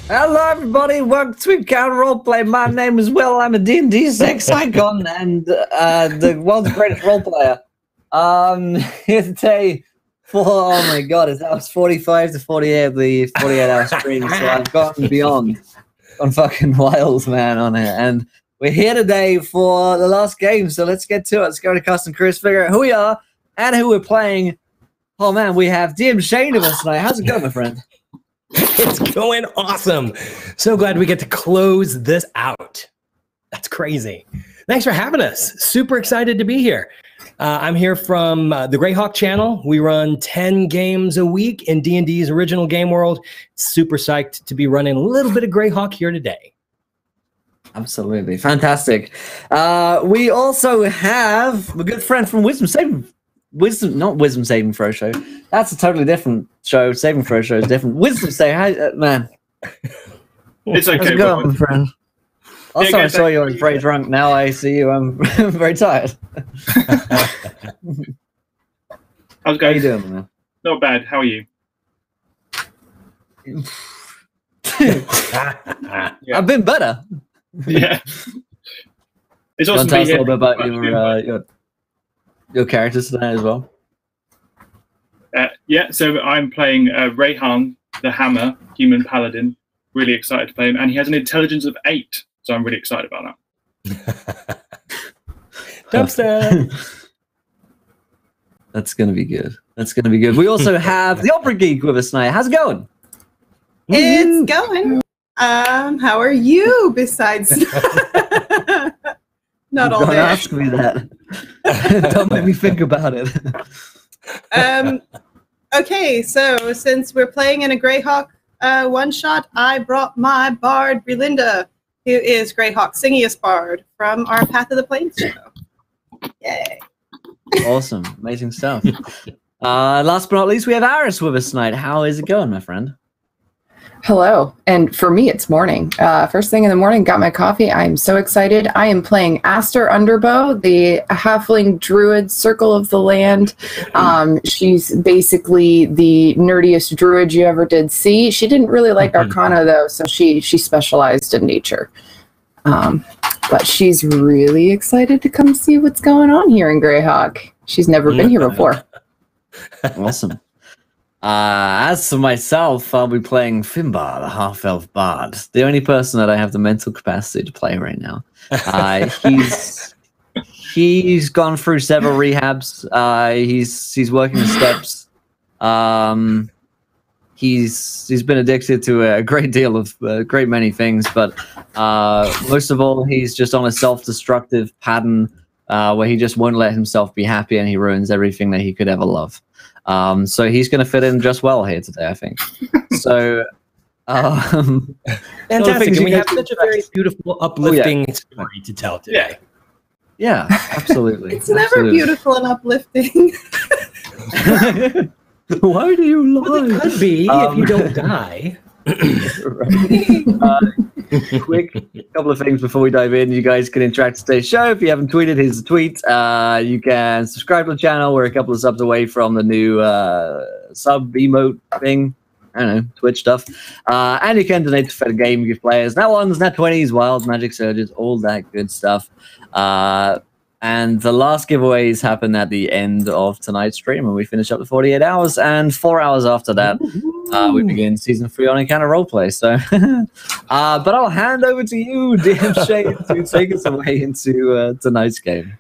Hello, everybody. Welcome to Encounter Roleplay. My name is Will. I'm a D&D6 icon and the world's greatest role player. Here today for, oh my god, that was 45 to 48 of the 48-hour stream, so I've gotten beyond. Gone fucking wild, man, on it. And we're here today for the last game, so let's get to it. Let's go to custom crews, figure out who we are and who we're playing. Oh man, we have DM Shane with us tonight. How's it going, my friend? It's going awesome. So glad we get to close this out. That's crazy. Thanks for having us. Super excited to be here. I'm here from the Greyhawk channel. We run 10 games a week in D&D's original game world. Super psyched to be running a little bit of Greyhawk here today. Absolutely. Fantastic. We also have a good friend from not Wisdom Saving Throw Show. That's a totally different show. Saving Throw Show is different. Wisdom Saving, man. It's okay, my friend. Also, I saw you were very drunk. Now I see you. I'm very tired. How's it going? How you doing, man? Not bad. How are you? I've been better. Yeah. It's awesome to tell to us be a little bit here. about your characters today as well. Yeah, so I'm playing Rayhan, the Hammer, human paladin. Really excited to play him. And he has an intelligence of 8, so I'm really excited about that. Dubstep. That's going to be good. That's going to be good. We also have the Opera Geek with us tonight. How's it going? It's going. How are you besides... Not all Don't day. ask me that. Don't make me think about it. Okay, so since we're playing in a Greyhawk one-shot, I brought my bard, Relinda, who is Greyhawk's singiest bard from our Path of the Plains show. Yay. Awesome. Amazing stuff. Last but not least, we have Aris with us tonight. How is it going, my friend? Hello, and for me it's morning. First thing in the morning, got my coffee. I'm so excited. I am playing Aster Underbow, the halfling druid, Circle of the Land. She's basically the nerdiest druid you ever did see. She didn't really like Arcana though, so she specialized in nature. But she's really excited to come see what's going on here in Greyhawk. She's never been here before. Awesome. As for myself, I'll be playing Finbar, the half-elf bard. The only person that I have the mental capacity to play right now. He's gone through several rehabs. He's working the steps. He's been addicted to a great deal of great many things, but most of all, he's just on a self-destructive pattern where he just won't let himself be happy, and he ruins everything that he could ever love. So he's going to fit in just well here today, I think. So, fantastic. And we have such a very beautiful, uplifting story to tell today. Yeah, absolutely. It's never beautiful and uplifting. Why do you lie? Well, it could be if you don't die. Quick couple of things before we dive in. You guys can interact with today's show. If you haven't tweeted, here's a tweet. You can subscribe to the channel. We're a couple of subs away from the new sub emote thing. I don't know, Twitch stuff. And you can donate to Fed Game Gift players. Nat 1s, Nat 20s, Wild Magic Surges, all that good stuff. And the last giveaways happen at the end of tonight's stream when we finish up the 48 hours. And 4 hours after that, we begin season 3 on Encounter Roleplay. So, but I'll hand over to you, DM Shane, to take us away into tonight's game.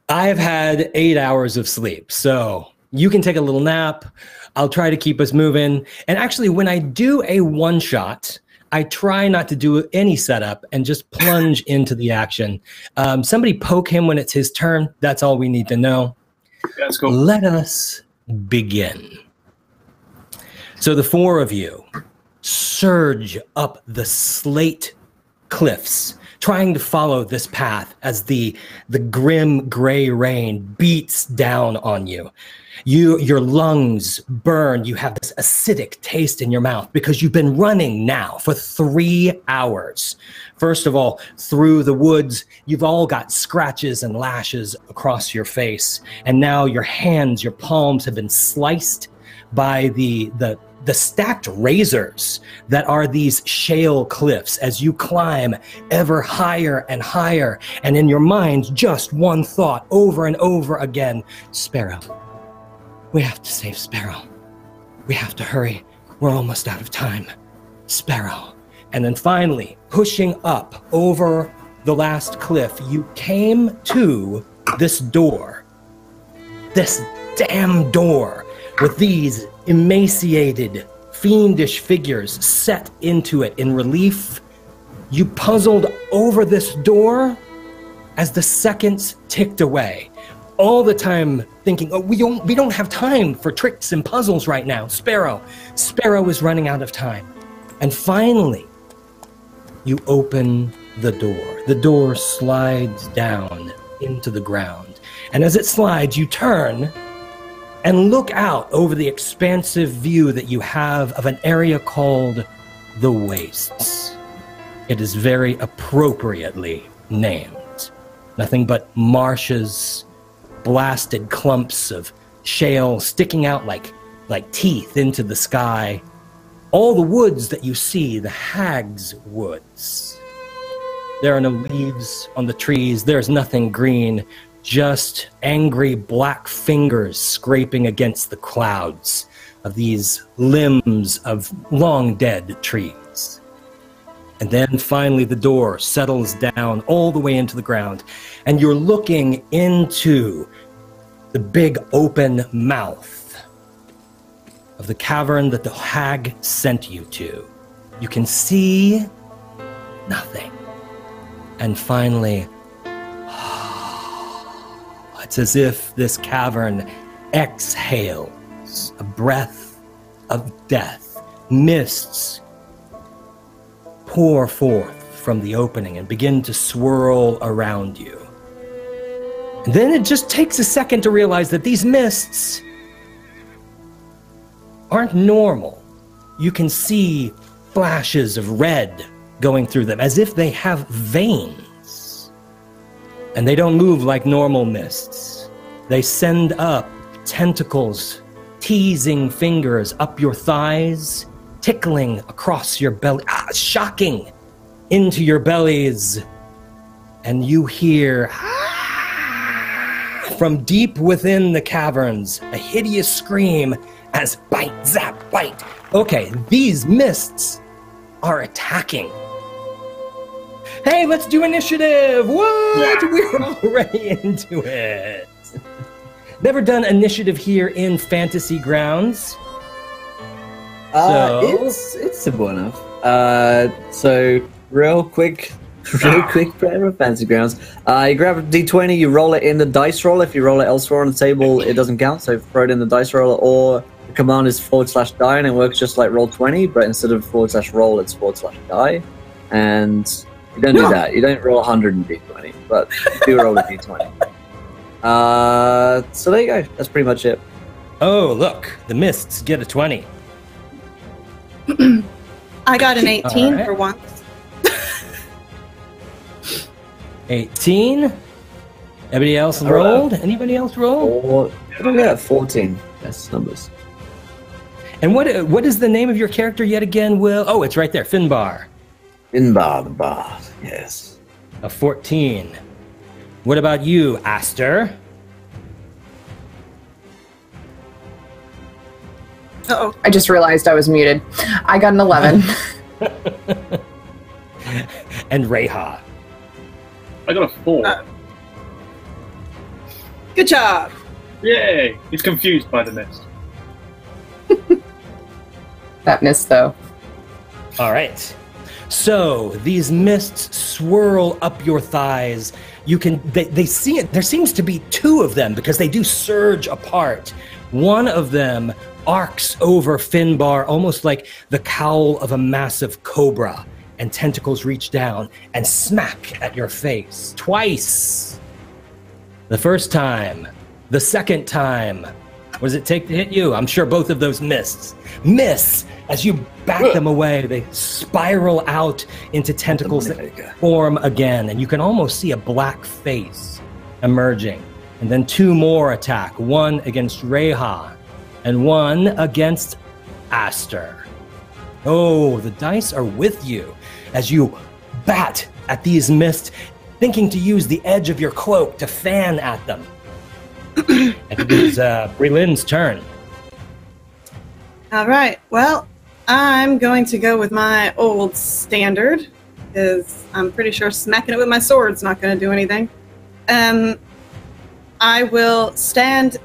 I've had 8 hours of sleep, so you can take a little nap. I'll try to keep us moving. And actually, when I do a one-shot, I try not to do any setup and just plunge into the action. Somebody poke him when it's his turn. That's all we need to know. That's cool. Let us begin. So the 4 of you surge up the slate cliffs, trying to follow this path as the grim gray rain beats down on you. Your lungs burn. You have this acidic taste in your mouth because you've been running now for 3 hours. First of all, through the woods, you've all got scratches and lashes across your face. And now your hands, your palms have been sliced by the stacked razors that are these shale cliffs as you climb ever higher and higher. And in your mind, just one thought over and over again: Sparrow. We have to save Sparrow. We have to hurry. We're almost out of time. Sparrow. And then finally, pushing up over the last cliff, you came to this door. This damn door with these emaciated, fiendish figures set into it in relief. You puzzled over this door as the seconds ticked away. All the time thinking, oh, we don't have time for tricks and puzzles right now. Sparrow is running out of time. And finally, you open the door. The door slides down into the ground. And as it slides, you turn and look out over the expansive view that you have of an area called the Wastes. It is very appropriately named. Nothing but marshes, blasted clumps of shale sticking out like teeth into the sky. All the woods that you see, the hag's woods. There are no leaves on the trees. There's nothing green. Just angry black fingers scraping against the clouds of these limbs of long dead trees. And then finally the door settles down all the way into the ground, and you're looking into the big open mouth of the cavern that the hag sent you to. You can see nothing. And finally, it's as if this cavern exhales a breath of death. Mists pour forth from the opening and begin to swirl around you. And then it just takes a second to realize that these mists aren't normal. You can see flashes of red going through them, as if they have veins. And they don't move like normal mists. They send up tentacles, teasing fingers up your thighs, tickling across your belly, shocking into your bellies. And you hear from deep within the caverns a hideous scream as bite, zap, bite. Okay, these mists are attacking. Hey, let's do initiative! What? Yeah. We're already into it. Never done initiative here in Fantasy Grounds. It's simple enough. So real quick prayer of Fantasy Grounds. You grab a d20, you roll it in the dice roller. If you roll it elsewhere on the table, it doesn't count. So throw it in the dice roller, or the command is /die, and it works just like Roll20, but instead of /roll, it's /die. And you don't do that. You don't roll 100 in d20, but you do roll a d20. So there you go. That's pretty much it. Oh, look. The mists get a 20. I got an 18 for once. 18. Anybody else rolled? Anybody else rolled? Yeah, 14. That's numbers. And what is the name of your character yet again, Will? Oh, it's right there. Finbar. Finbar the Bard, yes. A 14. What about you, Aster? Uh-oh. I just realized I was muted. I got an 11. And Reha? I got a 4. Good job. Yay! He's confused by the mist. That mist, though. All right. So these mists swirl up your thighs. They see it. There seems to be 2 of them because they do surge apart. One of them arcs over Finbar almost like the cowl of a massive cobra, and tentacles reach down and smack at your face twice. The first time, the second time. What does it take to hit you? I'm sure both of those miss. As you back them away, they spiral out into tentacles that form again, and you can almost see a black face emerging. And then 2 more attack, one against Reha and 1 against Aster. Oh, the dice are with you as you bat at these mists, thinking to use the edge of your cloak to fan at them. And it is Brelin's turn. All right. Well, I'm going to go with my old standard, because I'm pretty sure smacking it with my sword's not going to do anything. I will stand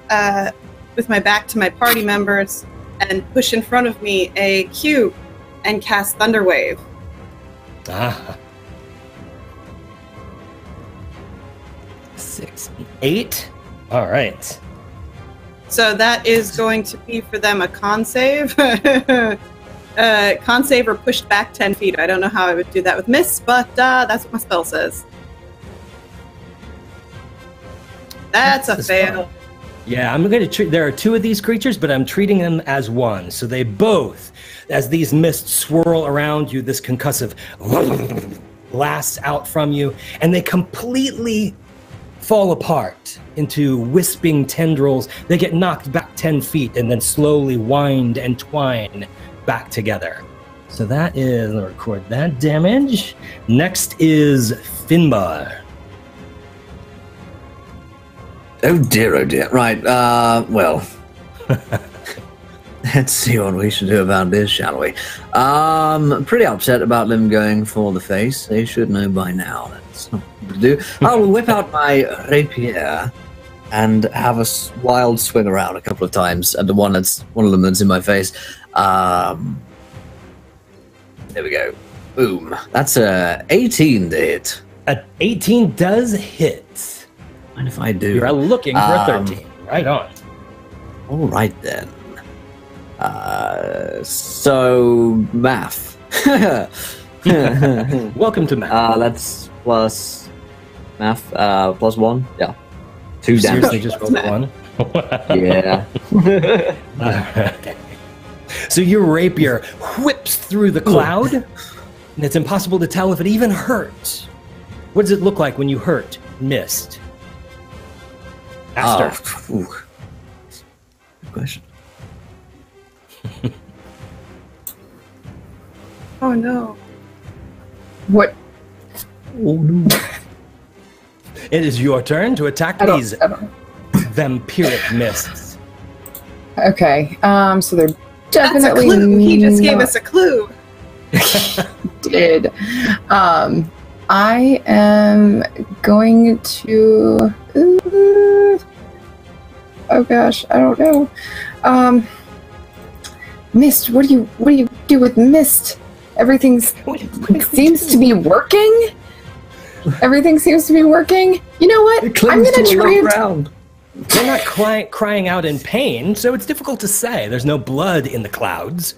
with my back to my party members and push in front of me a cube and cast Thunderwave. Ah. 6 and 8. All right. So that is going to be for them a con save. Con save or pushed back 10 feet. I don't know how I would do that with miss, but that's what my spell says. That's a fail. Yeah, I'm going to treat. There are 2 of these creatures, but I'm treating them as one. So they both, as these mists swirl around you, this concussive blasts out from you, and they completely fall apart into wisping tendrils. They get knocked back 10 feet and then slowly wind and twine back together. So that is, I'll record that damage. Next is Finbar. Oh dear, oh dear. Right, well. Let's see what we should do about this, shall we? Pretty upset about them going for the face. They should know by now. That's not what to do. I will whip out my rapier and have a wild swing around a couple of times at the one of them that's in my face. There we go. Boom. That's a 18 to hit. A 18 does hit. Mind if I do? You're looking for a 13. Right on. All right then. So math. Welcome to math. That's plus math. Plus 1. Yeah. 2 damage. Seriously, just rolled a 1. Yeah. So your rapier whips through the cloud, and it's impossible to tell if it even hurt. What does it look like when you hurt mist? Aster. Good question. Oh no. What? Oh no. It is your turn to attack these vampiric mists. Okay. So they're That's a definitely. clue. He just gave us a clue. Did. I am going to. Oh gosh, I don't know. Mist. What do you do with mist? Everything seems to be working. Everything seems to be working. You know what? I'm going to try and. They're not crying out in pain, so it's difficult to say. There's no blood in the clouds.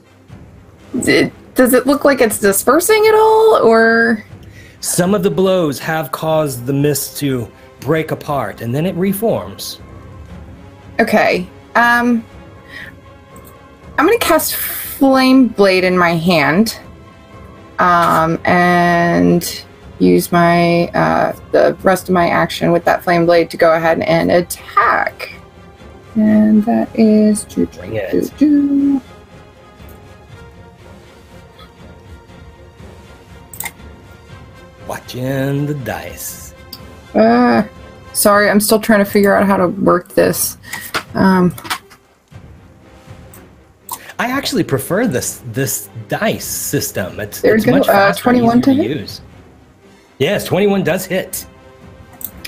Does it look like it's dispersing at all, or? Some of the blows have caused the mist to break apart, and then it reforms. Okay. I'm going to cast Flame Blade in my hand, and use my the rest of my action with that Flame Blade to go ahead and attack. And that is Bring it. Watching the dice. Sorry, I'm still trying to figure out how to work this. I actually prefer this dice system. It's There you go. much faster, 21 to easier hit? use. Yes, 21 does hit.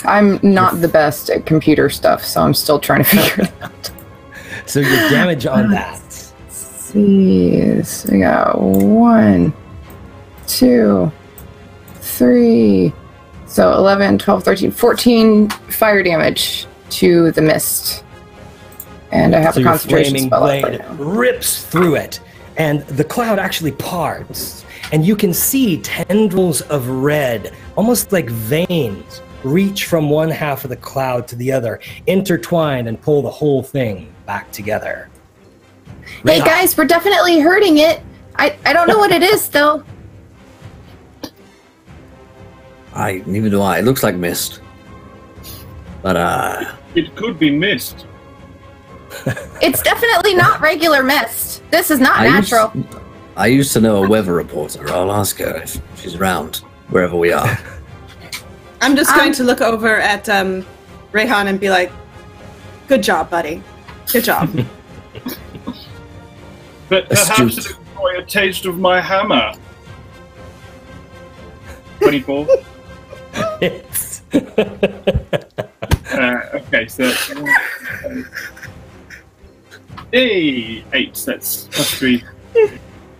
I'm not the best at computer stuff, so I'm still trying to figure it out. So your damage on that. Let's see. So we got 1, 2, 3. So 11, 12, 13, 14 fire damage to the mist. And I have So a your concentration flaming spell up blade right now. rips through it, and the cloud actually parts, and you can see tendrils of red, almost like veins, reach from one half of the cloud to the other, intertwine, and pull the whole thing back together. Hey guys, we're definitely hurting it. I don't know what it is though. Neither do I. It looks like mist. But It could be mist. It's definitely not regular mist. This is not natural. I used to know a weather reporter. I'll ask her if she's around, wherever we are. I'm just going to look over at Rayhan and be like, good job, buddy. Good job. But perhaps to enjoy a taste of my hammer. 24. Hits. Okay, so hey, 8. That's +3.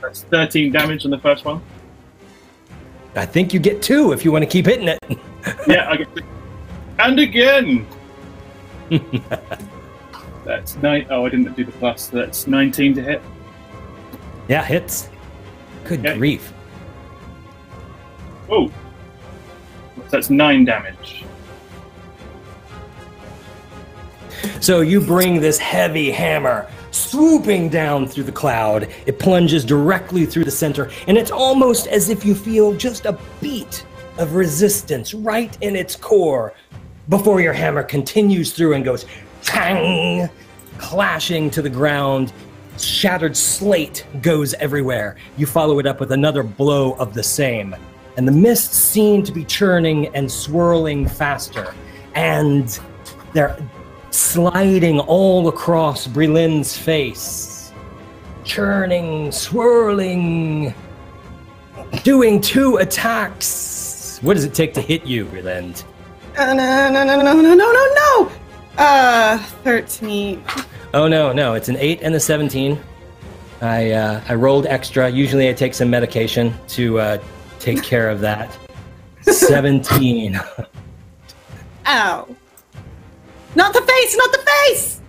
That's 13 damage on the first one. I think you get 2 if you want to keep hitting it. Yeah, I get 2. And again. That's 9. Oh, I didn't do the plus. So that's 19 to hit. Yeah, hits. Good grief. Oh. So that's 9 damage. So you bring this heavy hammer swooping down through the cloud. It plunges directly through the center, and it's almost as if you feel just a beat of resistance right in its core before your hammer continues through and goes tang, clashing to the ground. Shattered slate goes everywhere. You follow it up with another blow of the same, and the mists seem to be churning and swirling faster, and they're sliding all across Brelin's face. Churning, swirling, doing 2 attacks. What does it take to hit you, Brelin? No. 13. Oh, no. It's an 8 and a 17. I rolled extra. Usually I take some medication to take care of that. 17. Ow. Not the face!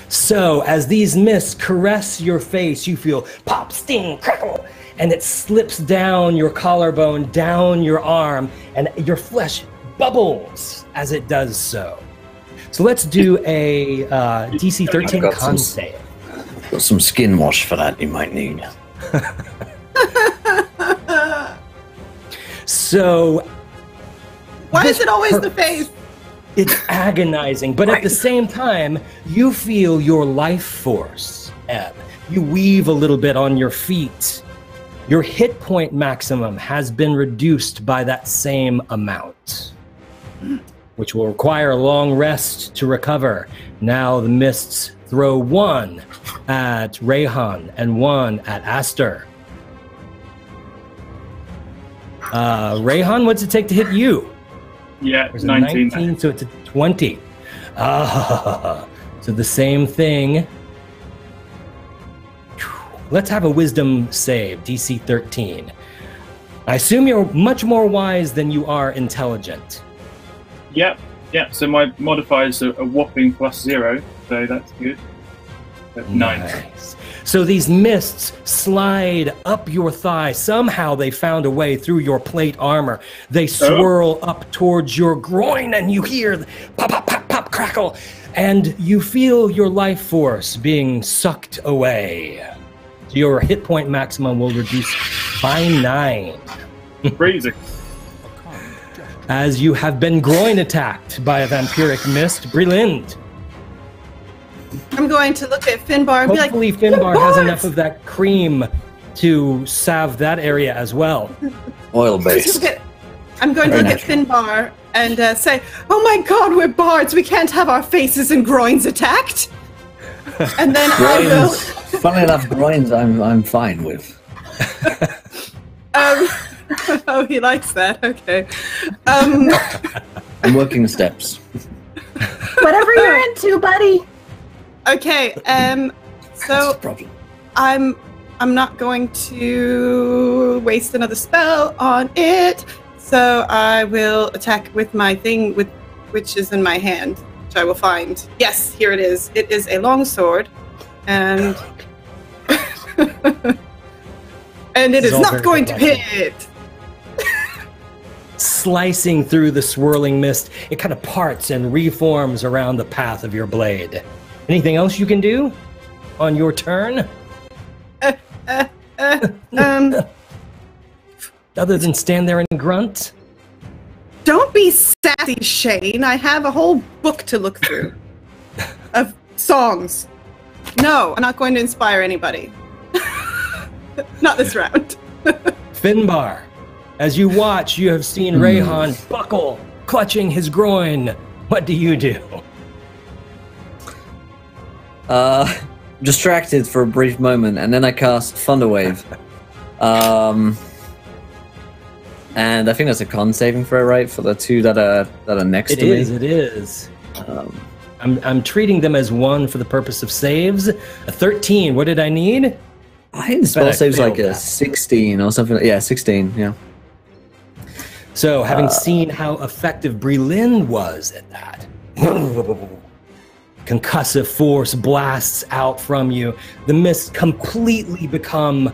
So, as these mists caress your face, you feel pop, sting, crackle, and it slips down your collarbone, down your arm, and your flesh bubbles as it does so. So let's do a DC 13 con save. Got some skin wash for that you might need. So... Why is it always the face? It's agonizing, but at the same time, you feel your life force ebb. You weave a little bit on your feet. Your hit point maximum has been reduced by that same amount, which will require a long rest to recover. Now the mists throw 1 at Rayhan and 1 at Aster. Rayhan, what's it take to hit you? Yeah, it's 19. 19, so it's a 20. So the same thing. Let's have a wisdom save, DC 13. I assume you're much more wise than you are intelligent. Yep. So my modifiers are a whopping +0, so that's good. That's 9. Nice. So these mists slide up your thigh. Somehow they found a way through your plate armor. They swirl up towards your groin, and you hear the pop, pop, pop, pop, crackle, and you feel your life force being sucked away. So your hit point maximum will reduce by 9. Crazy. As you have been groin attacked by a vampiric mist, Brelind. I'm going to look at Finbar and Hopefully be like, Finbar has enough of that cream to salve that area as well. Oil based. I'm going to look at Finbar and say, "Oh my God, we're bards. We can't have our faces and groins attacked." And then I will. Funnily enough, groins I'm fine with. Oh, he likes that. Okay. I'm working the steps. Whatever you're into, buddy. Okay. That's So the problem. I'm not going to waste another spell on it. So I will attack with my thing which is in my hand, which I will find. Yes, here it is. It is a long sword, and and it is not going to hit. Slicing through the swirling mist, it kind of parts and reforms around the path of your blade. Anything else you can do on your turn? Other than stand there and grunt? Don't be sassy, Shane. I have a whole book to look through. of songs. No, I'm not going to inspire anybody. Not this round. Finbar, as you watch, you have seen Rayhan buckle, clutching his groin. What do you do? Distracted for a brief moment, and then I cast Thunderwave. And I think that's a con saving throw, right? For the two that are next to me. It is. I'm treating them as one for the purpose of saves. A 13. What did I need? I think the spell saves like a 16 or something. Yeah, 16. Yeah. So, having seen how effective Brelin was at that, concussive force blasts out from you. The mists completely become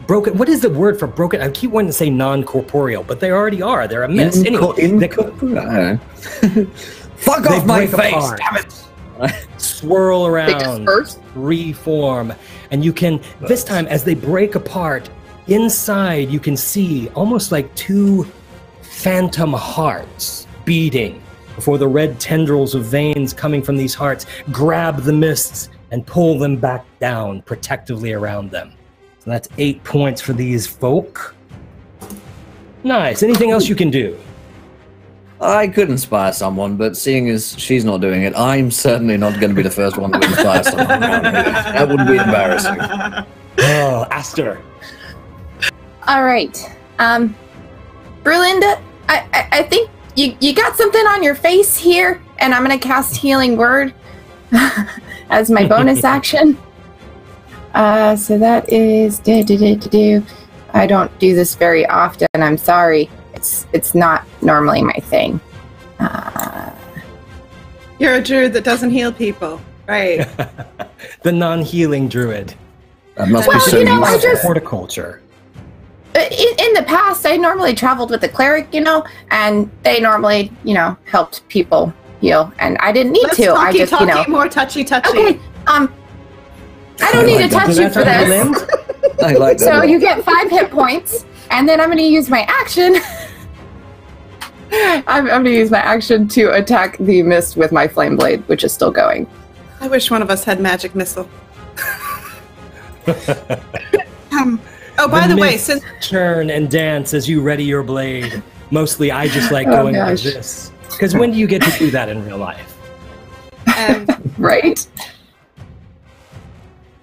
broken. What is the word for broken? I keep wanting to say non-corporeal, but they already are. They're a mist. Fuck off my face! Apart, Damn it! Swirl around, reform, and you can, this time, as they break apart, inside you can see almost like two phantom hearts beating before the red tendrils of veins coming from these hearts grab the mists and pull them back down protectively around them. So that's 8 points for these folk. Nice. Anything else you can do? I could inspire someone, but seeing as she's not doing it, I'm certainly not going to be the first one to inspire someone. That would be embarrassing. Oh, Aster. All right. Berlinda, I think you got something on your face here, and I'm going to cast Healing Word as my bonus action. So that is... I don't do this very often, I'm sorry. It's not normally my thing. You're a druid that doesn't heal people, right? The non-healing druid. That must be so useful. Horticulture. In the past, I normally traveled with the cleric, and they normally, helped people heal, and I didn't need to. I just, more touchy. Okay. I don't need to touch you for this. I like that. So you get 5 hit points, and then I'm going to use my action. I'm going to use my action to attack the mist with my flame blade, which is still going. I wish one of us had magic missile. By the way, since turn and dance as you ready your blade. Mostly, I just like going like this. Because when do you get to do that in real life? Right?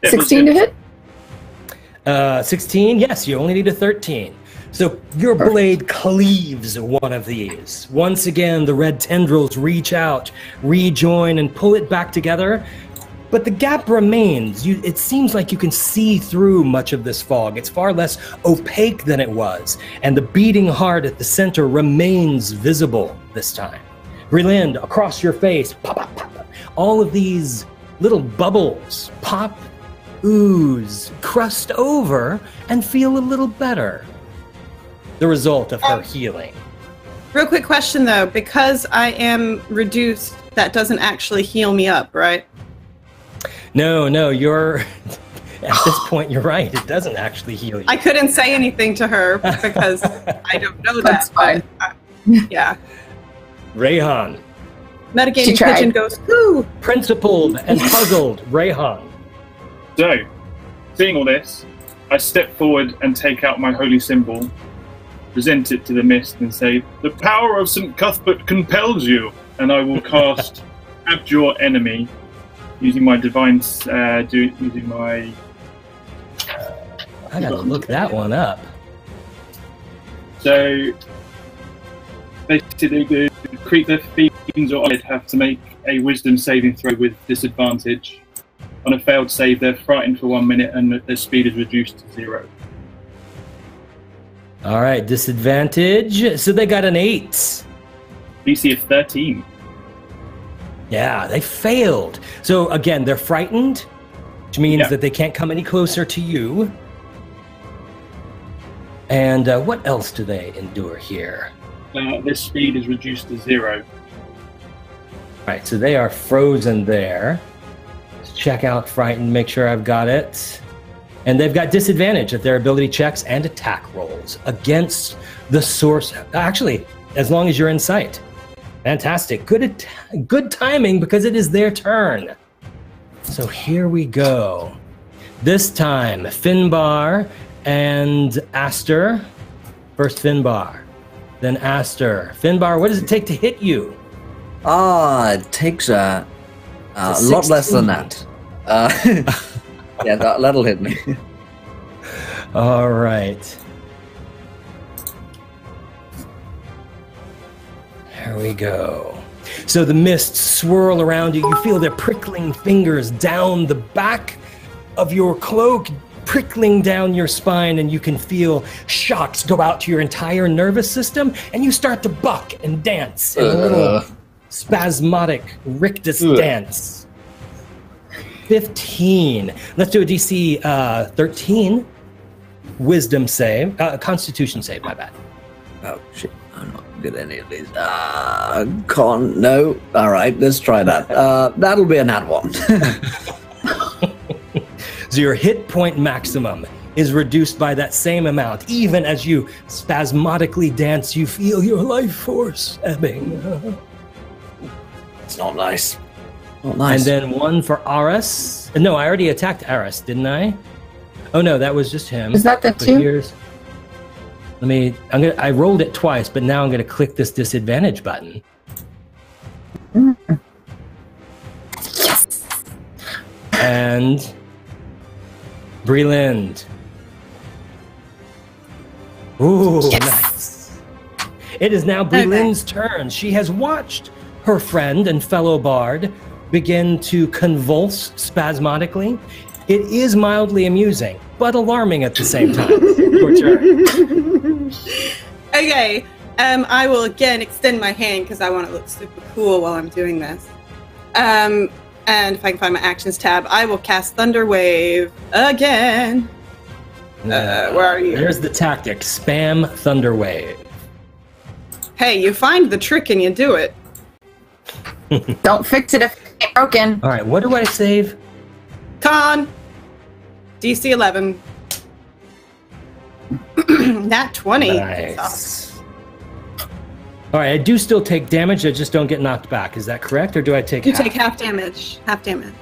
16 to hit? 16, yes, you only need a 13. So your blade cleaves one of these. Once again, the red tendrils reach out, rejoin, and pull it back together. But the gap remains. It seems like you can see through much of this fog. It's far less opaque than it was. And the beating heart at the center remains visible this time. Breland, across your face, pop, pop, pop. All of these little bubbles pop, ooze, crust over, and feel a little better. The result of her healing. Real quick question though, because I am reduced, that doesn't actually heal me up, right? No, you're at this point you're right. It doesn't actually heal you. I couldn't say anything to her because I don't know That's that. fine. Yeah. Rayhan. Metagaming Pigeon goes, ooh! Principled and puzzled Rayhan. So, seeing all this, I step forward and take out my holy symbol, present it to the mist, and say, "The power of St. Cuthbert compels you," and I will cast Abjure Enemy using my divine, using my. I gotta look that one up. So, basically, the creature, fiends, or I'd have to make a Wisdom saving throw with disadvantage. On a failed save, they're frightened for 1 minute, and their speed is reduced to 0. All right, disadvantage. So they got an 8. DC of 13. Yeah, they failed. So again, they're frightened, which means that they can't come any closer to you. And what else do they endure here? Their speed is reduced to 0. All right, so they are frozen there. Let's check out frightened, make sure I've got it. And they've got disadvantage at their ability checks and attack rolls against the source. Actually, as long as you're in sight. Fantastic. Good timing because it is their turn. So here we go. This time, Finbar and Aster. First Finbar, then Aster. Finbar, what does it take to hit you? It takes a lot less than that. Yeah, that'll hit me. All right. There we go. So the mists swirl around you. You feel their prickling fingers down the back of your cloak, prickling down your spine, and you can feel shocks go out to your entire nervous system, and you start to buck and dance in a little spasmodic rictus dance. 15. Let's do a DC 13 wisdom save. Constitution save, my bad. Oh, shit. I'm not good at any of these. Con, no. All right, let's try that. That'll be a nat 1. So your hit point maximum is reduced by that same amount. Even as you spasmodically dance, you feel your life force ebbing. It's not nice. Not nice. And then 1 for Aras. No, I already attacked Aras, didn't I? Oh no, that was just him. Is that the 2? I rolled it twice, but now I'm gonna click this disadvantage button. Yes. And Breland. Ooh, yes. Nice. It is now Breland's turn. She has watched her friend and fellow bard begin to convulse spasmodically. It is mildly amusing, but alarming at the same time. Your turn. Okay, I will again extend my hand because I want to look super cool while I'm doing this. And if I can find my actions tab, I will cast Thunder Wave again. Where are you? There's the tactic. Spam Thunder Wave. Hey, you find the trick and you do it. Don't fix it if it's broken. All right, what do I save? Con. DC 11. Nat 20. Nice. All right, I do still take damage. I just don't get knocked back. Is that correct, or do I take? You take half damage. Half damage.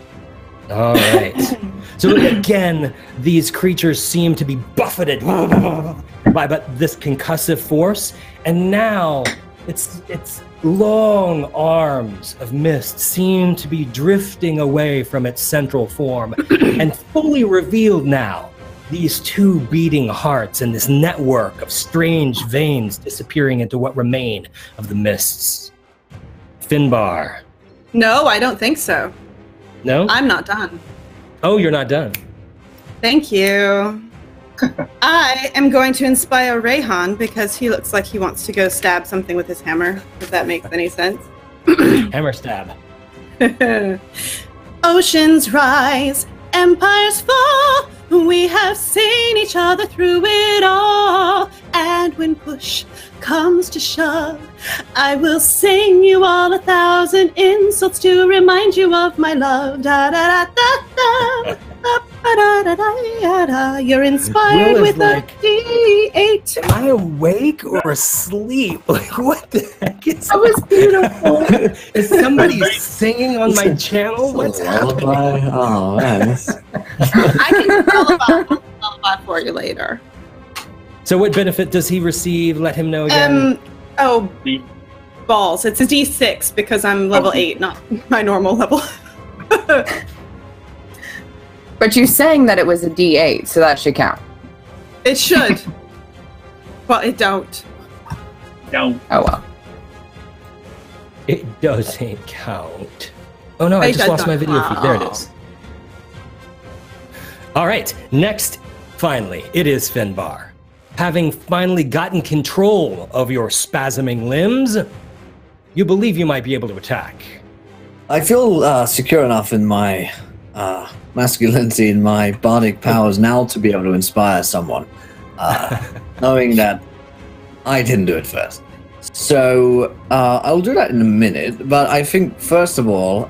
All right. So again, these creatures seem to be buffeted by this concussive force, and now its long arms of mist seem to be drifting away from its central form, and fully revealed now. These 2 beating hearts and this network of strange veins disappearing into what remain of the mists. Finbar. No, I don't think so. No? I'm not done. Oh, you're not done. Thank you. I am going to inspire Rayhan because he looks like he wants to go stab something with his hammer, if that makes any sense. Hammer stab. Oceans rise, empires fall. We have seen each other through it all. And when push comes to shove, I will sing you all 1,000 insults to remind you of my love. Da da da da da. Da, da, da, da. You're inspired with like, a D8. Am I awake or asleep? Like, what the heck is That was beautiful. Is somebody singing on my channel? What's happening? Oh, man. I can lullaby for you later. So what benefit does he receive? Let him know again. Balls. It's a D6 because I'm level 8, not my normal level. But you're saying that it was a D8, so that should count. It should. Well, it don't. No. Oh well. It doesn't count. Oh no, I just lost my video feed. There it is. All right, next, finally, it is Finbar. Having finally gotten control of your spasming limbs, you believe you might be able to attack. I feel secure enough in my masculinity and my bardic powers now to be able to inspire someone, knowing that I didn't do it first. So I'll do that in a minute, but I think first of all,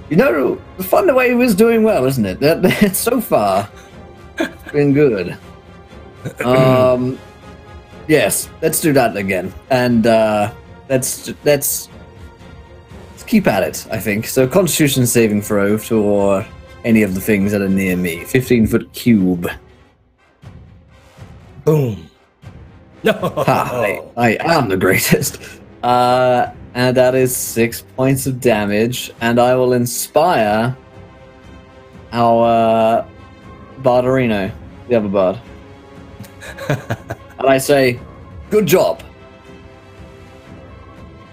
the Thunder Wave is doing well, isn't it? So far, it's been good. Yes, let's do that again. And let's keep at it, I think. So Constitution saving throw for any of the things that are near me. 15-foot cube. Boom. No. I am the greatest. And that is 6 points of damage. And I will inspire our Bardarino, the other bard. And I say, good job.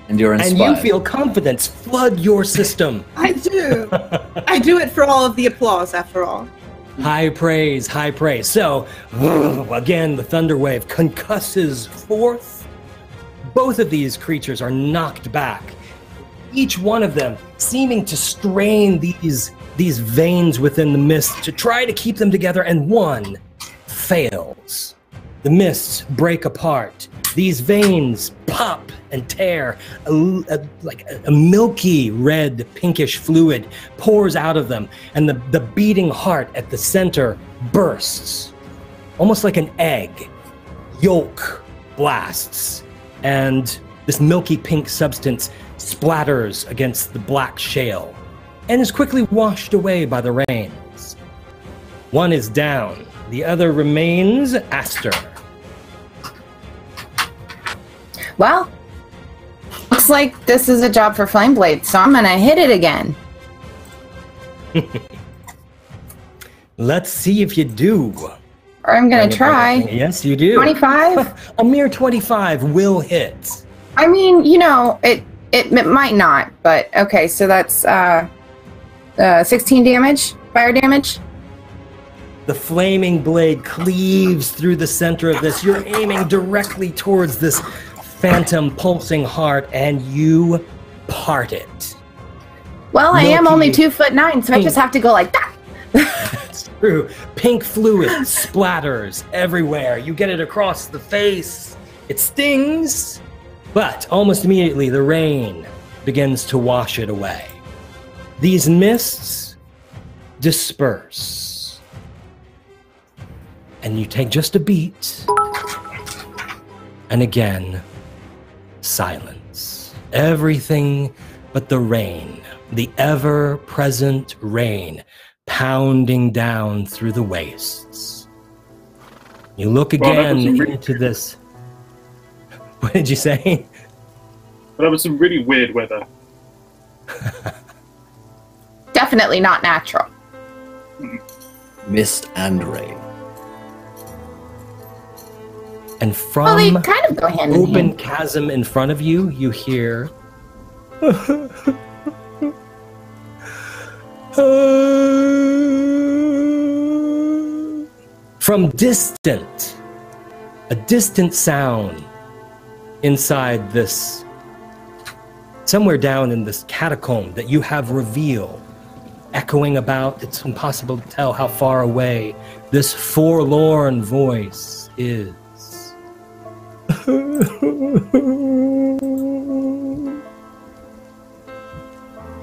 And you're inspired. And you feel confidence flood your system. I do. I do it for all of the applause, after all. High praise, high praise. So, again, the thunder wave concusses forth. Both of these creatures are knocked back. Each one of them seeming to strain these veins within the mist to try to keep them together, and one fails. The mists break apart. These veins pop and tear. Like a milky red pinkish fluid pours out of them, and the beating heart at the center bursts. Almost like an egg. Yolk blasts, and this milky pink substance splatters against the black shale and is quickly washed away by the rains. One is down. The other remains. Aster. Well, looks like this is a job for Flameblade, so I'm gonna hit it again. Let's see if you do. Or I'm gonna try. Yes, you do. 25? A mere 25 will hit. I mean, you know, it might not, but okay, so that's 16 damage, fire damage. The flaming blade cleaves through the center of this. You're aiming directly towards this phantom pulsing heart, and you part it. Well, I am only 2'9", so I just have to go like that. That's true. Pink fluid splatters everywhere. You get it across the face. It stings, but almost immediately the rain begins to wash it away. These mists disperse. And you take just a beat. And again, silence. Everything but the rain, the ever-present rain, pounding down through the wastes. You look again into this. What did you say? That was some really weird weather. Definitely not natural. Mist and rain. And from well, they kind of go hand in open hand. chasm in front of you, you hear from a distant sound inside this, somewhere down in this catacomb that you have revealed, echoing about. It's impossible to tell how far away this forlorn voice is.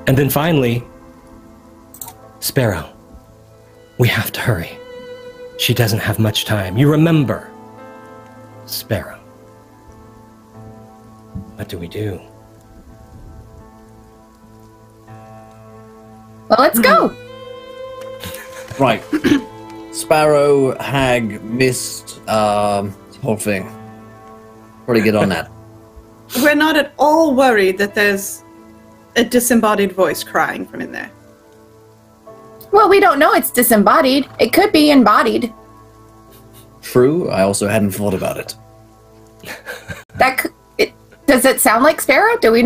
And then finally, Sparrow, we have to hurry. She doesn't have much time. You remember, Sparrow. What do we do? Well, let's go. Right. Sparrow, Hag, Mist, whole thing. Probably get on that. We're not at all worried that there's a disembodied voice crying from in there. Well, we don't know it's disembodied. It could be embodied. True. I also hadn't thought about it. Does it sound like Sparrow? Do I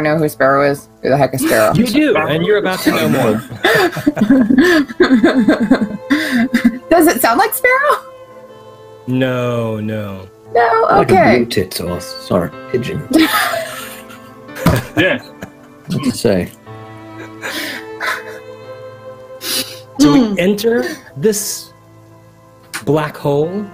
know who Sparrow is? Who the heck is Sparrow? You do, and you're about to know more. Does it sound like Sparrow? No. No, Like a okay. blue tit or pigeon. Yeah. What to say? So we enter this black hole.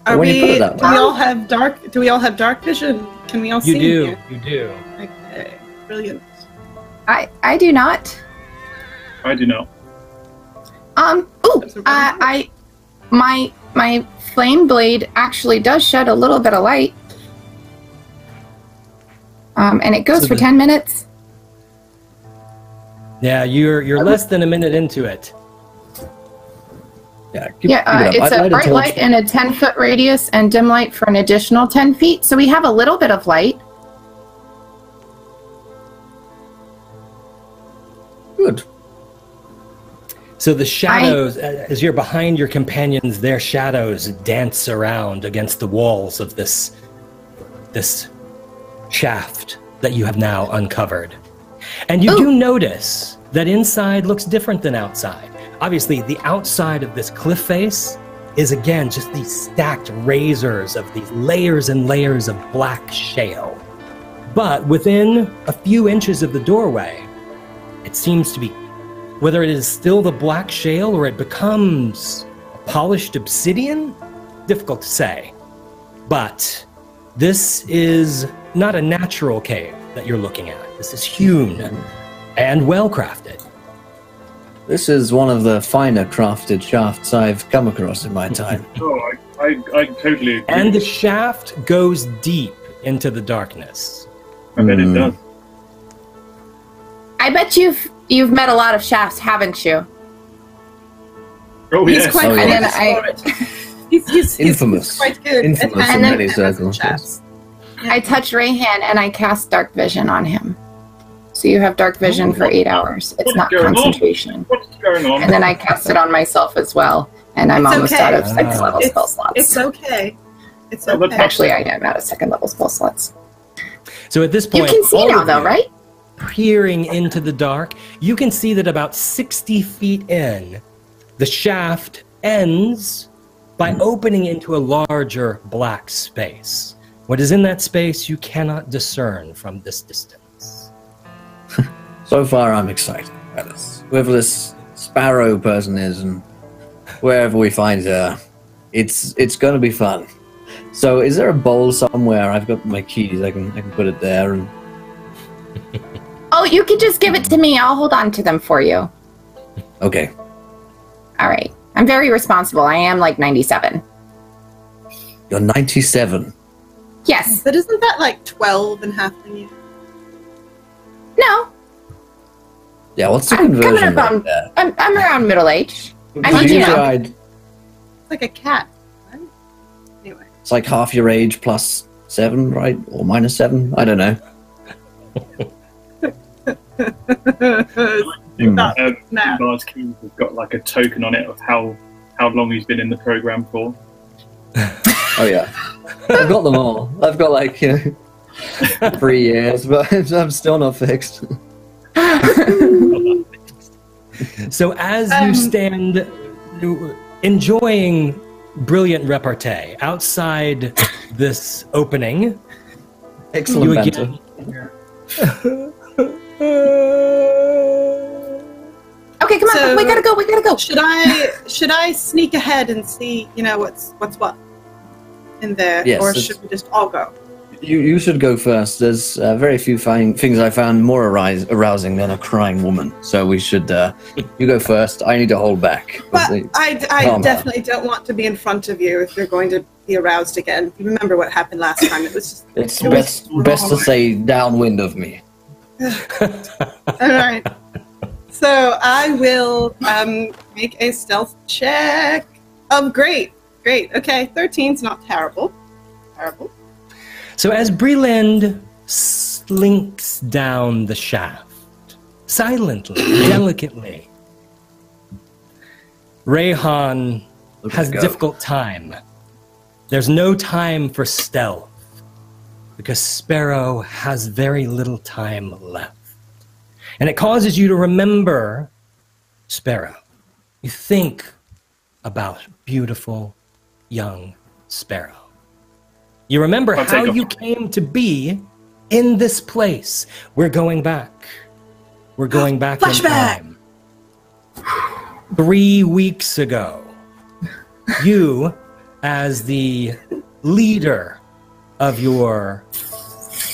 Are When you put we? it that Do we all have dark? Do we all have dark vision? Can we all see? You do. Here? You do. Okay, brilliant. I do not. I do not. My my flame blade actually does shed a little bit of light. And it goes for 10 minutes. Yeah, you're less than a minute into it. Yeah, it's a bright light in a 10-foot radius and dim light for an additional 10 feet. So we have a little bit of light. Good. So the shadows, as you're behind your companions, their shadows dance around against the walls of this shaft that you have now uncovered. And you do notice that inside looks different than outside. Obviously, the outside of this cliff face is, again, just these stacked razors of these layers and layers of black shale. But within a few inches of the doorway, it seems to be, whether it is still the black shale or it becomes polished obsidian, difficult to say. But this is not a natural cave that you're looking at. This is hewn and well-crafted. This is one of the finer crafted shafts I've come across in my time. Oh, I totally agree. And the shaft goes deep into the darkness. I bet it does. I bet you've met a lot of shafts, haven't you? Oh, He's yes. quite He's Infamous. quite good. Infamous at in many handling circles. chaps. I touch Rayhan and I cast dark vision on him. So you have dark vision for 8 hours. It's not concentration. What's going on? And then I cast it on myself as well. And I'm almost out of second level spell slots. It's okay. It's Oh, okay. Actually, I am out of second level spell slots. So at this You point, can see all now, of though, you, right? peering into the dark, you can see that about 60 feet in, the shaft ends by opening into a larger black space. What is in that space you cannot discern from this distance. So far, I'm excited about this. Whoever this Sparrow person is, and wherever we find her, it's going to be fun. So, is there a bowl somewhere? I've got my keys. I can put it there. And... Oh, you can just give it to me. I'll hold on to them for you. Okay. All right. I'm very responsible. I am like 97. You're 97. Yes. But isn't that like 12 and half the year? No. Yeah, what's the I'm coming conversion up on. rate there? I'm around middle age. I mean, Usually you know. I'd- It's like a cat, right? Anyway. it's like half your age plus 7, right? Or minus 7? I don't know. Nah. Bard's Keys has got like a token on it of how long he's been in the program for. Oh, yeah. I've got them all. I've got like, 3 years, but I'm still not fixed. So as you stand enjoying brilliant repartee outside this opening, Excellent you banter. again... Okay, come on. So- We gotta go. Should I sneak ahead and see, what's what in there, Yes, or it's- should we just all go? You should go first. There's very few things I found more arousing than a crying woman. So we should. You go first. I need to hold back. But I Calm definitely don't want to be in front of you if you're going to be aroused again. You remember what happened last time? It was just. It's best to say downwind of me. All right. So I will make a stealth check. Oh, great. Okay, 13's not terrible. So as Breland slinks down the shaft, silently, delicately, Rayhan has a difficult time. There's no time for stealth, because Sparrow has very little time left. And it causes you to remember Sparrow. You think about beautiful young Sparrow. You remember how you came to be in this place. We're going back. We're going back in time. 3 weeks ago, you, as the leader of your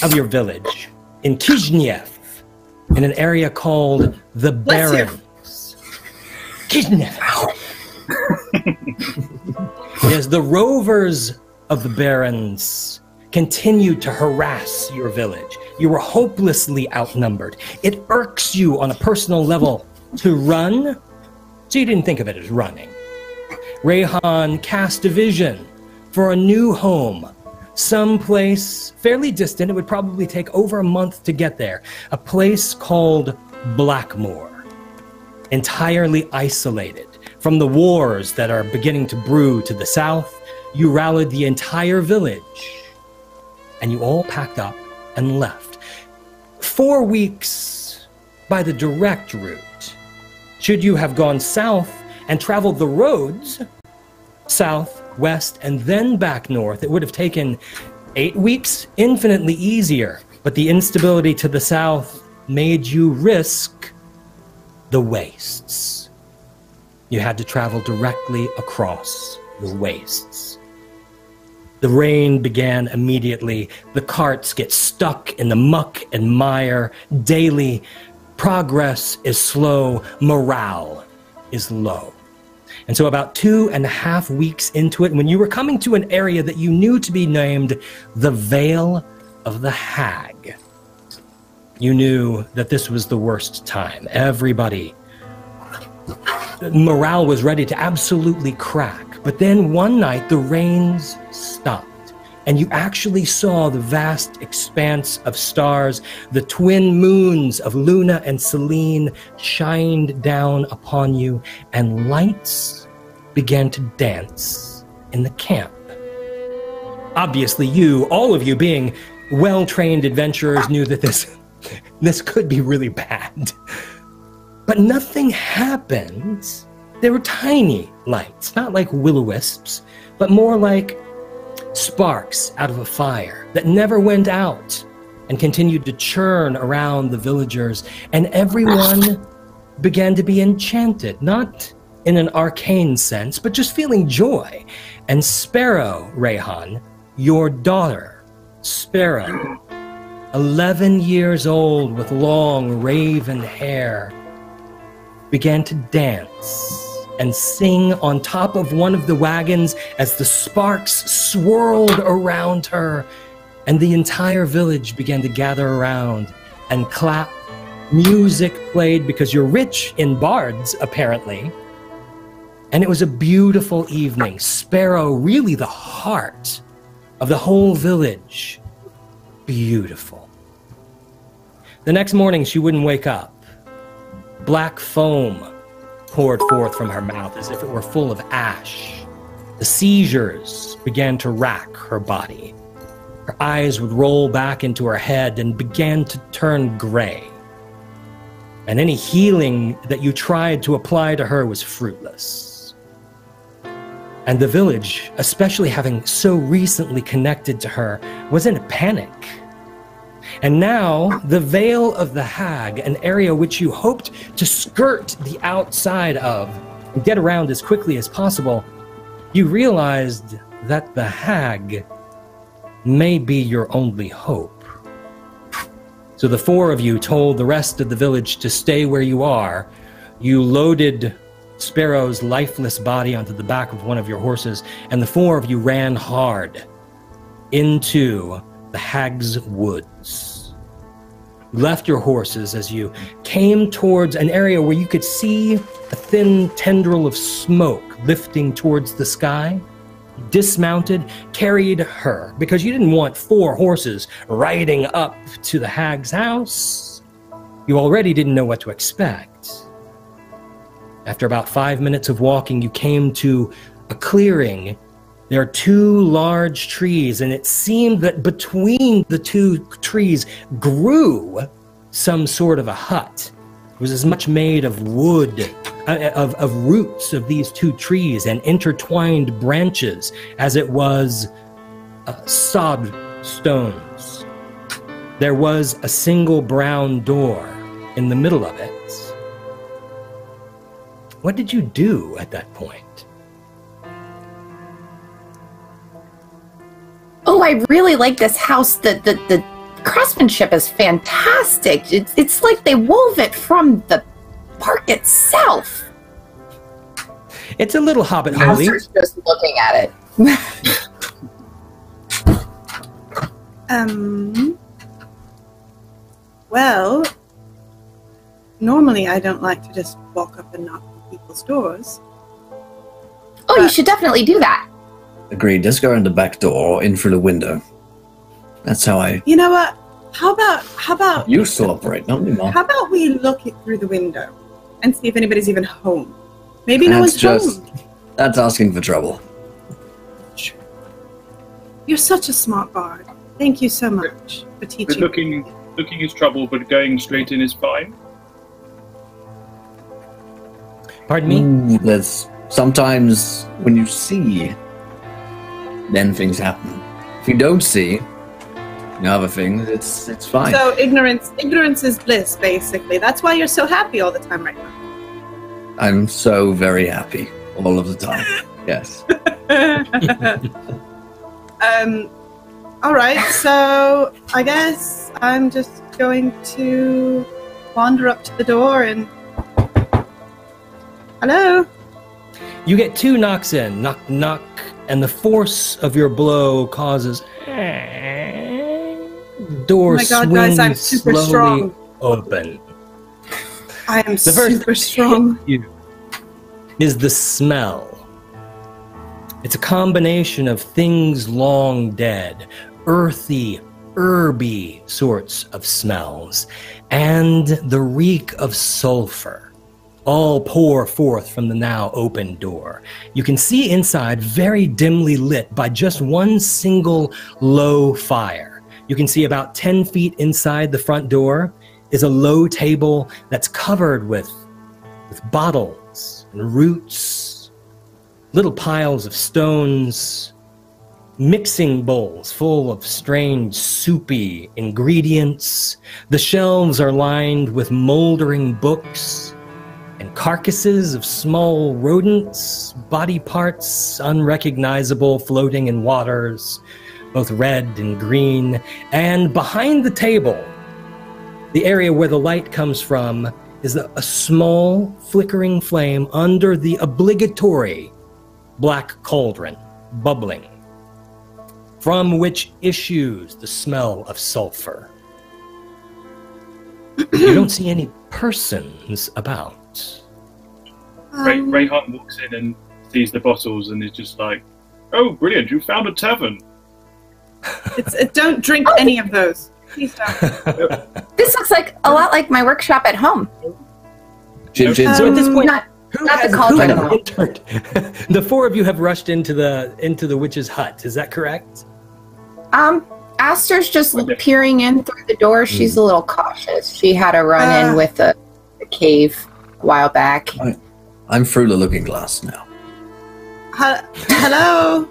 village in Kishinev, in an area called the Barrens. Kishinev. As the rovers of the Barrens continued to harass your village, you were hopelessly outnumbered. It irks you on a personal level to run, so you didn't think of it as running. Rayhan cast a vision for a new home, someplace fairly distant. It would probably take over a month to get there. A place called Blackmoor, entirely isolated from the wars that are beginning to brew to the south. You rallied the entire village, and you all packed up and left. 4 weeks by the direct route. Should you have gone south and traveled the roads, south, west, and then back north, it would have taken 8 weeks, infinitely easier. But the instability to the south made you risk the wastes. You had to travel directly across the wastes. The rain began immediately. The carts get stuck in the muck and mire daily. Progress is slow. Morale is low. And so about 2.5 weeks into it, when you were coming to an area that you knew to be named the Vale of the Hag, you knew that this was the worst time. Everybody, morale was ready to absolutely crack. But then one night, the rains stopped, and you actually saw the vast expanse of stars. The twin moons of Luna and Selene shined down upon you, and lights began to dance in the camp. Obviously, all of you being well-trained adventurers, knew that this could be really bad. But nothing happened. They were tiny lights, not like will-o-wisps, but more like sparks out of a fire that never went out and continued to churn around the villagers. And everyone began to be enchanted, not in an arcane sense, but just feeling joy. And Sparrow, Rayhan, your daughter, Sparrow, 11 years old with long raven hair, began to dance and sing on top of one of the wagons as the sparks swirled around her, and the entire village began to gather around and clap. Music played because you're rich in bards, apparently. And it was a beautiful evening. Sparrow, really the heart of the whole village. Beautiful. The next morning, she wouldn't wake up. Black foam poured forth from her mouth as if it were full of ash. The seizures began to rack her body. Her eyes would roll back into her head and began to turn gray. And any healing that you tried to apply to her was fruitless. And the village, especially having so recently connected to her, was in a panic. And now, the Vale of the Hag, an area which you hoped to skirt the outside of and get around as quickly as possible, you realized that the Hag may be your only hope. So the 4 of you told the rest of the village to stay where you are. You loaded Sparrow's lifeless body onto the back of one of your horses, and the 4 of you ran hard into the Hag's woods. You left your horses as you came towards an area where you could see a thin tendril of smoke lifting towards the sky. You dismounted, carried her, because you didn't want 4 horses riding up to the Hag's house. You already didn't know what to expect. After about 5 minutes of walking, you came to a clearing. There are 2 large trees, and it seemed that between the 2 trees grew some sort of a hut. It was as much made of wood, of roots of these 2 trees and intertwined branches as it was sod stones. There was a single brown door in the middle of it. What did you do at that point? Oh, I really like this house. The craftsmanship is fantastic. It's like they wove it from the park itself. It's a little hobbit holy. Aster's just looking at it. Well, normally I don't like to just walk up and knock on people's doors. Oh, you should definitely do that. Agreed. Just go around the back door or in through the window. That's how I You know what? How about used to operate, not anymore. how about we look it through the window and see if anybody's even home? Maybe no one's just home. that's asking for trouble. You're such a smart bard. Thank you so much for But teaching. looking is trouble, but going straight in is fine. Pardon me? Ooh, there's sometimes when you see, then things happen. If you don't see, other things, it's fine. So ignorance is bliss, basically. That's why you're so happy all the time right now. I'm so very happy all of the time. Yes. All right, so I guess I'm just going to wander up to the door and... Hello? You get 2 knocks in. Knock, knock. And the force of your blow causes... Door Oh my God, swings guys, I'm super slowly strong. open. I am The first super strong. you is the smell. It's a combination of things long dead, earthy, herby sorts of smells, and the reek of sulfur. All pour forth from the now open door. You can see inside very dimly lit by just one single low fire. You can see about 10 feet inside the front door is a low table that's covered with bottles and roots, little piles of stones, mixing bowls full of strange soupy ingredients. The shelves are lined with moldering books and carcasses of small rodents, body parts unrecognizable floating in waters, both red and green. And behind the table, the area where the light comes from, is a small flickering flame under the obligatory black cauldron, bubbling, from which issues the smell of sulfur. You don't see any persons about. Greyhawk walks in and sees the bottles and is just like, "Oh, brilliant! You found a tavern." Don't drink any of those. Please don't. This looks like a lot like my workshop at home. Jin, So at this point, Not who the has cauldron. entered? The 4 of you have rushed into the witch's hut. Is that correct? Aster's just peering in through the door. She's a little cautious. She had a run-in with the cave a while back. I'm through the looking glass now. Hello?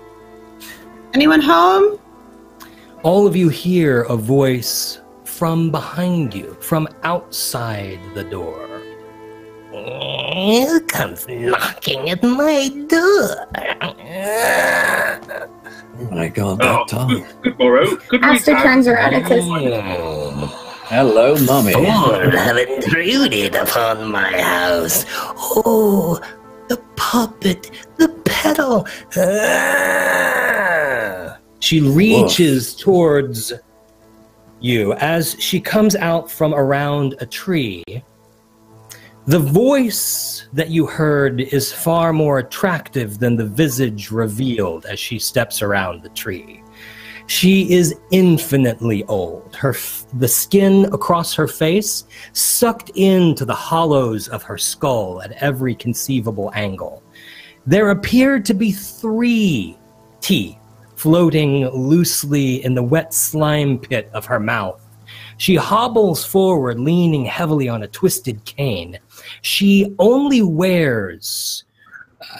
Anyone home? All of you hear a voice from behind you, from outside the door. Who comes knocking at my door? Oh my God, that time. Good morrow. Could we Aster have- turns around and says, Hello, Mummy. Lord have intruded upon my house. Oh, the puppet, the pedal. She reaches towards you as she comes out from around a tree. The voice that you heard is far more attractive than the visage revealed as she steps around the tree. She is infinitely old. The skin across her face sucked into the hollows of her skull at every conceivable angle. There appeared to be 3 teeth floating loosely in the wet slime pit of her mouth. She hobbles forward, leaning heavily on a twisted cane. She only wears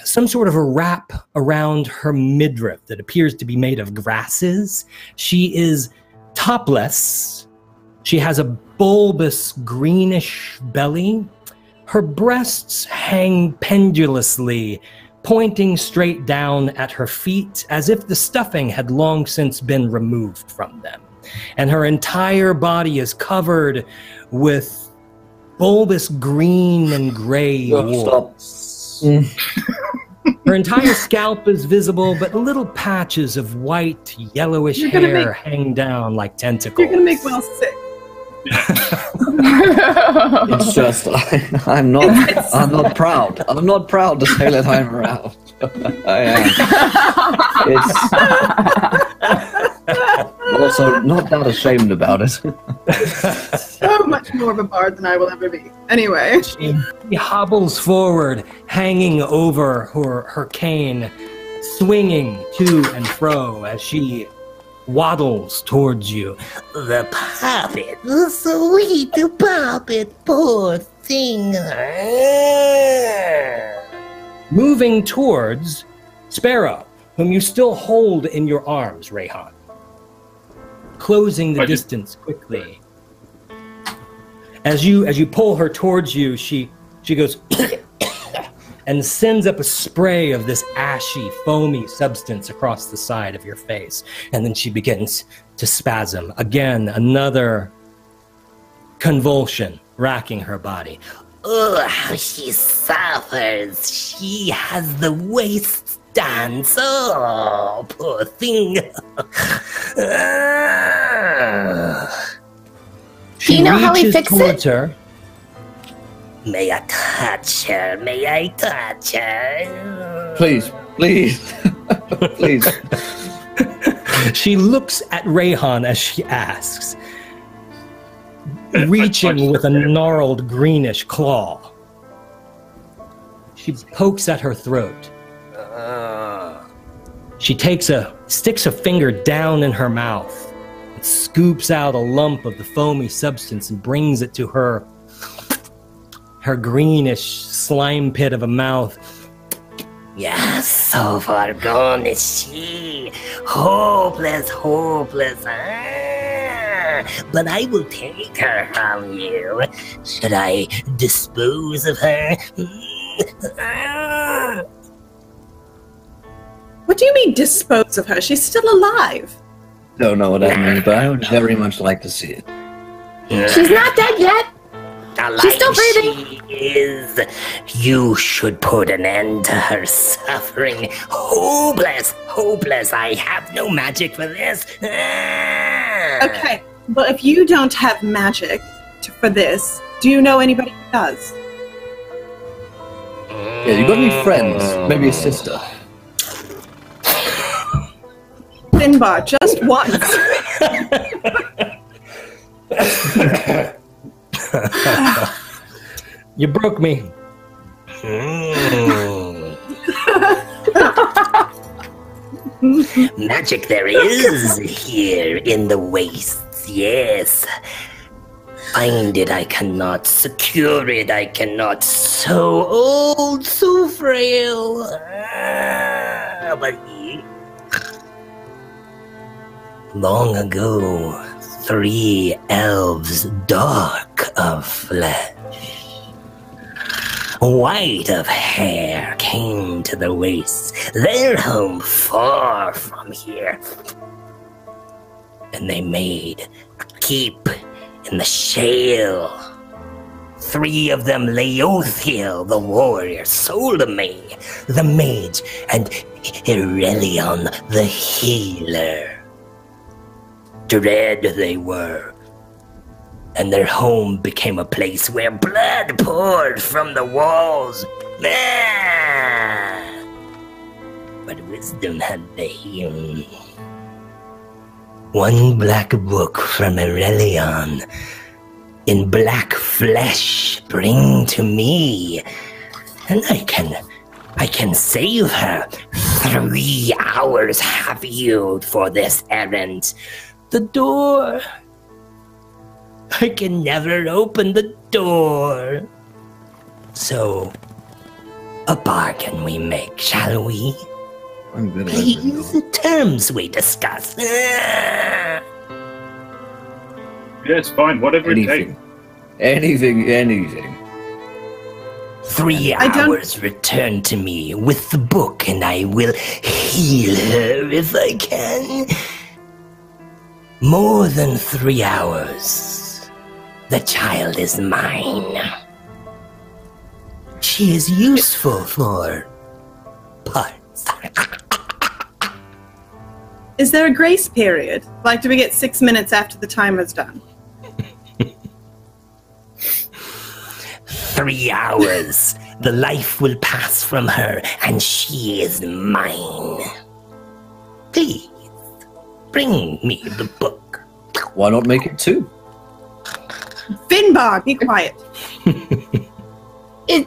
some sort of a wrap around her midriff that appears to be made of grasses. She is topless. She has a bulbous greenish belly. Her breasts hang pendulously, pointing straight down at her feet as if the stuffing had long since been removed from them. And her entire body is covered with bulbous green and gray wool. Stop. Her entire scalp is visible, but little patches of white, yellowish hair hang down like tentacles. You're gonna make Will sick. It's just I'm not proud. I'm not proud to say that I'm around. I am. It's also not that ashamed about it. So much more of a bard than I will ever be. Anyway. She hobbles forward, hanging over her cane, swinging to and fro as she waddles towards you. The puppet, the sweet puppet, poor thing. Moving towards Sparrow, whom you still hold in your arms, Rayhan. Closing the distance quickly. As you pull her towards you, she goes and sends up a spray of this ashy, foamy substance across the side of your face. And then she begins to spasm. Again, another convulsion racking her body. Oh, how she suffers. She has the waist dance. Oh, poor thing. She Do you know how he reaches fixed towards her. May I touch her? May I touch her? Please, please, please. She looks at Rayhan as she asks, reaching with a gnarled greenish claw. She pokes at her throat. She sticks a finger down in her mouth and scoops out a lump of the foamy substance and brings it to her greenish slime pit of a mouth. Yes, so far gone is she. Hopeless, hopeless. But I will take her from you. Should I dispose of her? What do you mean dispose of her? She's still alive. Don't know what that means, but I would very much like to see it. She's not dead yet. She's still breathing. She is. You should put an end to her suffering. Hopeless, hopeless. I have no magic for this. Okay, well, if you don't have magic for this, do you know anybody who does? Yeah, you got any friends? Maybe a sister. Finbar, just once. You broke me. Magic there is here in the wastes, yes. Find it, I cannot. Secure it, I cannot. So old, so frail. But long ago, 3 elves dark of flesh, white of hair, came to the wastes, their home far from here. And they made a keep in the shale. 3 of them, Leothiel, the warrior, Solomé, the mage, and Irelion, the healer. Dread they were, and their home became a place where blood poured from the walls. But wisdom had they. One black book from Irelion, in black flesh, bring to me, and I can save her. 3 hours have you for this errand. The door. I can never open the door. So, a bargain we make, shall we? I'm good at Please, the terms we discuss. Yes, fine, whatever it takes. Anything. 3 hours return to me with the book, and I will heal her if I can. More than 3 hours. The child is mine. She is useful for parts. Is there a grace period? Like, do we get 6 minutes after the timer's done? 3 hours. The life will pass from her, and she is mine. Please, bring me the book. Why not make it 2? Finbar, be quiet.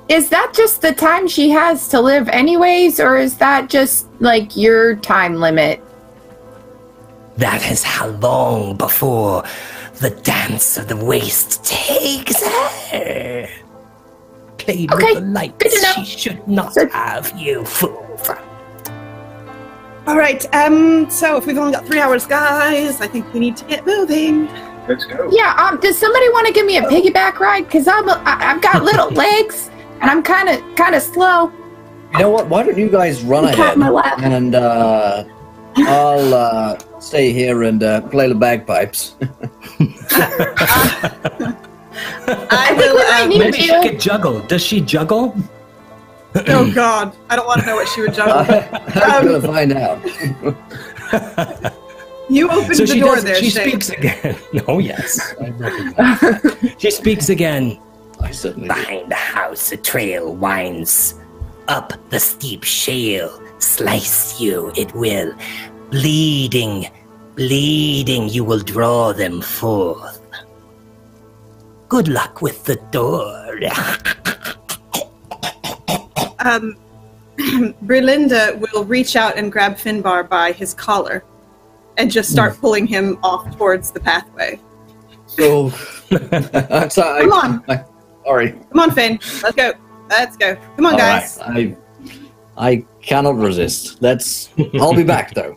Is that just the time she has to live anyways, or is that just, like, your time limit? That is how long before the dance of the waste takes her. Played Okay, with the lights good to know. she should not have, you fool. All right, so if we've only got 3 hours, guys, I think we need to get moving. Let's go. Yeah, does somebody want to give me a piggyback ride? Because I've got little legs, and I'm kind of slow. You know what? Why don't you guys run Cat ahead, in my lap. and I'll stay here and play the bagpipes. I think we might will. need- Maybe she could juggle. Does she juggle? Oh God, I don't want to know what she would juggle. I'm gonna find out. You opened So the she door does. there, She Shay. speaks again. Oh yes, I recognize that. She speaks again. I certainly do. Behind the house, a trail winds up the steep shale. Slice you, it will. Bleeding, you will draw them forth. Good luck with the door. Berlinda will reach out and grab Finbar by his collar and just start pulling him off towards the pathway. So, I'm sorry. Come on. Sorry. Come on, Finn. Let's go. Let's go. Come on, All guys. right. I cannot resist. I'll be back though.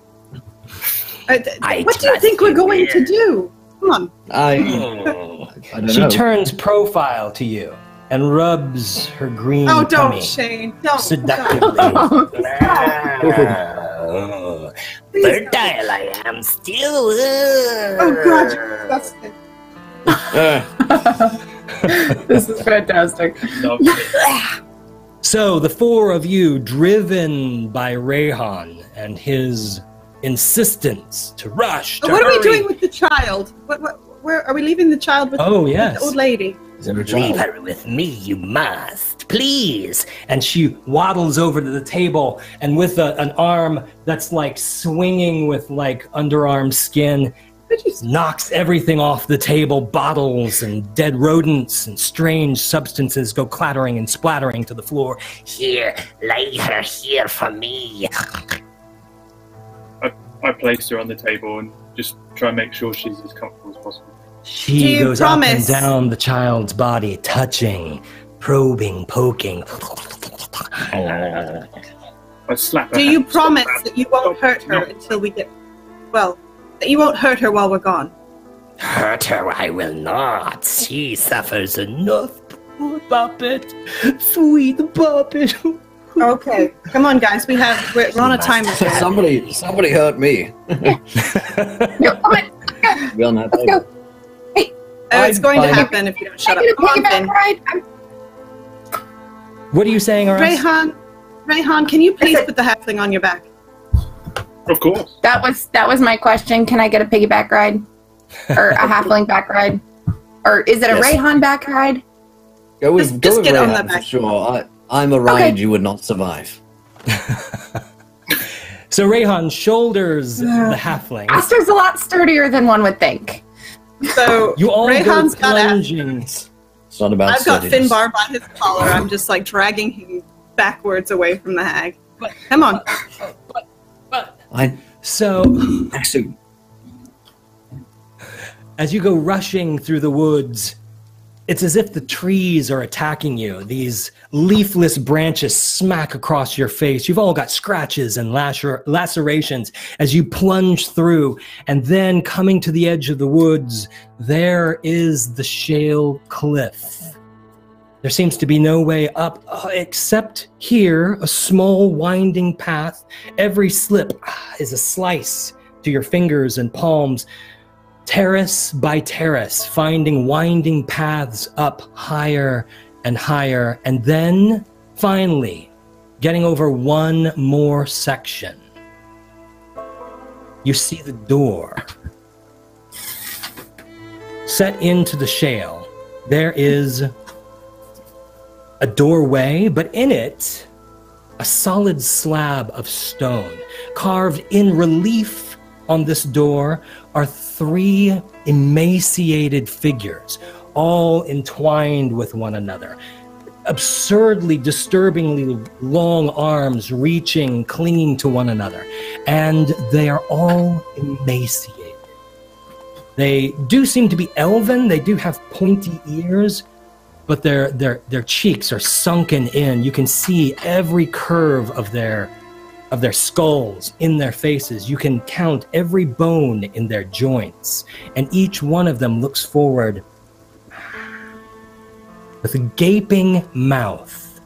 I What do you trust think we're you, going dear. to do? Come on. I don't She know. turns profile to you and rubs her green Oh, don't, tummy Shane. Don't. seductively. Oh, fertile I am still. Oh, God, you're disgusting. This is fantastic. So the four of you, driven by Rayhan and his insistence to rush, to What are we hurry. doing with the child? Where are we leaving the child with, Oh, with yes. the old lady? Is it a Leave child? her with me, you must. Please. And she waddles over to the table and with an arm that's like swinging with like underarm skin, knocks everything off the table. Bottles and dead rodents and strange substances go clattering and splattering to the floor. Here, lay her here for me. I place her on the table and just try and make sure she's as comfortable as possible. Do She you goes promise? up and down the child's body, touching, probing, poking. I slap her. Do you hand, promise stop that you won't hurt her until we get... Well, that you won't hurt her while we're gone? Hurt her I will not. She suffers enough. Poor puppet, sweet puppet. Okay. Come on, guys. We're on a timer. Somebody hurt me. No, come on. Be on that Let's table. go. Hey, It's going to Fine. happen if you don't shut I up. get a Come on, piggyback Finn. ride? What are you saying, Aras? Rayhan, can you please put the halfling on your back? Of course. That was my question. Can I get a piggyback ride? Or a halfling back ride? Or is it a Yes. Rayhan back ride? Go with Just get on Rayhan that for back. sure. I'm a ride you would not survive. So Rayhan shoulders the halfling. Aster's a lot sturdier than one would think. So You all Rayhan's go got that. plunging. It's not about I've got steadiness. Finbar by his collar. I'm just like dragging him backwards away from the hag. Come on. So Actually, as you go rushing through the woods, it's as if the trees are attacking you. These leafless branches smack across your face. You've all got scratches and lacerations as you plunge through. And then coming to the edge of the woods, there is the shale cliff. There seems to be no way up except here, a small winding path. Every slip is a slice to your fingers and palms. Terrace by terrace, finding winding paths up higher and higher. And then, finally, getting over one more section, you see the door. Set into the shale, there is a doorway, but in it, a solid slab of stone. Carved in relief on this door are 3 emaciated figures, all entwined with one another. Absurdly, disturbingly long arms reaching, clinging to one another. And they are all emaciated. They do seem to be elven. They do have pointy ears, but their cheeks are sunken in. You can see every curve of their skulls in their faces. You can count every bone in their joints, and each one of them looks forward with a gaping mouth.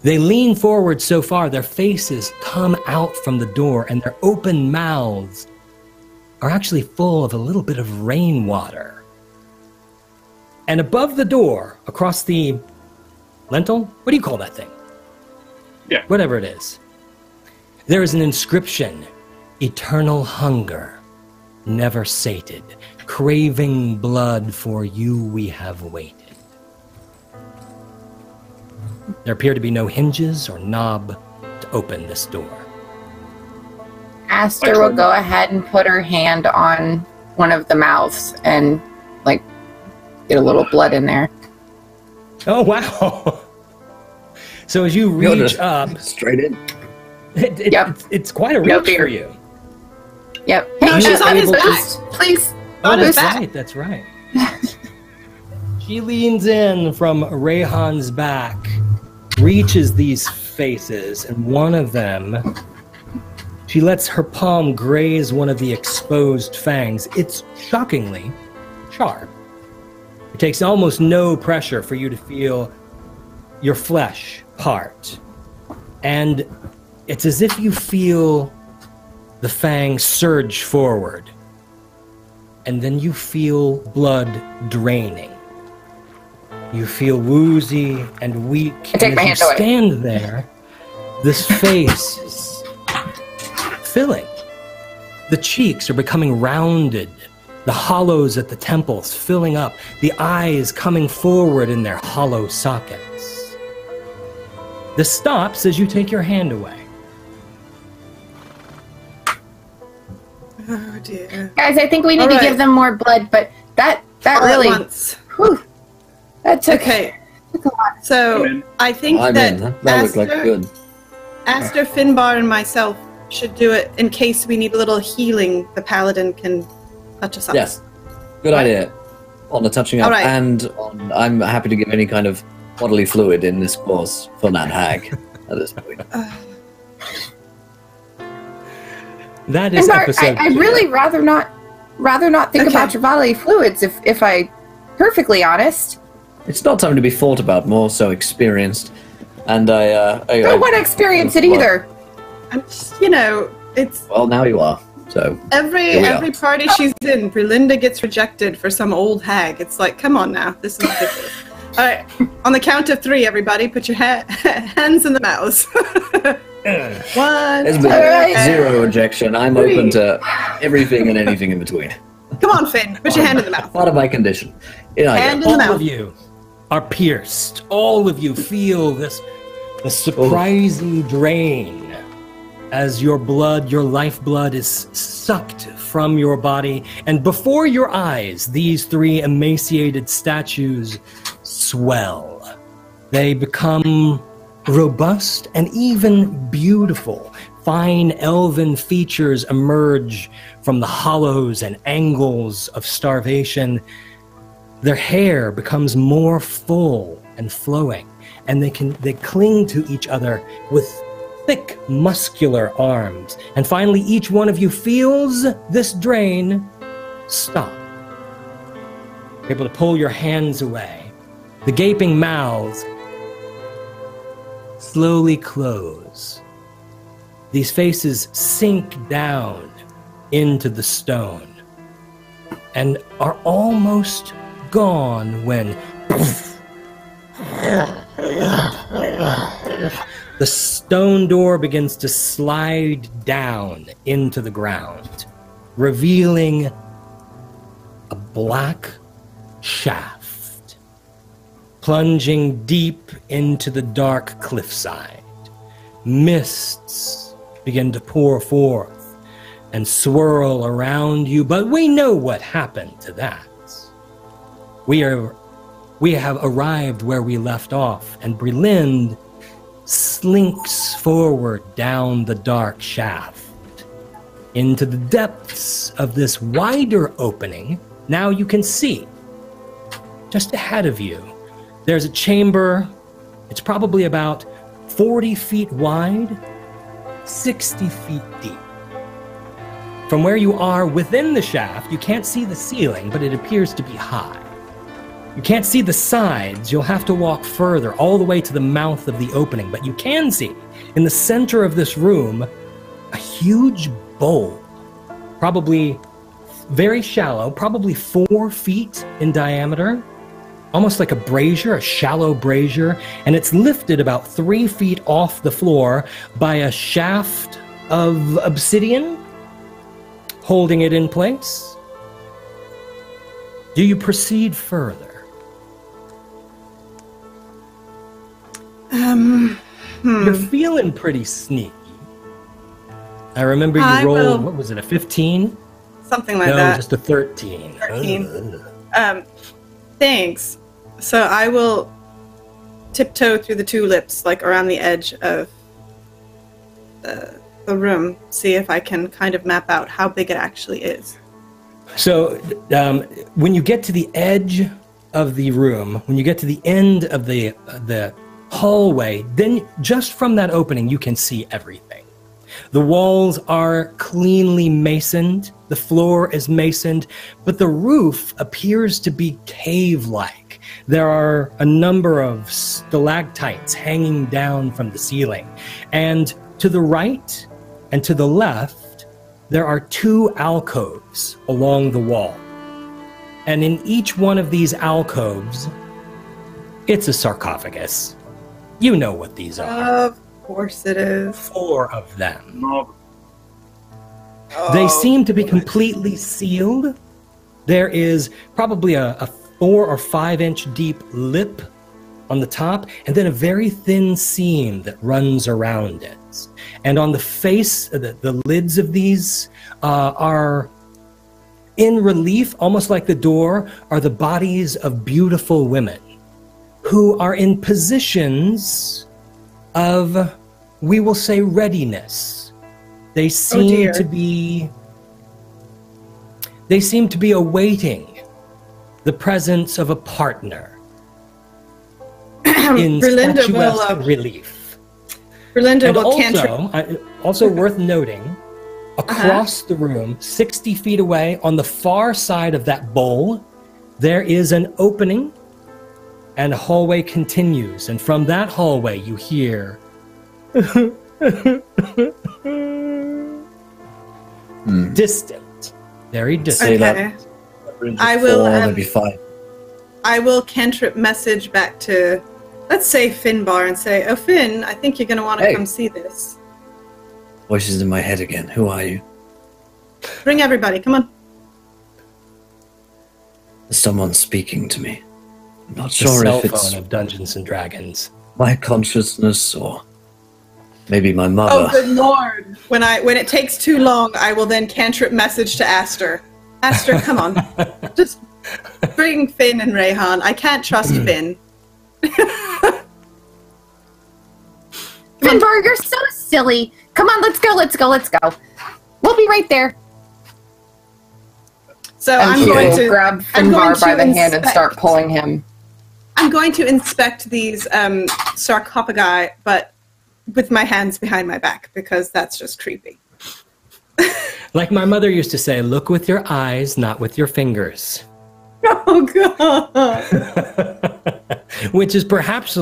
They lean forward so far, their faces come out from the door, and their open mouths are actually full of a little bit of rainwater. And above the door, across the lintel, what do you call that thing? Yeah. Whatever it is. There is an inscription: eternal hunger, never sated, craving blood for you we have waited. There appear to be no hinges or knob to open this door. Aster will go ahead and put her hand on one of the mouths and, like, get a little blood in there. Oh, wow. So as you reach up... Straight in. It's quite a reach for you. Yep. No, Hey, she's on his back. Please. Oh, On his that's back. right, that's right. She leans in from Rayhan's back, reaches these faces, and one of them, she lets her palm graze one of the exposed fangs. It's shockingly sharp. It takes almost no pressure for you to feel your flesh part. And it's as if you feel the fang surge forward. And then you feel blood draining. You feel woozy and weak. I take my hand away. Stand there, this face is filling. The cheeks are becoming rounded. The hollows at the temples filling up. The eyes coming forward in their hollow sockets. This stops as you take your hand away. Oh dear. Guys, I think we need All to right. give them more blood, but that All really... at once. Whew, that took a Okay. lot. So I'm in. I think I'm that in. That looks like good. Aster, Finbar, and myself should do it in case we need a little healing. The paladin can touch us up. Yes. Good idea. On the touching up, All right. and on, I'm happy to give any kind of bodily fluid in this course for that hag at this point. That is And Bart, episode I'd 2. really rather not think Okay. about your bodily fluids if I perfectly honest. It's not something to be thought about, more so experienced. And I Don't want to experience it well, either. I'm just, you know, it's Well, now you are. So every Here we every party she's in, Belinda gets rejected for some old hag. It's like, come on now, this is ridiculous. All right, on the count of 3, everybody, put your hands in the mouths. 1, there's 2, been Alright. 0 rejection. I'm Three. open to everything and anything in between. Come on, Finn, put your hand in the mouth. Part of my condition. In I And go. in the All mouth. of you are pierced. All of you feel the surprising drain as your blood, your lifeblood is sucked from your body. And before your eyes, these 3 emaciated statues swell. They become robust and even beautiful. Fine elven features emerge from the hollows and angles of starvation. Their hair becomes more full and flowing, and they cling to each other with thick, muscular arms. And finally, each one of you feels this drain stop. You're able to pull your hands away. The gaping mouths slowly close. These faces sink down into the stone and are almost gone when The stone door begins to slide down into the ground, revealing a black shaft plunging deep into the dark cliffside. Mists begin to pour forth and swirl around you, but we know what happened to that. We have arrived where we left off, and Brelind slinks forward down the dark shaft into the depths of this wider opening. Now you can see, just ahead of you, there's a chamber. It's probably about 40 feet wide, 60 feet deep. From where you are within the shaft, you can't see the ceiling, but it appears to be high. You can't see the sides. You'll have to walk further, all the way to the mouth of the opening. But you can see, in the center of this room, a huge bowl, probably very shallow, probably 4 feet in diameter, almost like a brazier, a shallow brazier, and it's lifted about 3 feet off the floor by a shaft of obsidian, holding it in place. Do you proceed further? You're feeling pretty sneaky. I remember you rolled, what was it, a 15? Something like that. No, just a 13. 13. Thanks. So I will tiptoe through the tulips, like around the edge of the room, see if I can kind of map out how big it actually is. So when you get to the edge of the room, when you get to the end of the hallway, then just from that opening, you can see everything. The walls are cleanly masoned, the floor is masoned, but the roof appears to be cave-like. There are a number of stalactites hanging down from the ceiling. And to the right and to the left, there are 2 alcoves along the wall. And in each one of these alcoves, it's a sarcophagus. You know what these are. Of course it is. 4 of them. Oh. They seem to be completely sealed. There is probably a 4 or 5 inch deep lip on the top, and then a very thin seam that runs around it. And on the face, the lids of these are in relief, almost like the door, are the bodies of beautiful women who are in positions of, we will say, readiness. They seem to be awaiting the presence of a partner in statuesque relief. Berlinda and will also worth noting, across the room, 60 feet away, on the far side of that bowl, there is an opening, and a hallway continues. And from that hallway, you hear... distant. Very distant. Okay. I will cantrip message back to, let's say, Finbar, and say, oh, Finn, I think you're going to want to come see this. Voices in my head again. Who are you? Bring everybody. Come on. There's someone speaking to me. I'm not The sure cell if it's phone of Dungeons and Dragons. my consciousness or maybe my mother. Oh, good lord. When it takes too long, I will then cantrip message to Aster. Aster, come on. Just bring Finn and Rayhan. I can't trust Finn. Finbar, you're so silly. Come on, let's go. We'll be right there. So And I'm going to grab I'm going Finbar by to the hand and start pulling him. I'm going to inspect these sarcophagi, but with my hands behind my back, because that's just creepy. Like my mother used to say, look with your eyes, not with your fingers. Oh, God. Which is perhaps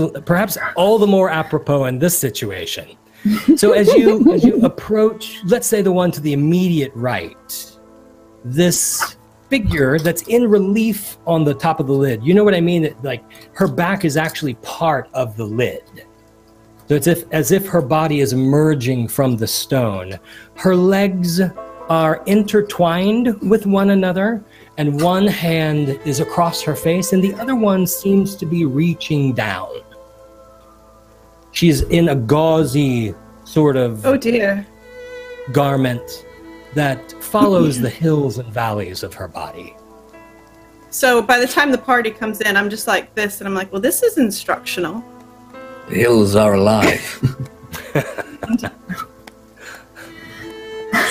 all the more apropos in this situation. So as you approach, let's say the one to the immediate right, this figure that's in relief on the top of the lid. You know what I mean? Like her back is actually part of the lid. So it's as if her body is emerging from the stone. Her legs are intertwined with one another, and one hand is across her face, and the other one seems to be reaching down. She's in a gauzy sort of garment that follows the hills and valleys of her body. So by the time the party comes in, I'm just like this, and I'm like, well, this is instructional. The hills are alive.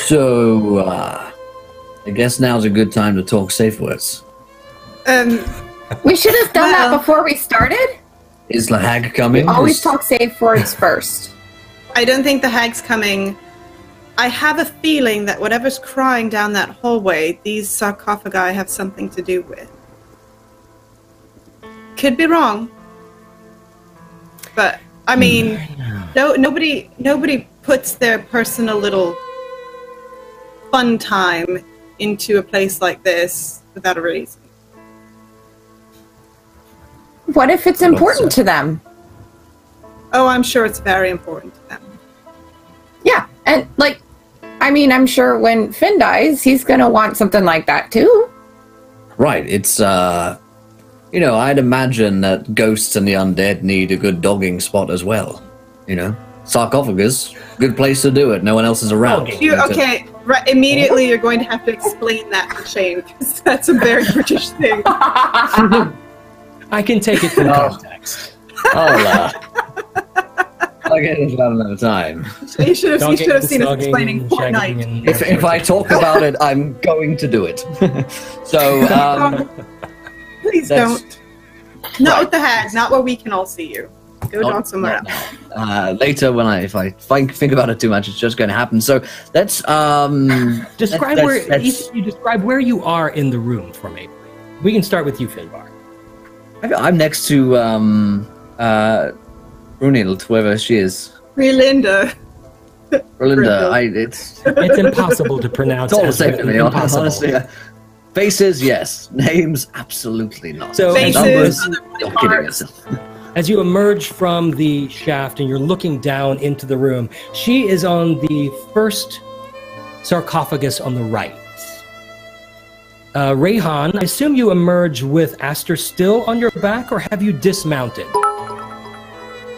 So, I guess now's a good time to talk safe words. We should have done that before we started. Is the hag coming? Always talk safe words first. I don't think the hag's coming. I have a feeling that whatever's crying down that hallway, these sarcophagi have something to do with. Could be wrong. But, I mean, nobody puts their personal little fun time into a place like this without a reason. What if it's important to them? Oh, I'm sure it's very important to them. Yeah, and I'm sure when Finn dies, he's gonna want something like that too. Right, it's, I'd imagine that ghosts and the undead need a good dogging spot as well. Sarcophagus, good place to do it. No one else is around. Okay, right. Immediately you're going to have to explain that to Shane, because that's a very British thing. I can take it from context. I'll get into that another time. You should have seen us explaining Fortnite. If I talk about it, I'm going to do it. So, please don't. Not with the hag, not where we can all see you. Go down somewhere else. Later, if I think about it too much, it's just going to happen. So let's describe where you are in the room for me. We can start with you, Finbar. I'm next to Brunhild, whoever she is. Relinda. It's impossible to pronounce. It's all the same to me, honestly. Faces, yes. Names, absolutely not. So numbers, you're kidding yourself. As you emerge from the shaft and you're looking down into the room, she is on the first sarcophagus on the right. Rayhan, I assume you emerge with Aster still on your back, or have you dismounted?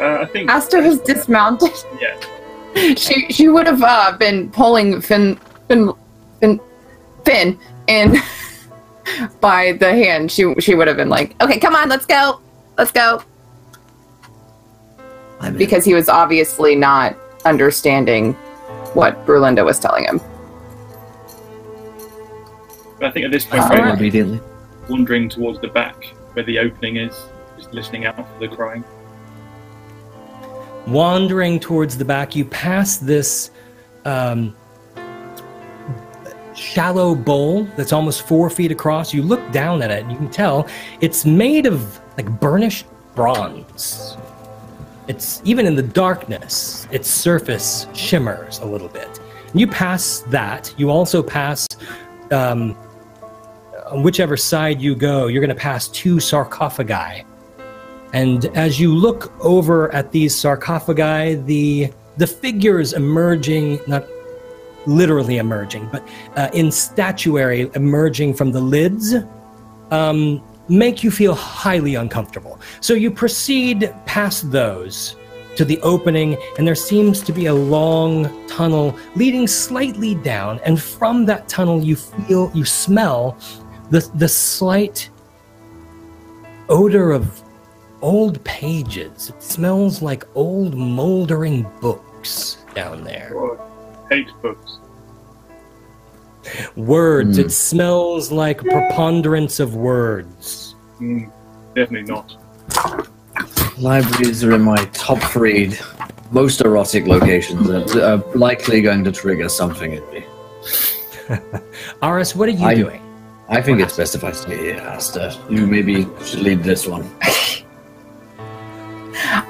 I think Aster has dismounted. Yeah. She would have been pulling Finn in by the hand. She would have been like, okay, come on, let's go. Because he was obviously not understanding what Brulinda was telling him. But I think at this point, immediately wandering towards the back where the opening is, just listening out for the crying. Wandering towards the back, you pass this shallow bowl that's almost 4 feet across. You look down at it and you can tell it's made of burnished bronze. It's even in the darkness, its surface shimmers a little bit. And you pass that. You also pass, on whichever side you go, you're going to pass 2 sarcophagi. And as you look over at these sarcophagi, the figures emerging, not literally emerging, but in statuary emerging from the lids, make you feel highly uncomfortable. So you proceed past those to the opening, and there seems to be a long tunnel leading slightly down, and from that tunnel you smell the slight odor of old pages. It smells like old moldering books down there. Hate books. Words. It smells like preponderance of words. Definitely not. Libraries are in my top 3 most erotic locations that are likely going to trigger something in me. Aris, what are you doing? I think it's best if I stay here, Aster. You maybe should lead this one.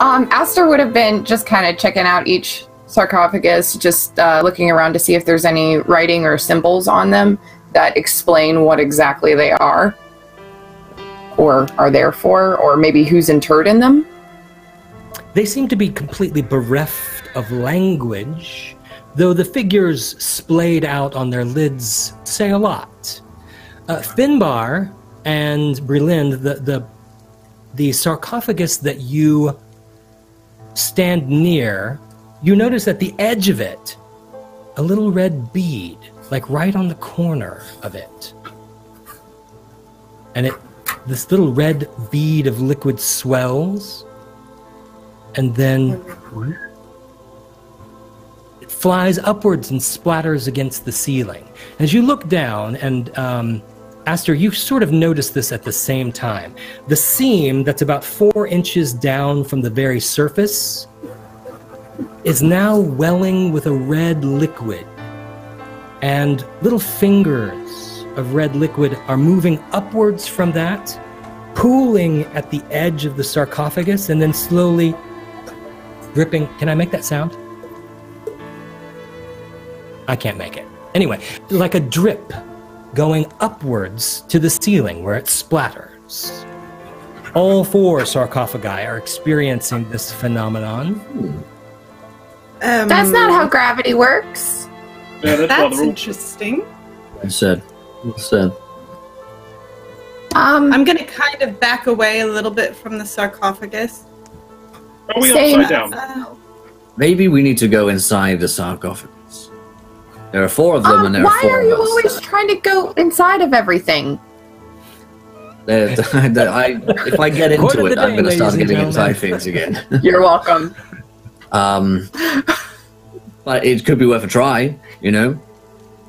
Aster would have been just kind of checking out each sarcophagus, just looking around to see if there's any writing or symbols on them that explain what exactly they are or are there for, or maybe who's interred in them. They seem to be completely bereft of language, though the figures splayed out on their lids say a lot. Finbar and Brelind, the sarcophagus that you stand near, you notice at the edge of it, a little red bead, like right on the corner of it. And this little red bead of liquid swells, and then it flies upwards and splatters against the ceiling. As you look down, and Aster, you sort of notice this at the same time. The seam that's about 4 inches down from the very surface is now welling with a red liquid. And little fingers of red liquid are moving upwards from that, pooling at the edge of the sarcophagus, and then slowly dripping. Can I make that sound? I can't make it. Anyway, like a drip going upwards to the ceiling where it splatters. All 4 sarcophagi are experiencing this phenomenon. That's not how gravity works. Yeah, That's interesting. Well said. I'm going to kind of back away a little bit from the sarcophagus. Are we Same. upside down? Maybe we need to go inside the sarcophagus. There are 4 of them, and there are why 4 are of you us. always trying to go inside of everything? If I get Quote into of it, the I'm day, going to start ladies and getting inside gentlemen. things again. You're welcome. But it could be worth a try, you know?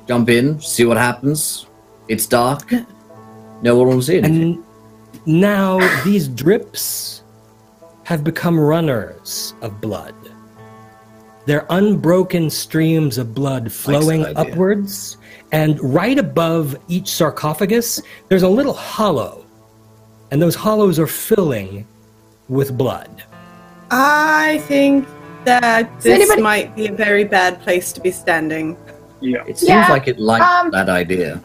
Jump in, see what happens. It's dark. No one will see anything. And now these drips have become runners of blood. They're unbroken streams of blood flowing Nice idea. upwards, and right above each sarcophagus, there's a little hollow, and those hollows are filling with blood. I think that Does this anybody- might be a very bad place to be standing. Yeah. It seems Yeah, like it liked that idea.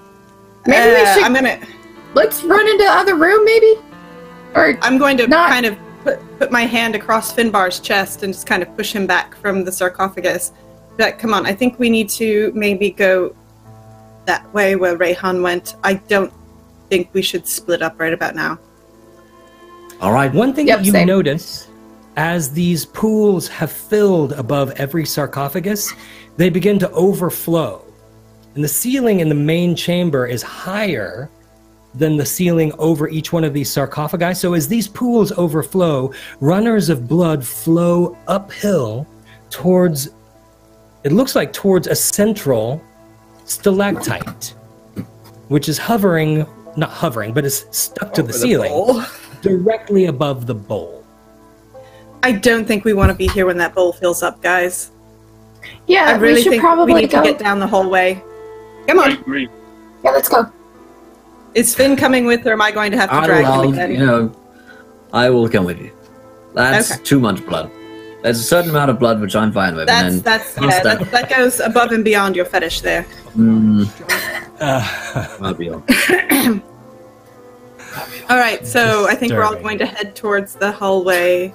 Maybe we should. I'm gonna Let's run into the other room, maybe. Or I'm going to Not- kind of put my hand across Finbar's chest and just kind of push him back from the sarcophagus. But come on, I think we need to maybe go that way where Rayhan went. I don't think we should split up right about now. All right. One thing Yep, that you same. notice, as these pools have filled above every sarcophagus, they begin to overflow. And the ceiling in the main chamber is higher than the ceiling over each one of these sarcophagi. So as these pools overflow, runners of blood flow uphill towards, it looks like towards a central stalactite, which is hovering, not hovering, but is stuck to the ceiling, directly above the bowl. I don't think we want to be here when that bowl fills up, guys. yeah, I really we should think probably we need go. to get down the hallway. Come I on. agree. Yeah, let's go. Is Finn coming with, or am I going to have to drag him again? I will come with you. That's Okay. too much blood. There's a certain amount of blood which I'm fine with. and then That goes above and beyond your fetish there. I'll be on. All right, so I think we're all Disturbing. going to head towards the hallway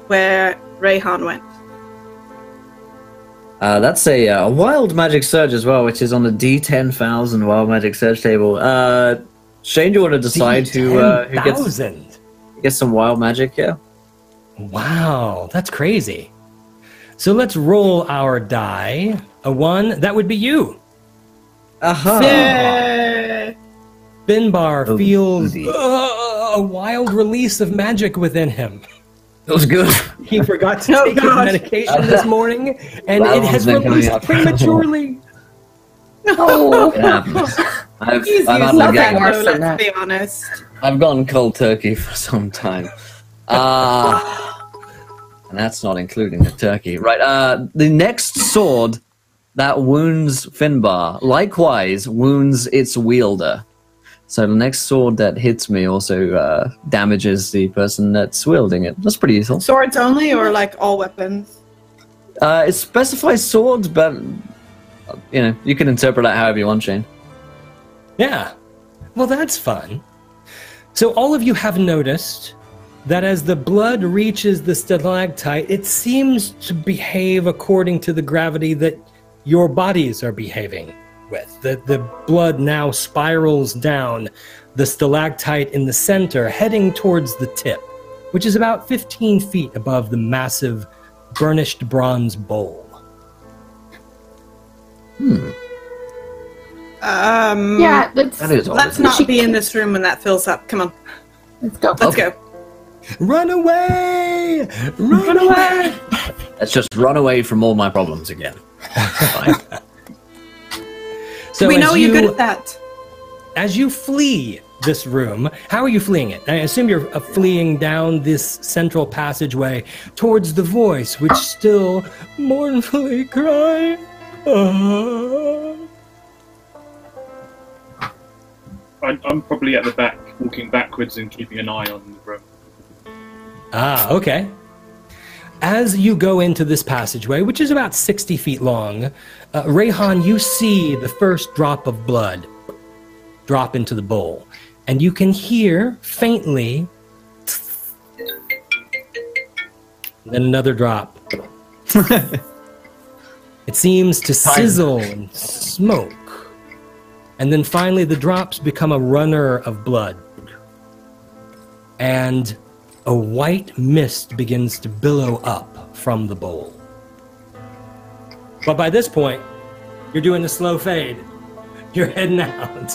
where Rayhan went. That's a wild magic surge as well, which is on the D10,000 wild magic surge table. Shane, do you want to decide who gets 10,000. some wild magic here? Wow, that's crazy. So let's roll our die. A 1, that would be you. Aha! Yay! Finbar Oh, feels indeed. a wild release of magic within him. That was good. He forgot to Oh, take his God. medication this morning, and That it has one's been coming released up. prematurely. Oh, It happens. I've He's had used the nothing gang. worse though, than let's that. be honest. I've gone cold turkey for some time. And that's not including the turkey. Right, the next sword that wounds Finbar likewise wounds its wielder. So the next sword that hits me also damages the person that's wielding it. That's pretty useful. Swords only, or like all weapons? It specifies swords, but you know, you can interpret that however you want, Shane. Yeah. Well, that's fun. So all of you have noticed that as the blood reaches the stalactite, it seems to behave according to the gravity that your bodies are behaving with. The blood now spirals down the stalactite in the center, heading towards the tip, which is about 15 feet above the massive burnished bronze bowl. Yeah, let's not be in this room when that fills up. Come on. Let's go. Let's go. Run away! Run away! Let's just run away from all my problems again. Fine. So we know you're good at that. As you flee this room, how are you fleeing it? I assume you're fleeing down this central passageway towards the voice, which still mournfully cries. I'm probably at the back, walking backwards and keeping an eye on the room. Ah, okay. As you go into this passageway, which is about 60 feet long, Rayhan, you see the first drop of blood drop into the bowl. And you can hear faintly, then another drop. It seems to sizzle and smoke. And then finally the drops become a runner of blood. And a white mist begins to billow up from the bowl. But by this point, you're doing the slow fade. You're heading out.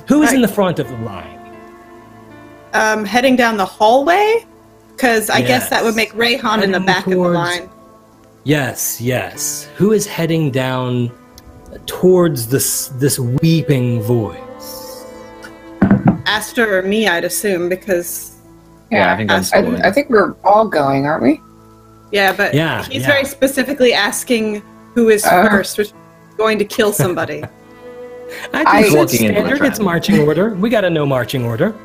Who is in the front of the line? Heading down the hallway? Because I guess that would make Rayhan in the back of the line. Yes, yes. Who is heading down towards this weeping voice? Aster or me, I'd assume, because... Yeah, I think I think we're all going, aren't we? Yeah, but he's very specifically asking who is first, which is going to kill somebody. I think it's standard. It's marching order. We got to know marching order.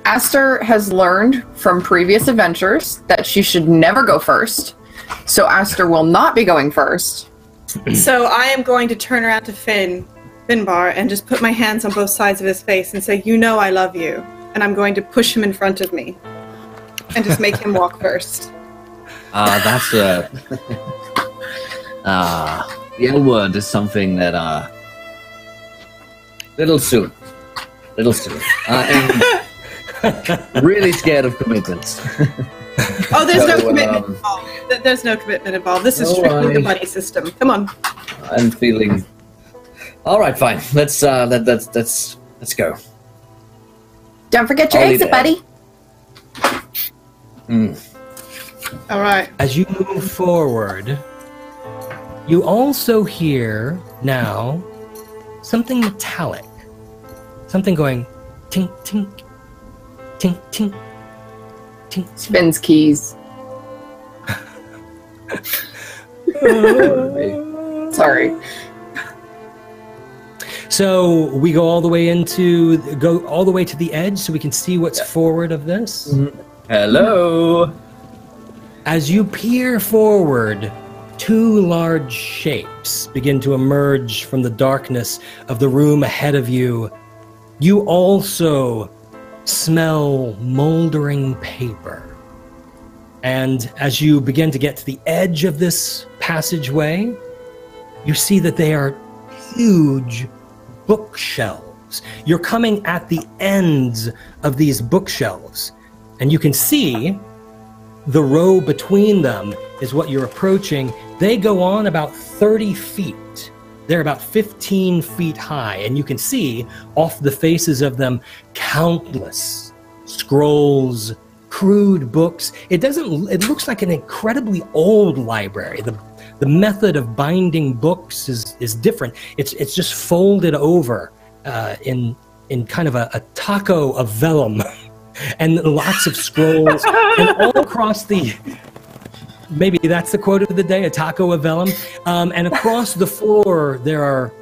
Aster has learned from previous adventures that she should never go first. So Aster will not be going first. So I am going to turn around to Finbar, and just put my hands on both sides of his face and say, "You know I love you." And I'm going to push him in front of me and just make him walk first. That's the L word is something that little soon. I am really scared of commitments. Oh, there's no commitment involved. There's no commitment involved. This is strictly the buddy system. Come on. I'm feeling. All right, fine. Let's go. Don't forget your exit, buddy. All right. As you move forward, you also hear now something metallic. Something going tink, tink, tink, tink, tink. Spins keys. Sorry. So we go all the way to the edge so we can see what's forward of this. Hello. As you peer forward, two large shapes begin to emerge from the darkness of the room ahead of you. You also smell moldering paper. And as you begin to get to the edge of this passageway, you see that they are huge bookshelves. You're coming at the ends of these bookshelves, and you can see the row between them is what you're approaching. They go on about 30 feet. They're about 15 feet high, and you can see off the faces of them countless scrolls, crude books. It looks like an incredibly old library. The method of binding books is different. It's just folded over in kind of a taco of vellum, and lots of scrolls, and all across the. Maybe that's the quote of the day: a taco of vellum. And across the floor there are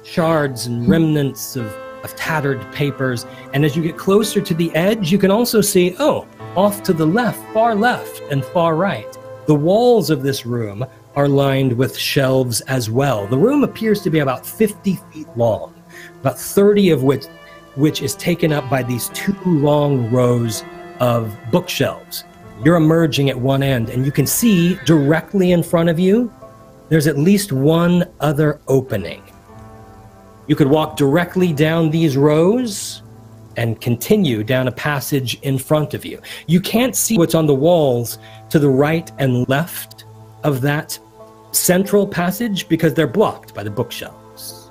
shards and remnants of tattered papers. And as you get closer to the edge, you can also see off to the left, far left, and far right. The walls of this room are lined with shelves as well. The room appears to be about 50 feet long, about 30 of which which is taken up by these two long rows of bookshelves. You're emerging at one end, and you can see directly in front of you, there's at least one other opening. You could walk directly down these rows and continue down a passage in front of you. You can't see what's on the walls to the right and left of that central passage because they're blocked by the bookshelves.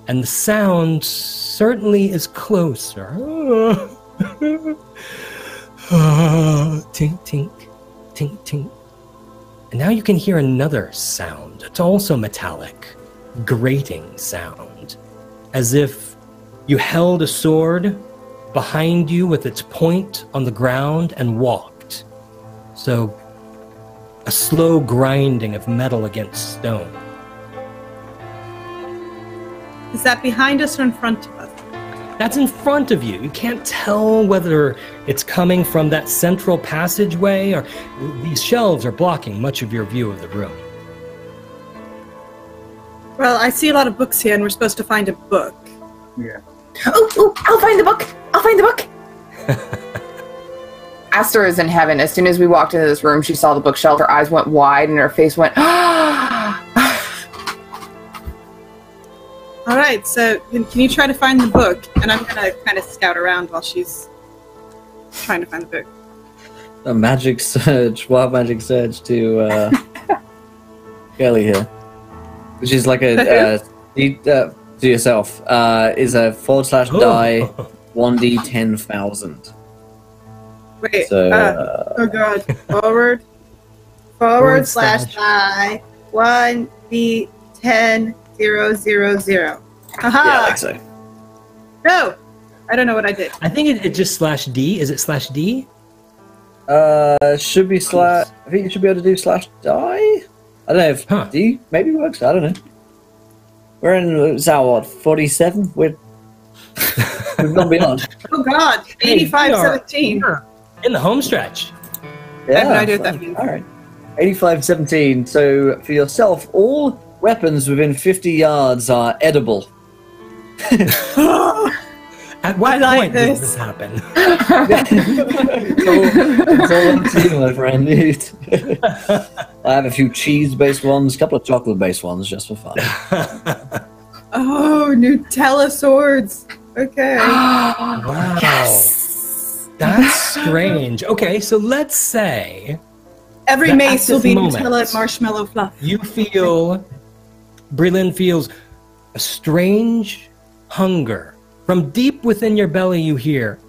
And the sound certainly is closer. Tink, tink, tink, tink. And now you can hear another sound. It's also metallic, grating sound, as if you held a sword behind you with its point on the ground and walked. So, a slow grinding of metal against stone. Is that behind us or in front of us? That's in front of you. You can't tell whether it's coming from that central passageway or these shelves are blocking much of your view of the room. Well, I see a lot of books here, and we're supposed to find a book. Yeah. Oh, I'll find the book. I'll find the book. Aster is in heaven. As soon as we walked into this room, she saw the bookshelf. Her eyes went wide, and her face went, All right, so can you try to find the book? And I'm going to kind of scout around while she's trying to find the book. A magic surge, wild magic surge to Kelly here, which is like to yourself. Is a /die 1d10,000. Wait, So, oh god, forward slash die 1d10,000. Haha! yeah, I think so. No! I don't know what I did. I think it just /D. Is it /D? Should be I think you should be able to do /die. I don't know if D maybe works. I don't know. We're in what 47. We've gone beyond. Oh god, 8517. In the home stretch. Yeah, I have no idea what that means. All right, 8517. So for yourself, all weapons within 50 yards are edible. At what I point like did this. this happen? It's all up to you, my friend. I have a few cheese-based ones, a couple of chocolate-based ones, just for fun. Oh, Nutella swords. Okay. Wow. Yes. That's strange. Okay, so let's say Every At mace will this be moment, Nutella and marshmallow fluff. Brylin feels a strange hunger. From deep within your belly, you hear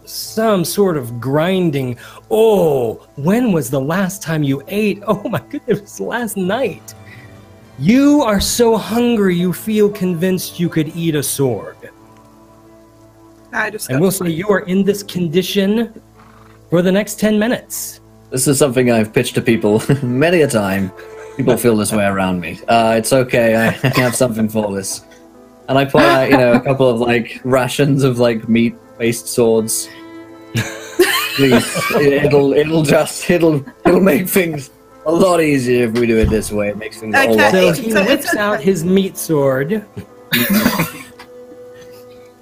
some sort of grinding. Oh, when was the last time you ate? Oh my goodness, it was last night. You are so hungry, you feel convinced you could eat a sword. And we'll say you are in this condition for the next 10 minutes. This is something I've pitched to people many a time. People feel this way around me. It's okay, I have something for this. And I point out, a couple of rations of meat-based swords. Please, it'll make things a lot easier if we do it this way. It makes things a lot So easier. he whips out his meat sword.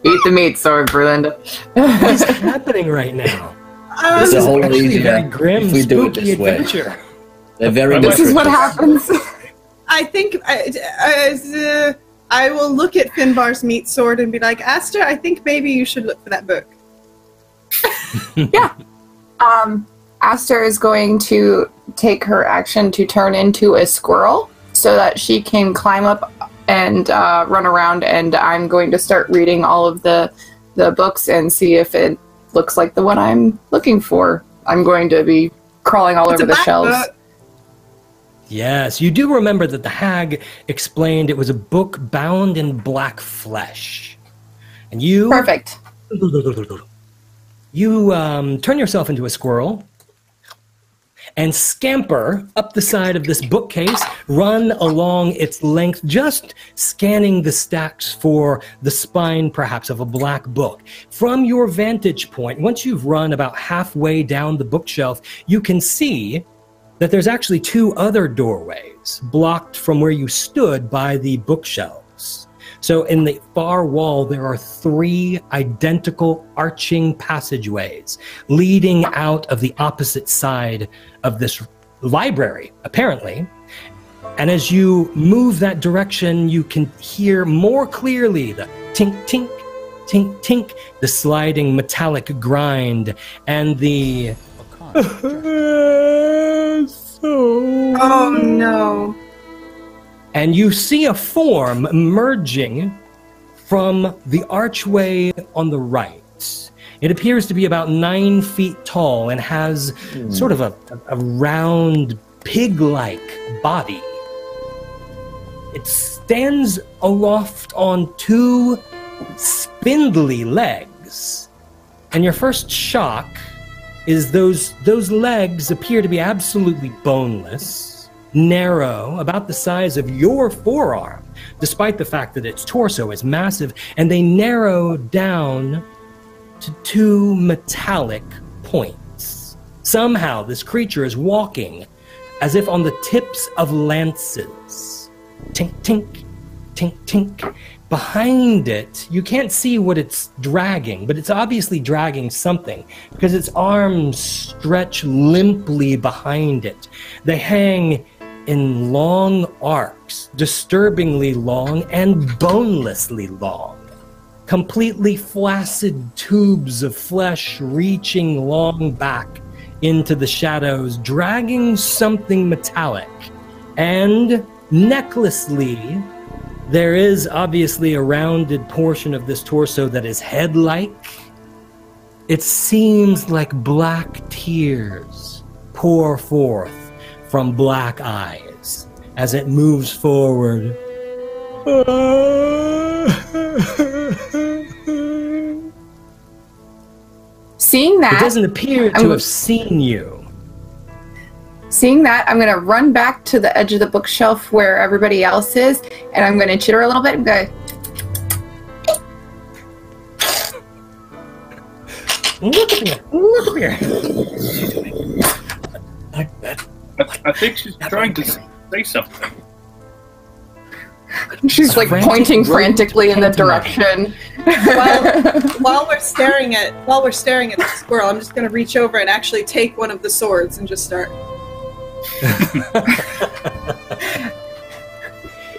Eat the meat sword, Berlinda. What is happening right now? It's a whole Actually, a easier very grim, if we do it spooky this way. adventure. They're very This is what happens. I think I will look at Finbar's meat sword and be like, Aster, I think maybe you should look for that book. Yeah. Aster is going to take her action to turn into a squirrel so that she can climb up and run around, and I'm going to start reading all of the books and see if it looks like the one I'm looking for. I'm going to be crawling all over the shelves. Book. Yes, you do remember that the hag explained it was a book bound in black flesh. And you... Perfect. You turn yourself into a squirrel and scamper up the side of this bookcase, run along its length, just scanning the stacks for the spine, perhaps, of a black book. From your vantage point, once you've run about halfway down the bookshelf, you can see that there's actually two other doorways blocked from where you stood by the bookshelves. So in the far wall, there are 3 identical arching passageways leading out of the opposite side of this library, apparently. And as you move that direction, you can hear more clearly the tink, tink, tink, tink, the sliding metallic grind, and the... Oh, no. And you see a form emerging from the archway on the right. It appears to be about 9 feet tall and has sort of a round, pig-like body. It stands aloft on 2 spindly legs. And your first shock is those legs appear to be absolutely boneless, narrow, about the size of your forearm, despite the fact that its torso is massive, and they narrow down to 2 metallic points. Somehow this creature is walking as if on the tips of lances. Tink, tink, tink, tink. Behind it, you can't see what it's dragging, but it's obviously dragging something because its arms stretch limply behind it. They hang in long arcs, disturbingly long and bonelessly long. Completely flaccid tubes of flesh reaching long back into the shadows, dragging something metallic. And necklessly, there is obviously a rounded portion of this torso that is head-like. It seems like black tears pour forth from black eyes as it moves forward. Seeing that, it doesn't appear to have seen you. Seeing that, I'm going to run back to the edge of the bookshelf where everybody else is, and I'm going to chitter a little bit and go, look at me, look at me. I think she's trying to say something. She's like pointing frantically in the direction. While we're staring at the squirrel, I'm just going to reach over and actually take one of the swords and just start.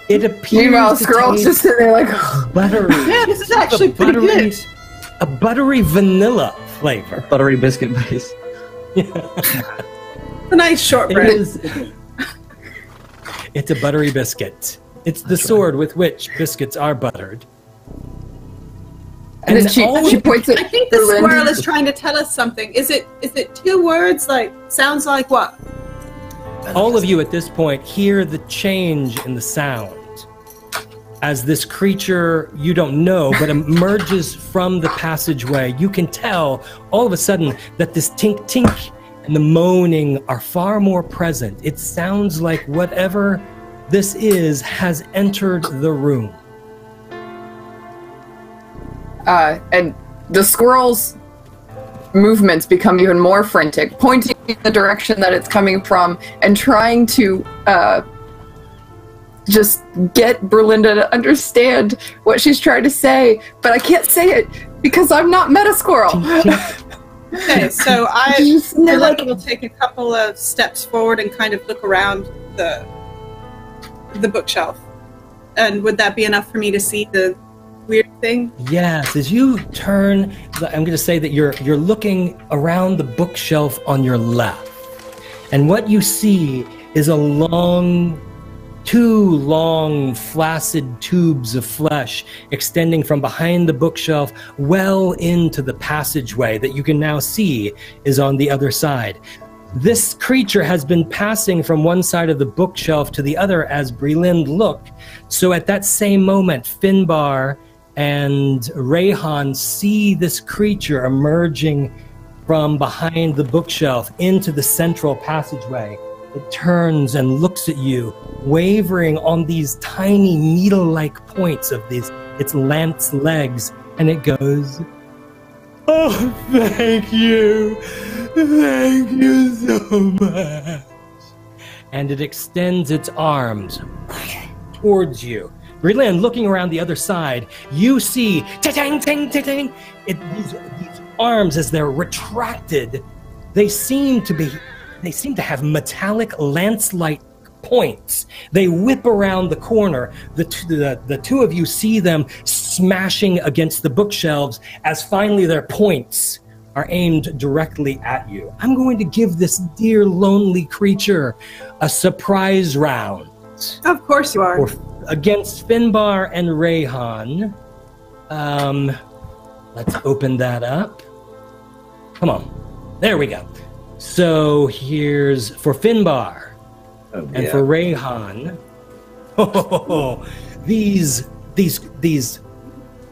It appears. Meanwhile, squirrel's just sitting there like buttery. Yeah, this is actually pretty good. A buttery vanilla flavor. Buttery biscuit base. A nice shortbread. It's a buttery biscuit. It's the sword with which biscuits are buttered. And then she points at I think the squirrel is trying to tell us something. Is it 2 words? Like, sounds like what? All of you at this point hear the change in the sound as this creature you don't know but emerges from the passageway. You can tell all of a sudden that this tink tink and the moaning are far more present. It sounds like whatever this is has entered the room. And the squirrel's movements become even more frantic, pointing in the direction that it's coming from and trying to just get Berlinda to understand what she's trying to say, but I can't say it because I'm not Meta Squirrel. Okay, so I feel like we'll take a couple of steps forward and kind of look around the bookshelf. And would that be enough for me to see the weird thing? Yes, as you turn, I'm going to say that you're looking around the bookshelf on your left. And what you see is two long, flaccid tubes of flesh extending from behind the bookshelf well into the passageway that you can now see is on the other side. This creature has been passing from one side of the bookshelf to the other as Breland looked. So at that same moment, Finbar and Rayhan see this creature emerging from behind the bookshelf into the central passageway. It turns and looks at you, wavering on these tiny needle-like points of its lance legs, and it goes, "Oh, thank you. Thank you so much." And it extends its arms towards you, Breland, looking around the other side, you see ta-tang, tang, ta-tang. These arms, as they're retracted, they seem to have metallic lance-like points. They whip around the corner. The two of you see them smashing against the bookshelves as finally their points are aimed directly at you. I'm going to give this dear lonely creature a surprise round. Of course you are. Against Finbar and Rayhan. Let's open that up. Come on. There we go. So here's for Finbar and for Rayhan. These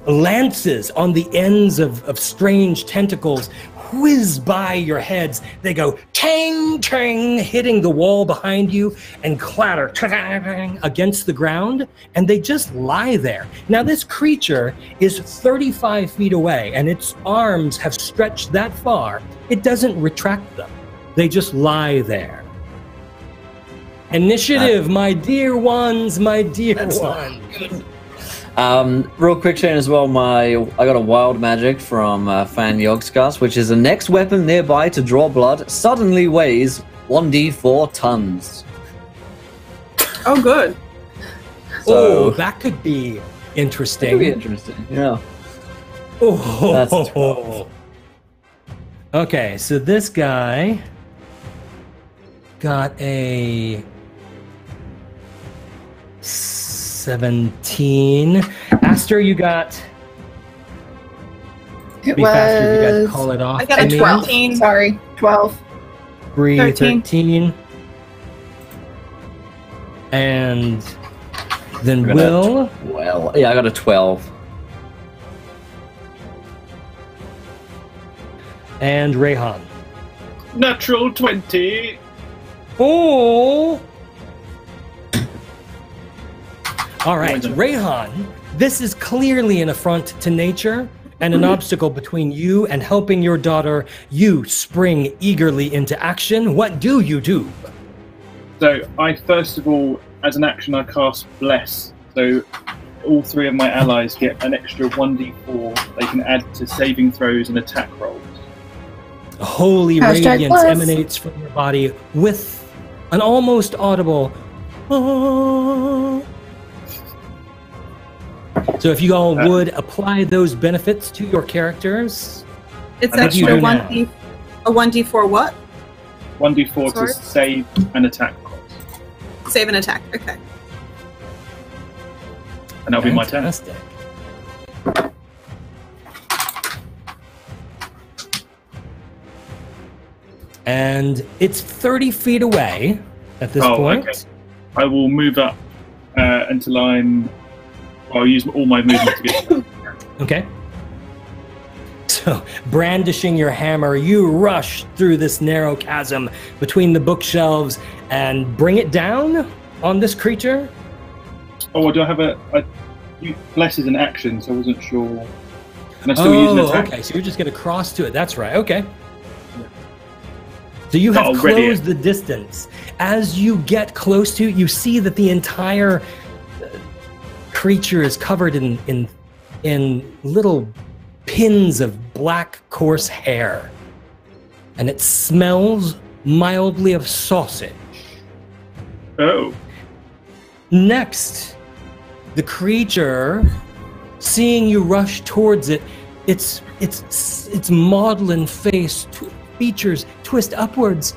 lances on the ends of strange tentacles whiz by your heads. They go tang, tang, hitting the wall behind you and clatter tang, against the ground, and they just lie there. Now, this creature is 35 feet away, and its arms have stretched that far. It doesn't retract them. They just lie there. Initiative, my dear ones, my dear ones. Real quick, Shane, as well, I got a wild magic from Fan Yogscast, which is the next weapon nearby to draw blood suddenly weighs 1d4 tons. Oh, good. So, that could be interesting. That could be interesting, yeah. Oh, that's 12. Okay, so this guy got a 17. Aster, you got... It be was... faster if you guys call it off. I got a 12. 13. Sorry, 12. Bree, 13. 13. And then Will. Well, yeah, I got a 12. And Rayhan. Natural 20. Oh! All right, Rayhan, this is clearly an affront to nature and an obstacle between you and helping your daughter. You spring eagerly into action. What do you do? So I, first of all, as an action, I cast Bless. So all three of my allies get an extra 1d4 they can add to saving throws and attack rolls. A holy Hashtag radiance bless. emanates from your body with an almost audible... "Ah." So if you all would apply those benefits to your characters... It's What do you extra do now? a 1d4 what? 1d4 Sorry? to save and attack rolls. Save and attack. Okay. And that'll be my turn. Fantastic. And it's 30 feet away at this point. Okay. I will move up until I'll use all my movement to get to Okay. So, brandishing your hammer, you rush through this narrow chasm between the bookshelves and bring it down on this creature. Oh, do I have Bless is an action, so I wasn't sure. Can I still use an attack? Okay, so you're just going to cross to it. That's right, okay. So you have Already. closed the distance. As you get close to it, you see that the entire creature is covered in little pins of black, coarse hair. And it smells mildly of sausage. Oh. Next, the creature, seeing you rush towards it, its maudlin face features twist upwards.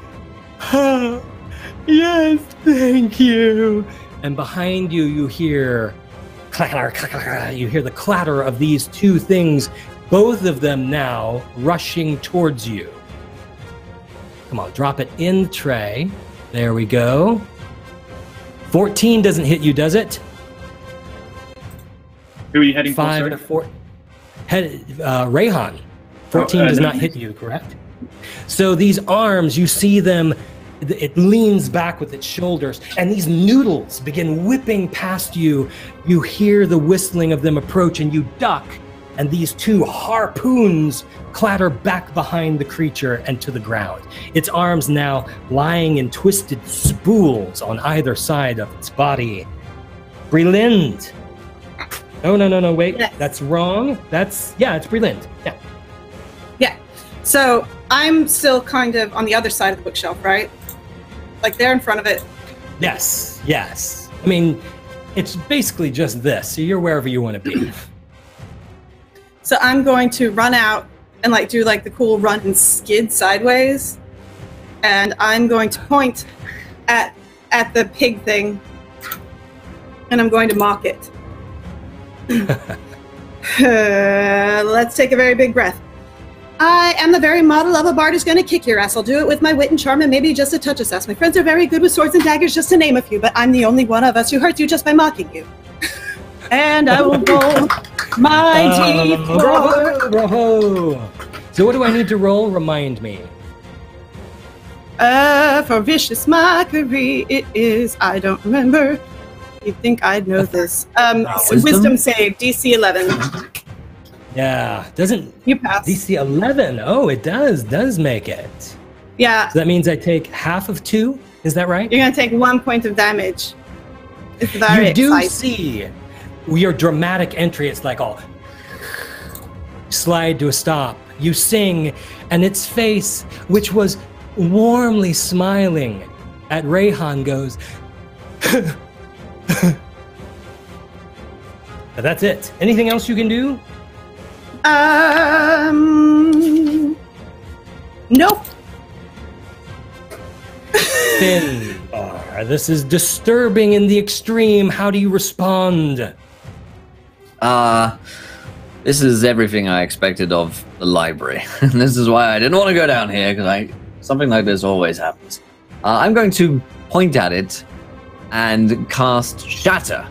Yes, thank you. And behind you, you hear clatter, clatter. You hear the clatter of these two things, both of them now rushing towards you. Come on, drop it in the tray. There we go. 14 doesn't hit you, does it? Who are you heading 5 for? and a 4. Rayhan. 14 does not hit you, correct? So these arms, you see them, it leans back with its shoulders, and these noodles begin whipping past you. You hear the whistling of them approach, and you duck, and these two harpoons clatter back behind the creature and to the ground. Its arms now lying in twisted spools on either side of its body. Brelind, Oh, no, wait. Yes. That's wrong. It's Breland. Yeah. Yeah. So I'm still kind of on the other side of the bookshelf, right? Like they're in front of it. Yes. I mean, it's basically just this, so you're wherever you want to be. So I'm going to run out and like do like the cool run and skid sideways. And I'm going to point at the pig thing. And I'm going to mock it. Let's take a very big breath. I am the very model of a bard who's going to kick your ass. I'll do it with my wit and charm and maybe just a touch of sass. My friends are very good with swords and daggers, just to name a few, but I'm the only one of us who hurts you just by mocking you. And I will roll my d4. Bravo. So what do I need to roll? Remind me. For vicious mockery, it is, I don't remember. You'd think I'd know this. Wisdom save, DC 11. Yeah, doesn't You pass. DC 11? Oh, it does make it. Yeah, So that means I take half of 2. Is that right? you're going to take 1 point of damage. It's very You do exciting. see your dramatic entry. It's like all slide to a stop. You sing, and its face, which was warmly smiling at Rayhan, goes. That's it. Anything else you can do? Nope. Finbar, this is disturbing in the extreme. How do you respond? This is everything I expected of the library. And this is why I didn't want to go down here, because something like this always happens. I'm going to point at it and cast Shatter.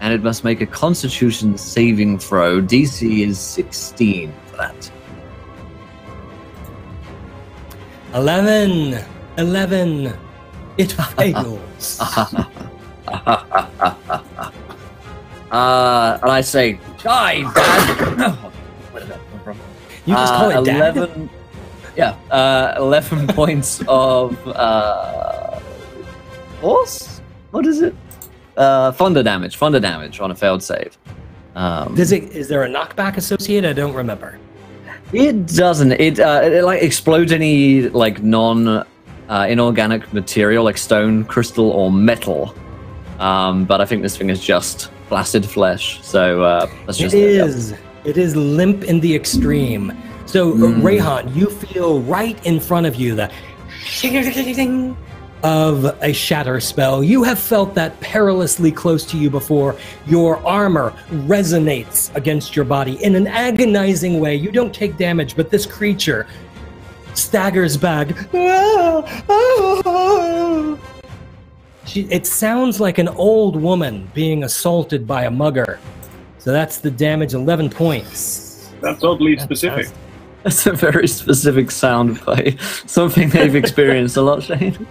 And it must make a Constitution saving throw. DC is 16 for that. 11. It fails. And I say, die, Dad! Where did that come from? You just call it Dad? 11, yeah, 11 points of force? What is it? Thunder damage on a failed save. Is there a knockback associated? I don't remember. It doesn't. It like explodes any like non inorganic material like stone, crystal, or metal. But I think this thing is just flaccid flesh. So that's just It is limp in the extreme. So Rayhan, you feel right in front of you the of a shatter spell. You have felt that perilously close to you before. Your armor resonates against your body in an agonizing way. You don't take damage, but this creature staggers back. It sounds like an old woman being assaulted by a mugger. So that's the damage, 11 points. That's oddly specific. That's a very specific sound by something they've experienced a lot, Shane.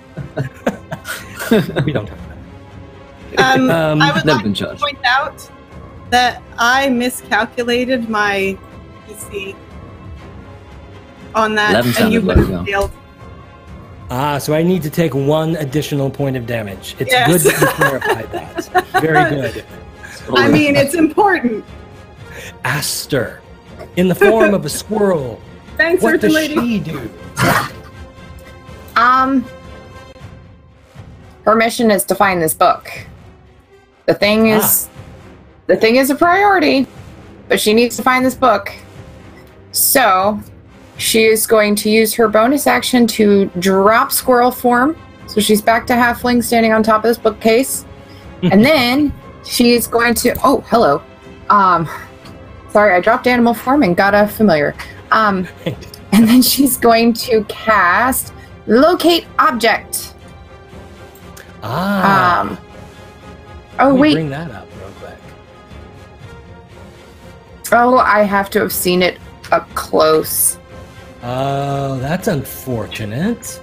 We don't talk about it. I would never like been to judged. point out that I miscalculated my PC on that, 11 and you sounded both low, yeah. failed. So I need to take 1 additional point of damage. It's Yes. good that you clarified that. Very good. I mean, it's important. Aster, in the form of a squirrel. Thanks, What Urchin does Lady. she do? Her mission is to find this book. The thing is a priority, but she needs to find this book. So she is going to use her bonus action to drop squirrel form. So she's back to halfling standing on top of this bookcase. And then she is going to, oh, hello. Sorry, I dropped animal form and got a familiar. And then she's going to cast Locate Object. Oh, Oh, wait. Bring that up real quick. Oh, I have to have seen it up close. Oh, that's unfortunate.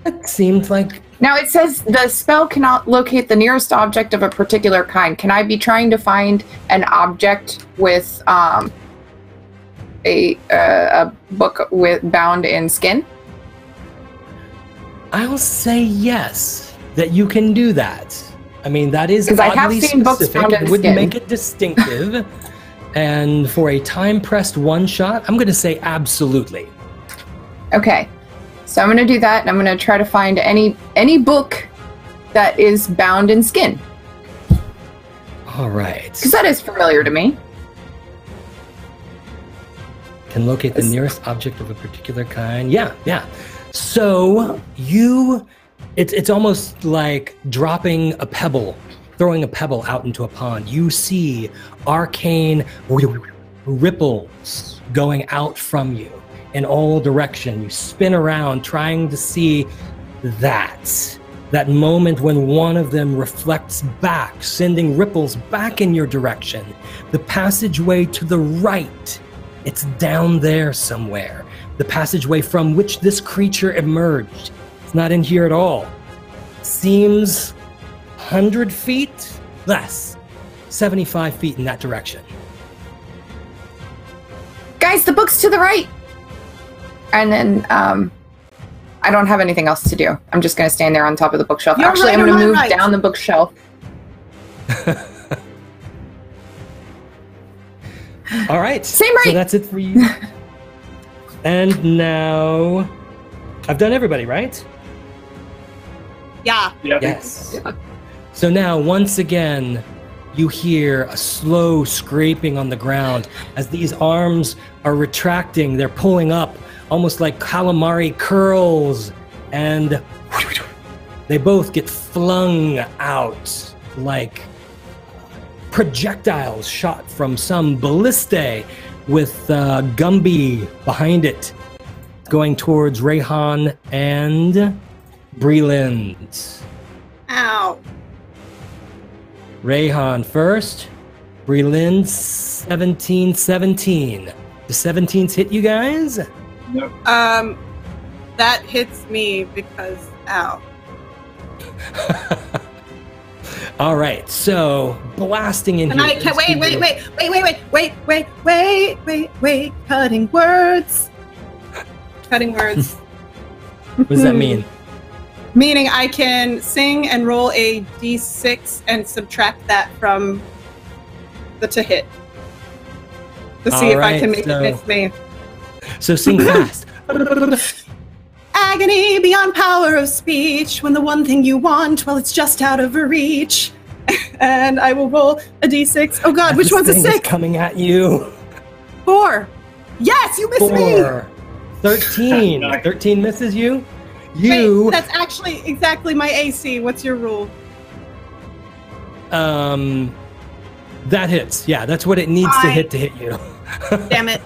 That seemed like... Now it says the spell cannot locate the nearest object of a particular kind. Can I be trying to find an object with a book with bound in skin? I'll say yes, that you can do that. I mean, that is 'Cause I have oddly seen books specific. found in It would skin. make it distinctive. And for a time-pressed one-shot, I'm going to say absolutely. Okay. So I'm going to do that, and I'm going to try to find any book that is bound in skin. All right. Because that is familiar to me. Can locate the nearest object of a particular kind. Yeah. So it's almost like dropping a pebble, throwing a pebble out into a pond. You see arcane ripples going out from you in all direction. You spin around trying to see that moment when one of them reflects back, sending ripples back in your direction. The passageway to the right, it's down there somewhere. The passageway from which this creature emerged. It's not in here at all. Seems 100 feet less, 75 feet in that direction. Guys, the book's to the right. And then I don't have anything else to do. I'm just going to stand there on top of the bookshelf. You're Actually, right I'm going on to my move right. down the bookshelf. All right. Same right. So that's it for you. And now, I've done everybody, right? Yeah. Yeah. Yes. So now, once again, you hear a slow scraping on the ground as these arms are retracting. They're pulling up, almost like calamari curls, and they both get flung out like projectiles shot from some ballistae with Gumby behind it, going towards Rayhan and Breland. Ow. Rayhan first, Breland 17. The 17s hit you guys? No. That hits me because ow. All right, so blasting in And here. I can wait. Cutting words. What does that mean? Meaning I can sing and roll a d6 and subtract that from the to hit. To see if I can make it miss me. So sing fast. Agony beyond power of speech. When the one thing you want, well, it's just out of reach. And I will roll a d6. Oh God, which This one's a thing is 6? coming at you. 4. Yes, you missed me. 4. 13. Nice. 13 misses you. Wait, that's actually exactly my AC. What's your rule? That hits. Yeah, that's what it needs to hit you. Damn it.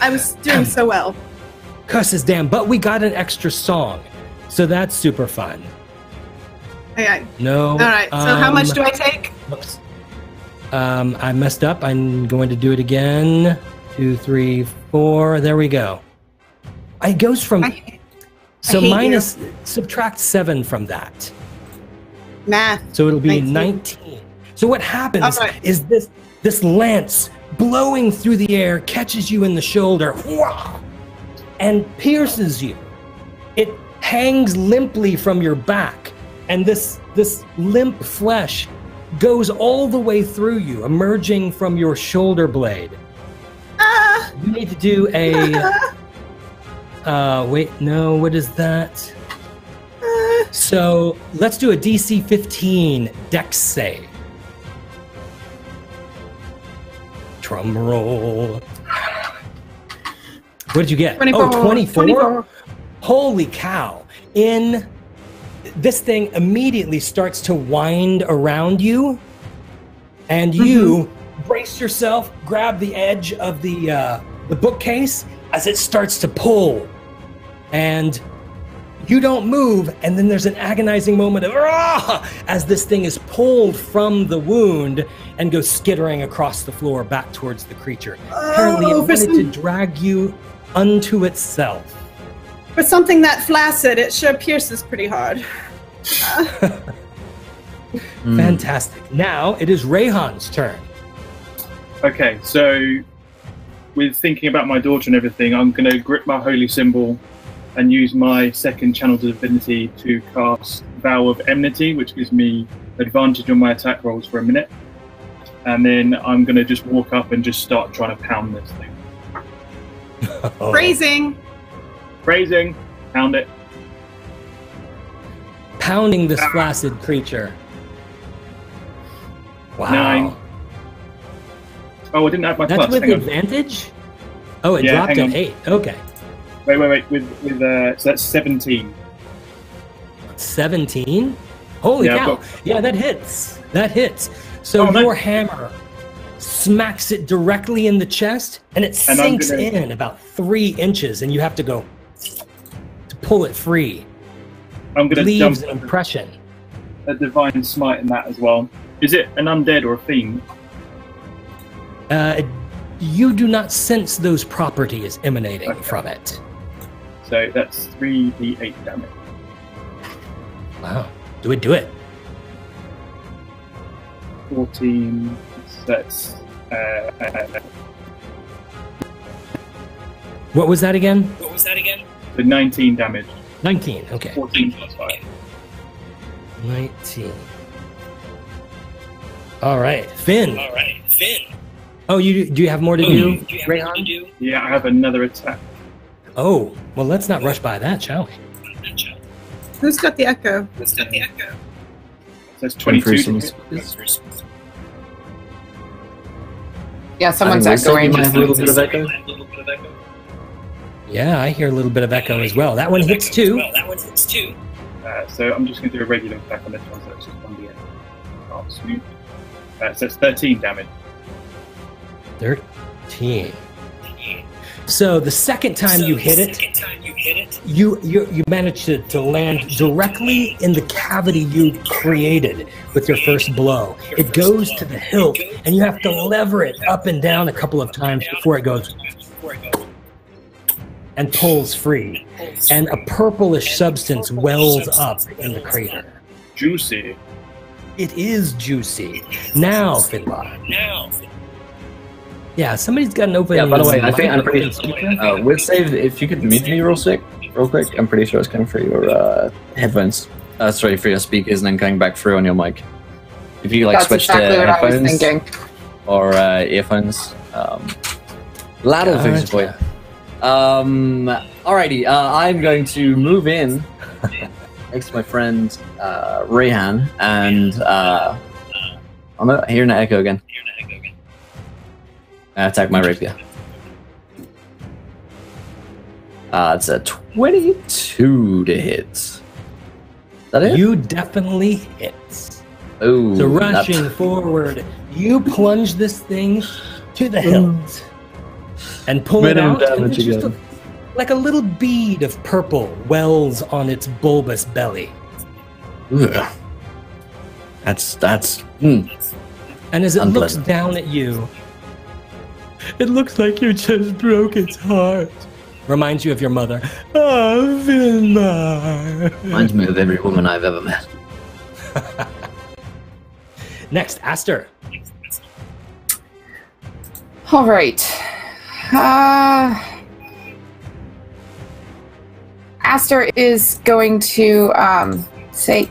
I was doing so well. Curses, damn. But we got an extra song, so that's super fun. Okay. No. All right. So how much do I take? Oops. I messed up. I'm going to do it again. 2, 3, 4. There we go. It goes from. So hate minus, subtract 7 from that. Math. So it'll be 19. 19. So what happens All right. is this lance blowing through the air catches you in the shoulder and pierces you. It hangs limply from your back, and this limp flesh goes all the way through you, emerging from your shoulder blade. You need to do a... wait, no, what is that? So let's do a DC 15 Dex save. Drum roll. What did you get? 24. Oh, 24? 24. Holy cow. This thing immediately starts to wind around you, and you brace yourself, grab the edge of the bookcase as it starts to pull. And you don't move, and then there's an agonizing moment of as this thing is pulled from the wound and goes skittering across the floor back towards the creature. Apparently it wanted to drag you unto itself. For something that flaccid, it sure pierces pretty hard. Fantastic. Now it is Rayhan's turn. Okay, so with thinking about my daughter and everything, I'm going to grip my holy symbol and use my second channel divinity to cast Vow of Enmity, which gives me advantage on my attack rolls for a minute. And then I'm going to just walk up and just start trying to pound this thing. Phrasing. Phrasing. Pound it. Pounding this flaccid creature. Wow. 9. Oh, I didn't have my That's plus. with Hang on. advantage? Oh, it Yeah, dropped hang at on. 8. Okay. Wait. So that's 17. 17? Holy Yeah, cow. but- Yeah, that hits. That hits. So Oh, nice. your hammer smacks it directly in the chest, and it And I'm sinks gonna- in about 3 inches, and you have to go to pull it free. I'm going to Leaves dump an impression. a divine smite in that as well. Is it an undead or a fiend? You do not sense those properties emanating Okay. from it. So that's 3d8 damage. Wow. Do it. 14. That's What was that again? so 19 damage. 19. Okay. 14 plus 5. 19. All right. Finn. Oh, do you have more to do, Greyhawk? Yeah, I have another attack. Oh, well, let's not rush by that, shall we? Who's got the echo? So that's 22. Yeah, someone's I think echoing. we have a little bit of echo. Yeah, I hear a little bit of echo as well. That one hits too. So I'm just going to do a regular attack on this one, so it's just 1d8. Oh, smooth. So it's 13 damage. 13. So the second time you hit it, you manage to land directly in the cavity you created with your first blow. It goes to the hilt, and you have to lever it up and down a couple of times before it goes and pulls free. And a purplish substance wells up in the crater. Juicy. It is juicy. Now, Finbar. Yeah, somebody's got an open. Yeah, by the way, I think I'm pretty. speaker. With save, if you could mute me real quick, I'm pretty sure it's coming through your headphones. Sorry, for your speakers, and then coming back through on your mic. If you like That's switch exactly to what I was headphones thinking. or earphones, that'll fix it for you. Alrighty, I'm going to move in next to my friend Rayhan, and I'm hearing an echo again. I attack my rapier. It's a 22 to hit. Is that it? You definitely hit. Oh, So rushing forward, you plunge this thing to the hilt and pull it Minimum out. And damage it's just again. like a little bead of purple wells on its bulbous belly. Ugh. That's And as it looks Unpleasant. down at you, it looks like you just broke its heart. Reminds you of your mother. Oh, Vilma. reminds me of every woman I've ever met. Next, Aster. All right. Aster is going to say,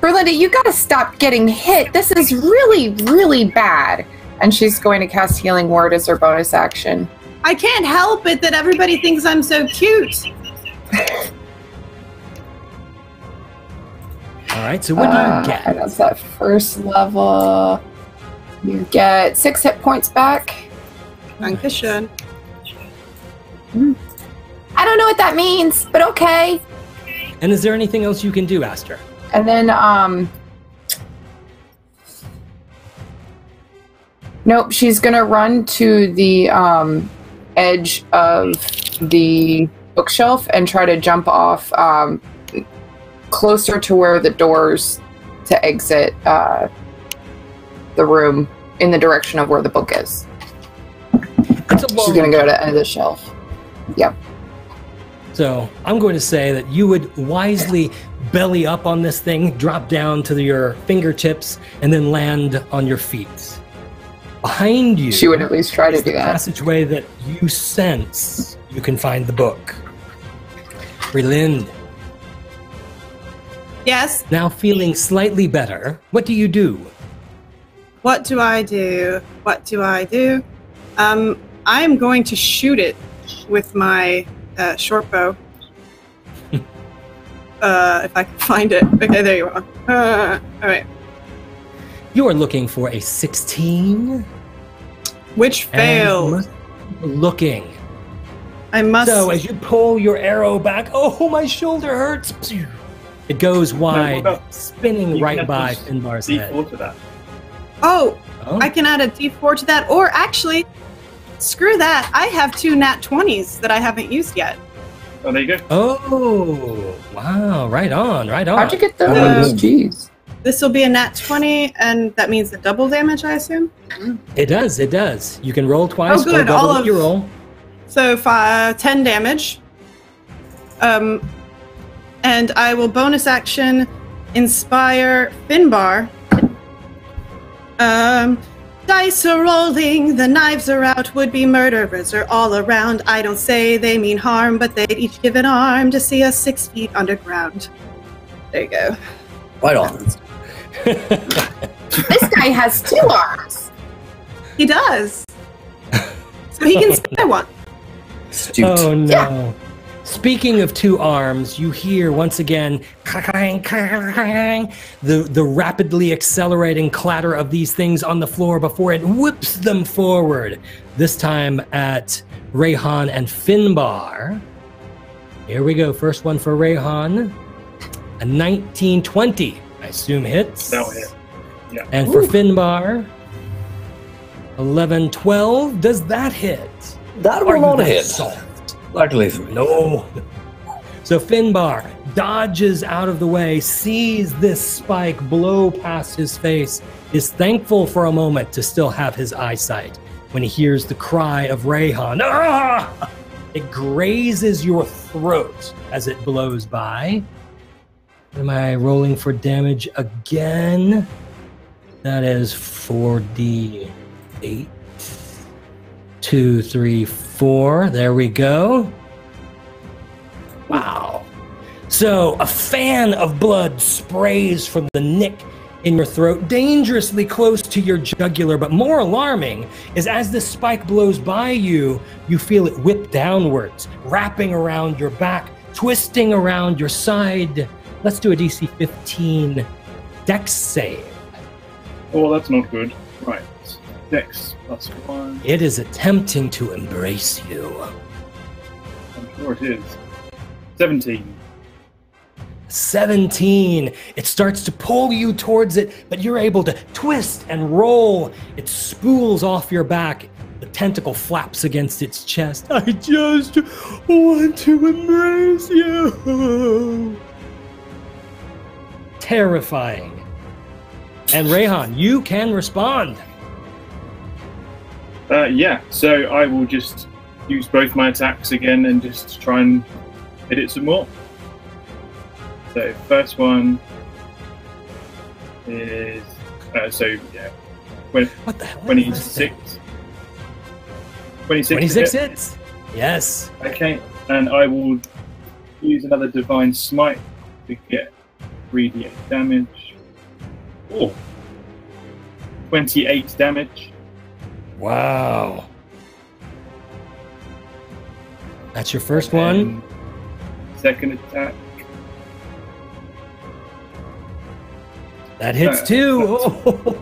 Berlinda, you gotta stop getting hit. This is really, really bad. And she's going to cast Healing Word as her bonus action. I can't help it that everybody thinks I'm so cute. All right, so what do you get? And that's that first level. You get 6 hit points back. Dankeschön. I don't know what that means, but okay. And is there anything else you can do, Aster? And then, nope, she's gonna run to the edge of the bookshelf and try to jump off closer to where the doors to exit the room in the direction of where the book is. It's a long She's gonna go to the end of the shelf. Yep. So I'm going to say that you would wisely belly up on this thing, drop down to your fingertips, and then land on your feet. Behind you, She would at least try to is do the that. passageway that you sense you can find the book. Berlind, Yes. now feeling slightly better, what do you do? What do I do? What do I do? I am going to shoot it with my short bow. If I can find it. Okay, there you are. All right. You are looking for a 16. Which failed. And looking. I must. So as you pull your arrow back, oh, my shoulder hurts. It goes wide, spinning right by Finbar's head. D4 to that. Oh, Oh. I can add a D4 to that. Or actually, screw that. I have 2 nat 20s that I haven't used yet. Oh, there you go. Oh, wow. Right on, right on. How'd you get those? Jeez. This will be a nat 20, and that means the double damage, I assume? It does, it does. You can roll twice Oh, good. or double All of- your roll. So 10 damage. And I will bonus action inspire Finbar. Dice are rolling, the knives are out, would-be murderers are all around. I don't say they mean harm, but they'd each give an arm to see us 6 feet underground. There you go. Right on. This guy has 2 arms. He does. So he can spare one. Astute. Oh no. Yeah. Speaking of 2 arms, you hear once again the rapidly accelerating clatter of these things on the floor before it whips them forward. This time at Rayhan and Finbar. Here we go. First one for Rayhan. A 19-20. I assume hits. That'll hit. Yeah. And for Finbar, 11-12. Does that hit? That Are will you not that hit. soft? Luckily for me. No. So Finbar dodges out of the way, sees this spike blow past his face, is thankful for a moment to still have his eyesight when he hears the cry of Rayhan. Ah! It grazes your throat as it blows by. Am I rolling for damage again? That is 4d8. 2, 3, 4. There we go. Wow. So a fan of blood sprays from the nick in your throat, dangerously close to your jugular. But more alarming is as this spike blows by you, you feel it whip downwards, wrapping around your back, twisting around your side. Let's do a DC 15 Dex save. Oh, that's not good. Right. Dex +1. It is attempting to embrace you. I'm sure it is. 17. 17. It starts to pull you towards it, but you're able to twist and roll. It spools off your back. The tentacle flaps against its chest. I just want to embrace you. Terrifying. And Rayhan, you can respond. Yeah, so I will just use both my attacks again and just try and hit it some more. So first one is What the hell? 26. 26. 26 hits. Yes. Okay, and I will use another Divine Smite to get 3d8 damage. Oh, 28 damage. Wow. That's your first one. And second attack. That hits too.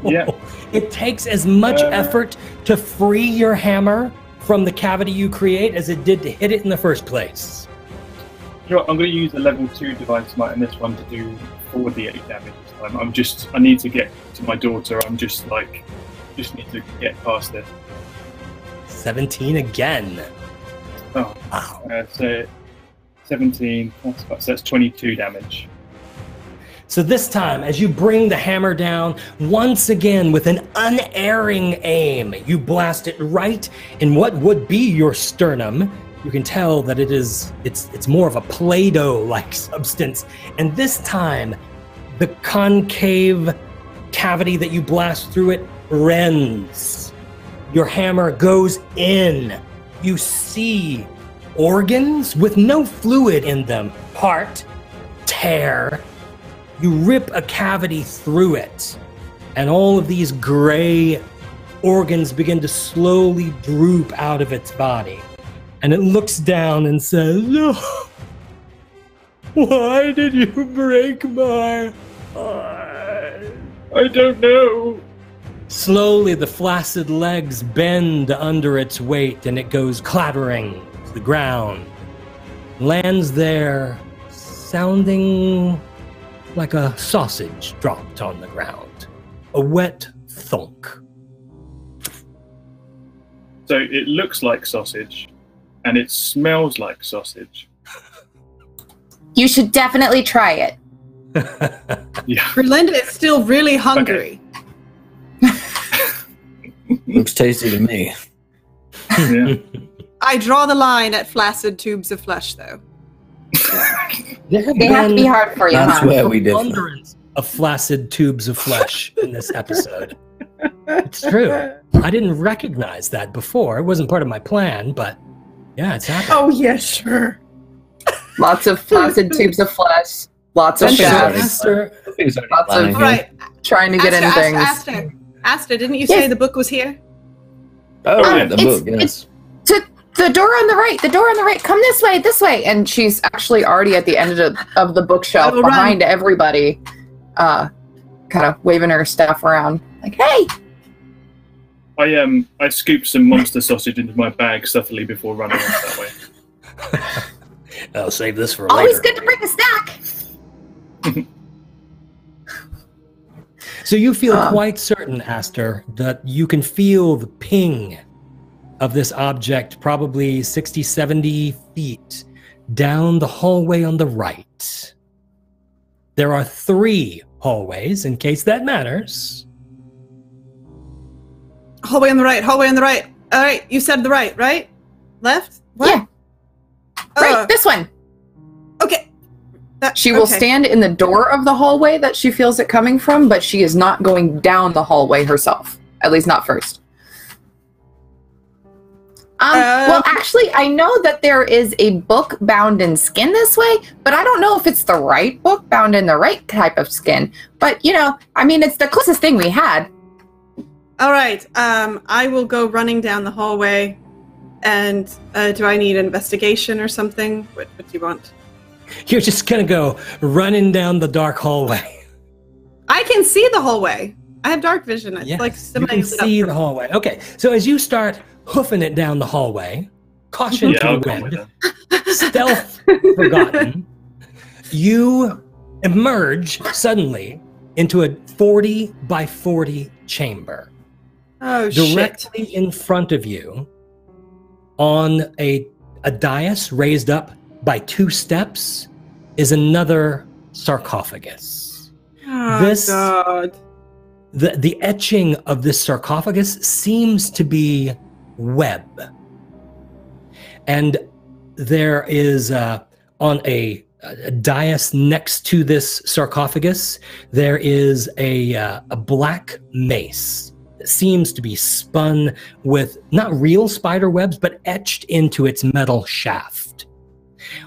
Yeah. It takes as much effort to free your hammer from the cavity you create as it did to hit it in the first place. You know what, I'm going to use the level 2 Divine Smite in this one to do 4d8 damage this time. I need to get to my daughter. just need to get past it. 17 again. Oh, Wow. so 17 plus 5, so that's 22 damage. So this time, as you bring the hammer down, once again with an unerring aim, you blast it right in what would be your sternum. You can tell that it's more of a Play-Doh-like substance. And this time, the concave cavity that you blast through it rends. Your hammer goes in. You see organs with no fluid in them tear. You rip a cavity through it, and all of these gray organs begin to slowly droop out of its body. And it looks down and says, "Oh, why did you break my heart?" I don't know. Slowly, the flaccid legs bend under its weight, and it goes clattering to the ground. Lands there, sounding like a sausage dropped on the ground. A wet thunk. So it looks like sausage, and it smells like sausage. You should definitely try it. Yeah. Berlinda is still really hungry. Looks tasty to me. Yeah. I draw the line at flaccid tubes of flesh, though. They have They have to be hard for you, That's huh? where we differ. abundance of flaccid tubes of flesh in this episode. It's true. I didn't recognize that before. It wasn't part of my plan, but yeah, it's happening. Oh, yeah, sure. Lots of flaccid tubes of flesh. Lots of That's shafts. already- Lots planning of here. Right. trying to get in things. Asta, didn't you Yes. say the book was here? Oh, Um, yeah, the it's- book, yes. To the door on the right. The door on the right. Come this way. And she's actually already at the end of the bookshelf I will run. behind everybody, kind of waving her staff around. Like, hey! I scooped some monster sausage into my bag subtly before running off that way. I'll save this for Always later. good to bring a snack! So you feel quite certain, Aster, that you can feel the ping of this object probably 60, 70 feet down the hallway on the right. There are 3 hallways, in case that matters. Hallway on the right. All right, you said the right? Left? What? Yeah. Right, this one. Okay. She will stand in the door of the hallway that she feels it coming from, but she is not going down the hallway herself. At least not first. Well, actually, I know that there is a book bound in skin this way, but I don't know if it's the right book bound in the right type of skin. But, you know, I mean, it's the closest thing we had. All right. I will go running down the hallway. And do I need investigation or something? What do you want? You're just gonna go running down the dark hallway. I can see the hallway. I have dark vision. It's Yes, like you can see the hallway. Okay, so as you start hoofing it down the hallway, caution Yeah, to I'll the come with wind, that. stealth forgotten, you emerge suddenly into a 40 by 40 chamber. Oh, shit. Directly in front of you, on a dais raised up by 2 steps, is another sarcophagus. Oh, This- God. The etching of this sarcophagus seems to be web. And there is, on a dais next to this sarcophagus, there is a black mace that seems to be spun with not real spider webs, but etched into its metal shaft.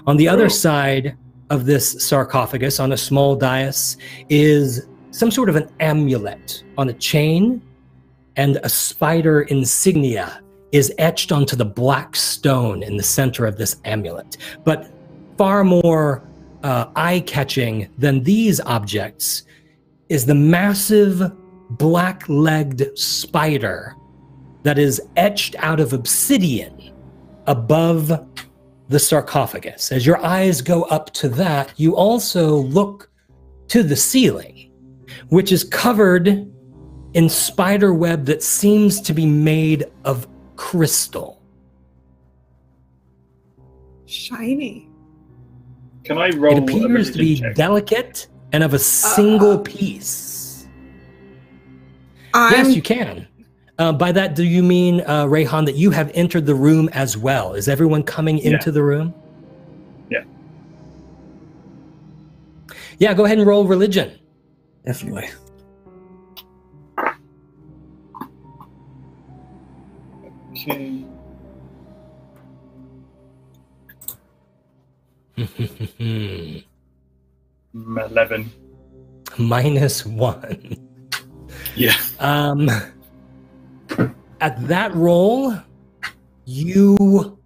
On the other side of this sarcophagus, on a small dais, is some sort of an amulet on a chain, and a spider insignia is etched onto the black stone in the center of this amulet. But far more eye-catching than these objects is the massive black-legged spider that is etched out of obsidian above the sarcophagus. As your eyes go up to that, you also look to the ceiling, which is covered in spider web that seems to be made of crystal. Shiny. Can I roll? It appears to be a religion check? delicate and of a single piece. Yes, you can. By that, do you mean, Rayhan, that you have entered the room as well? Is everyone coming into the room? Yeah. Yeah, go ahead and roll religion. Definitely. Okay. 11. -1. Yeah. At that roll, you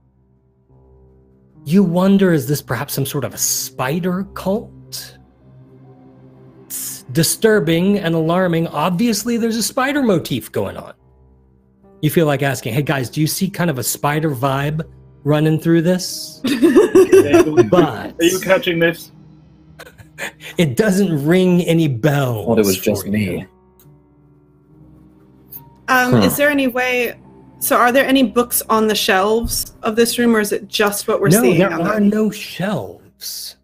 wonder, is this perhaps some sort of a spider cult? It's disturbing and alarming. Obviously, there's a spider motif going on. You feel like asking, hey guys, do you see kind of a spider vibe running through this? But are you catching this? It doesn't ring any bells. I thought it was just for me. you. Is there any way? So, are there any books on the shelves of this room, or is it just what we're No, seeing? there are no shelves.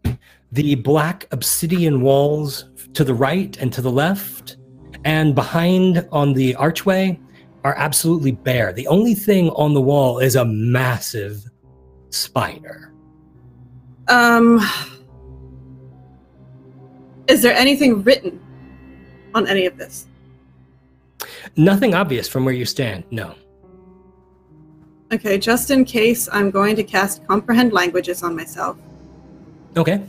The black obsidian walls to the right and to the left and behind on the archway are absolutely bare. The only thing on the wall is a massive spider. Is there anything written on any of this? Nothing obvious from where you stand, no. Okay, just in case, I'm going to cast Comprehend Languages on myself. Okay.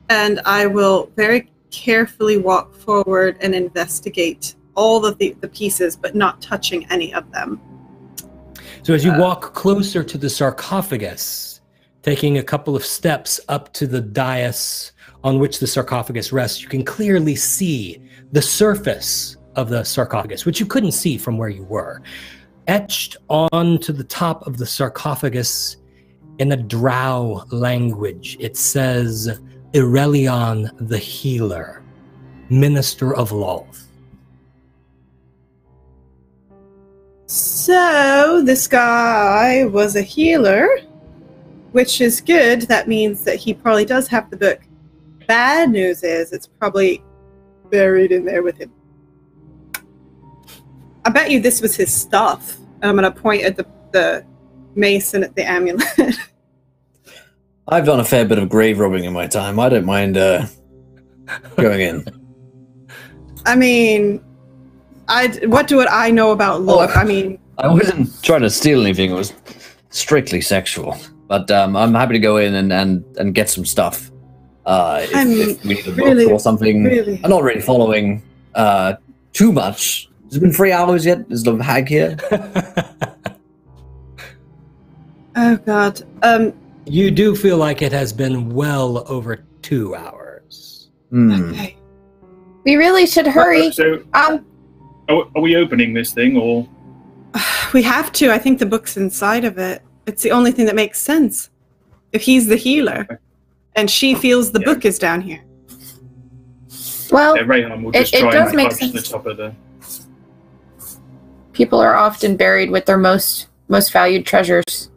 And I will very carefully walk forward and investigate all of the pieces, but not touching any of them. So as you walk closer to the sarcophagus, taking a couple of steps up to the dais on which the sarcophagus rests, you can clearly see the surface of the sarcophagus, which you couldn't see from where you were. Etched onto the top of the sarcophagus in a drow language, it says, Irelion the Healer, Minister of Lolth. So, this guy was a healer, which is good. That means that he probably does have the book. Bad news is it's probably buried in there with him. I bet you this was his stuff. And I'm going to point at the mace and at the amulet. I've done a fair bit of grave robbing in my time. I don't mind going in. I mean, what do I know about lore? I mean, I wasn't trying to steal anything. It was strictly sexual. But I'm happy to go in and get some stuff. If we need a book or something. Really? I'm not really following too much. Has it been 3 hours yet? Is the hag here? Oh, God. You do feel like it has been well over 2 hours. Okay. We really should hurry. So, are we opening this thing, or? We have to. I think the book's inside of it. It's the only thing that makes sense. If he's the healer, and she feels the book is down here. Well, Yeah, Rayhan will just it try does and make touch the sense. top of the... People are often buried with their most valued treasures.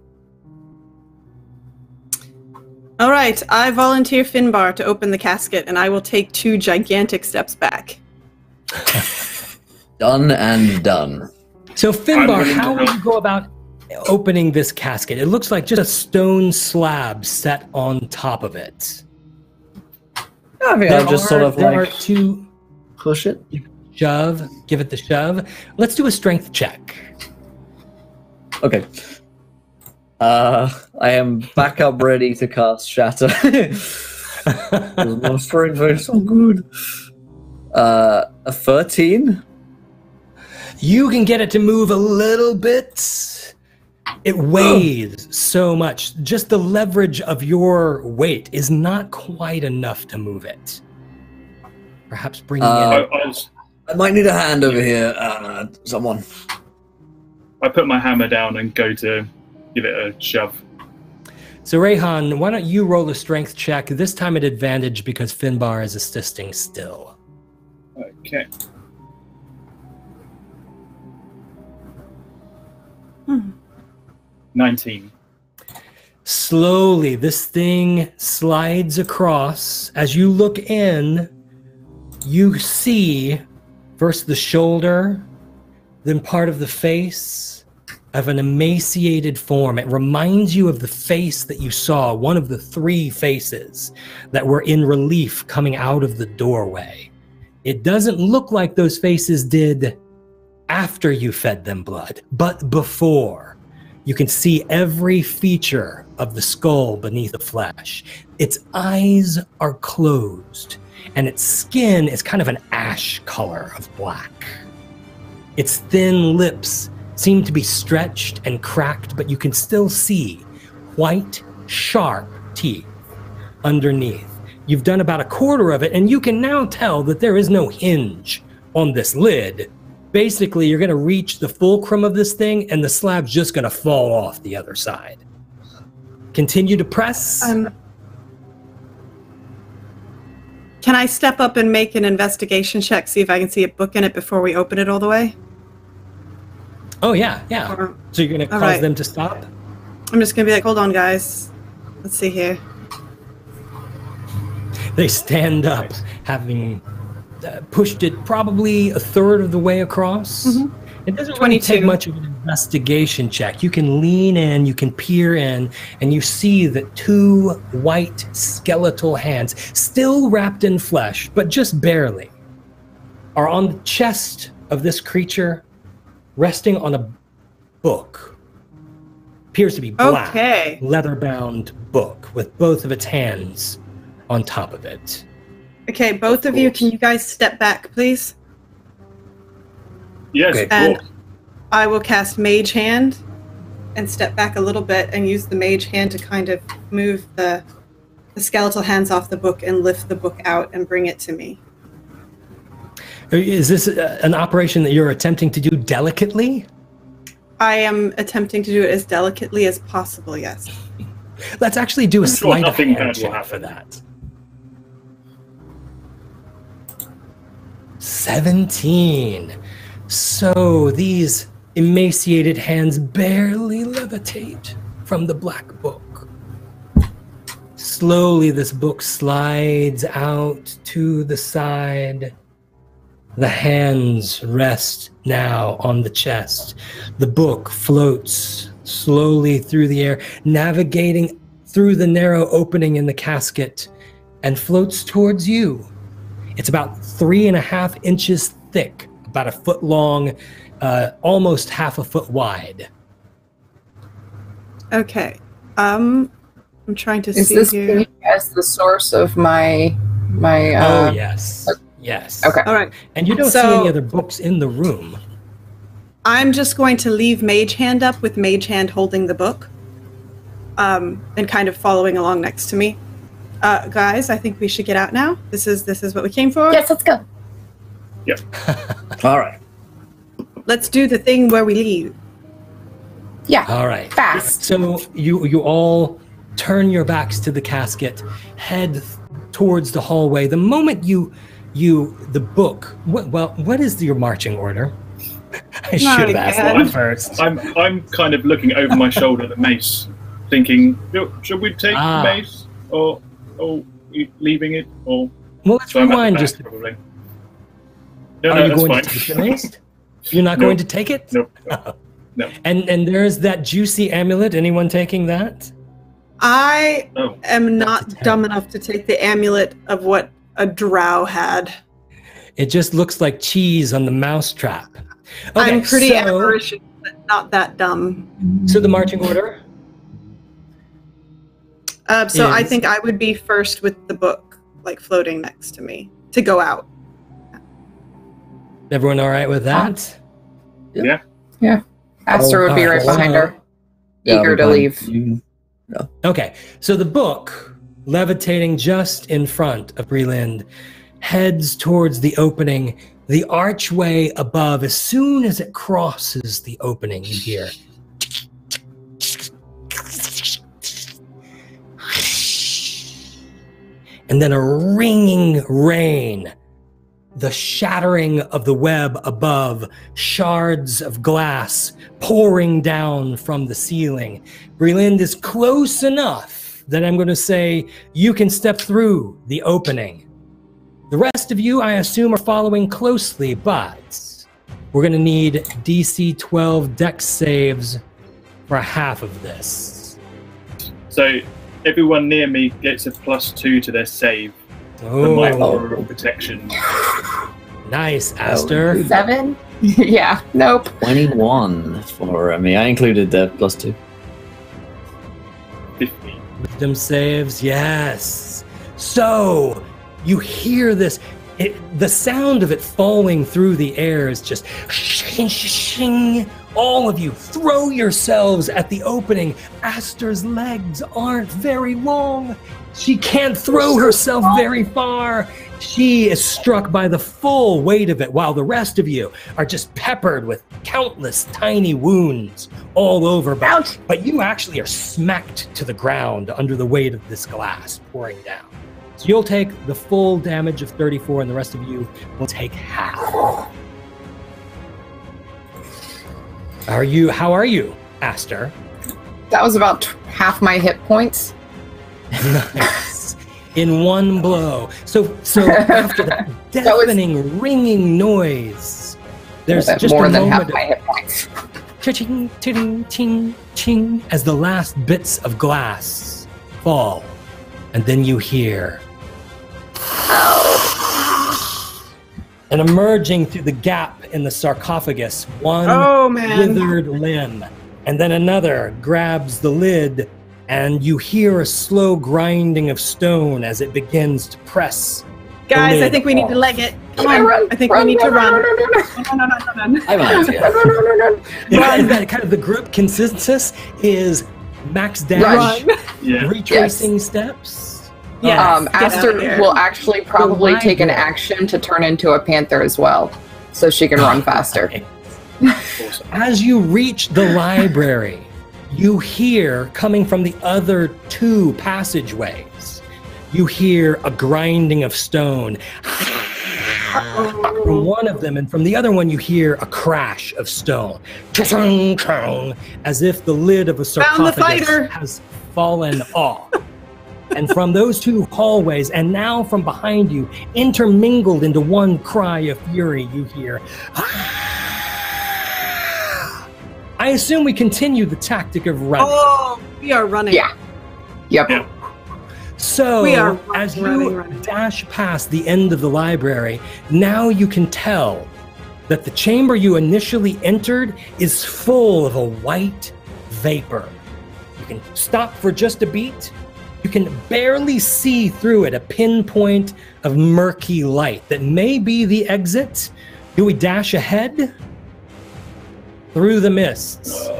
All right, I volunteer Finbar to open the casket, and I will take 2 gigantic steps back. Done and done. So Finbar, willing to how will help. you go about opening this casket? It looks like just a stone slab set on top of it. I mean, I'll just sort of there are like 2 push it. shove, give it the shove. Let's do a strength check. Okay. I am back up ready to cast Shatter. My strength is so good. A 13? You can get it to move a little bit. It weighs so much. Just the leverage of your weight is not quite enough to move it. Perhaps bringing in... I might need a hand over here. Someone. I put my hammer down and go to give it a shove. So Rayhan, why don't you roll a strength check, this time at advantage because Finbar is assisting still. Okay. Hmm. 19. Slowly, this thing slides across. As you look in, you see first the shoulder, then part of the face of an emaciated form. It reminds you of the face that you saw, one of the 3 faces that were in relief coming out of the doorway. It doesn't look like those faces did after you fed them blood, but before. You can see every feature of the skull beneath the flesh. Its eyes are closed, and its skin is kind of an ash color of black. Its thin lips seem to be stretched and cracked, but you can still see white, sharp teeth underneath. You've done about a quarter of it, and you can now tell that there is no hinge on this lid. Basically, you're going to reach the fulcrum of this thing, and the slab's just going to fall off the other side. Continue to press. Can I step up and make an investigation check, see if I can see a book in it before we open it all the way? Oh, yeah. So you're going to cause them to stop? I'm just going to be like, hold on, guys. Let's see here. They stand up, having pushed it probably a third of the way across. Mm-hmm. It doesn't really take much of an investigation check. You can lean in, you can peer in, and you see that 2 white skeletal hands, still wrapped in flesh, but just barely, are on the chest of this creature, resting on a book. Appears to be black, leather-bound book with both of its hands on top of it. Okay, both of you, can you guys step back, please? Yes, okay, and I will cast Mage Hand and step back a little bit and use the Mage Hand to kind of move the skeletal hands off the book and lift the book out and bring it to me. Is this an operation that you're attempting to do delicately? I am attempting to do it as delicately as possible, yes. Let's actually do a sleight of hand check for that. 17. So these emaciated hands barely levitate from the black book. Slowly, this book slides out to the side. The hands rest now on the chest. The book floats slowly through the air, navigating through the narrow opening in the casket, and floats towards you. It's about 3.5 inches thick, about a foot long, almost half a foot wide. Okay. I'm trying to see here. Is this as the source of my oh, yes. Yes. Okay. All right. And you don't see any other books in the room. I'm just going to leave Mage Hand up with Mage Hand holding the book, and kind of following along next to me. Guys, I think we should get out now. This is what we came for. Yes, let's go. Yep. All right. Let's do the thing where we leave. Yeah. All right. Fast. So you all turn your backs to the casket, head towards the hallway. The moment the book. What is your marching order? I should have asked that first. I'm kind of looking over my shoulder at the mace, thinking, should we take the mace or leaving it? Or well, let's rewind just. Probably. Are you going to take the mace? You're not going to take it? No. No. And there's that juicy amulet. Anyone taking that? I am not dumb enough to take the amulet of what a drow had. It just looks like cheese on the mousetrap. Okay, I'm pretty avaricious, but not that dumb. So the marching order? So I think I would be first with the book, like floating next to me, to go out. Everyone all right with that? Yeah. Yeah. Aster would be right behind her, eager to leave. No. Okay, so the book, levitating just in front of Breland, heads towards the opening. The archway above, as soon as it crosses the opening, you hear. And then a ringing rain. The shattering of the web above, shards of glass pouring down from the ceiling. Breland is close enough that I'm going to say you can step through the opening. The rest of you, I assume, are following closely, but we're going to need DC 12 dex saves for half of this. So everyone near me gets a +2 to their save. Oh, my aura of protection. Nice, Aster. 7? Yeah, nope. 21 for me. I included the +2. 50. Wisdom saves, yes. So you hear this. The sound of it falling through the air is just shing, shing. All of you throw yourselves at the opening. Aster's legs aren't very long. She can't throw herself very far. She is struck by the full weight of it, while the rest of you are just peppered with countless tiny wounds all over. But you actually are smacked to the ground under the weight of this glass pouring down. So you'll take the full damage of 34, and the rest of you will take half. How are you, Aster? That was about half my hit points. Nice. In one blow. So after that deafening, ringing noise, there's just more a than half moment my hit points. Ching, ching, ching, ching, as the last bits of glass fall, and then you hear. And emerging through the gap in the sarcophagus, one withered limb, and then another grabs the lid, and you hear a slow grinding of stone as it begins to press. Guys, I think we need to leg it. Come on, I think we need to run. No. I'm on it, That kind of the group consensus is max dash, retracing steps. Yes, Aster will actually probably take an action to turn into a panther as well, so she can run faster. As you reach the library, you hear, coming from the other two passageways, you hear a grinding of stone from one of them, and from the other one you hear a crash of stone, as if the lid of a sarcophagus has fallen off. And from those two hallways, and now from behind you, intermingled into one cry of fury, you hear, I assume we continue the tactic of running. Oh, we are running. Yeah. Yep. So, as you dash past the end of the library, now you can tell that the chamber you initially entered is full of a white vapor. You can stop for just a beat. You can barely see through it, a pinpoint of murky light that may be the exit. Do we dash ahead? Through the mists.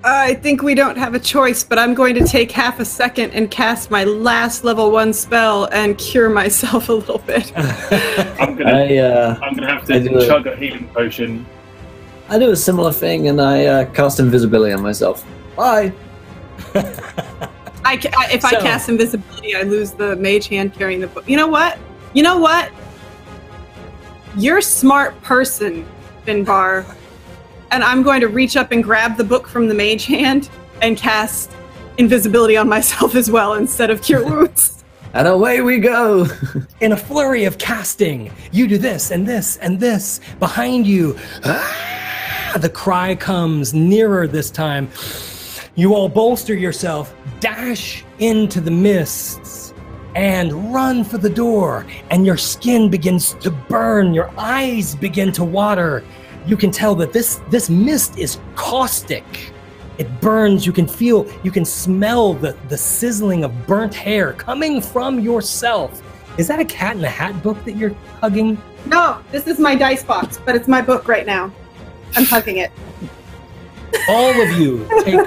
I think we don't have a choice, but I'm going to take half a second and cast my last level 1 spell and cure myself a little bit. I'm gonna have to chug a healing potion. I do a similar thing, and I cast invisibility on myself. Bye. If I cast invisibility, I lose the mage hand carrying the book. You know what? You're a smart person, Finbar. And I'm going to reach up and grab the book from the mage hand and cast invisibility on myself as well instead of cure wounds. And away we go. In a flurry of casting, you do this and this and this. Behind you, the cry comes nearer this time. You all bolster yourself, dash into the mists, and run for the door. And your skin begins to burn. Your eyes begin to water. You can tell that this mist is caustic. It burns. You can feel, you can smell the sizzling of burnt hair coming from yourself. Is that a Cat in the Hat book that you're hugging? No, this is my dice box, but it's my book right now. I'm hugging it. All of you take,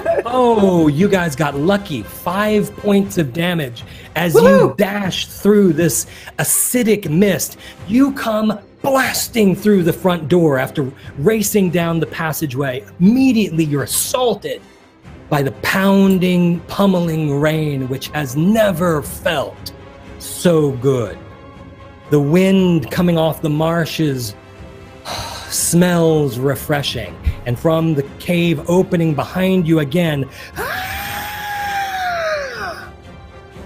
you guys got lucky. 5 points of damage as you dash through this acidic mist. You come blasting through the front door after racing down the passageway. Immediately you're assaulted by the pounding, pummeling rain, which has never felt so good. The wind coming off the marshes smells refreshing. And from the cave opening behind you again,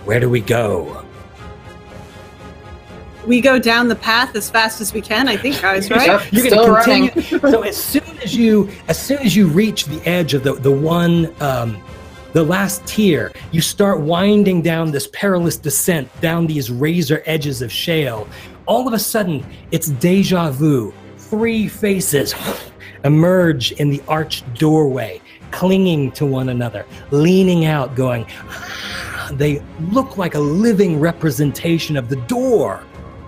where do we go? We go down the path as fast as we can, I think, guys, right? Yep, You're still gonna continue. running. So as soon as you reach the edge of the last tier, you start winding down this perilous descent down these razor edges of shale. All of a sudden, it's deja vu. 3 faces emerge in the arched doorway, clinging to one another, leaning out, going, they look like a living representation of the door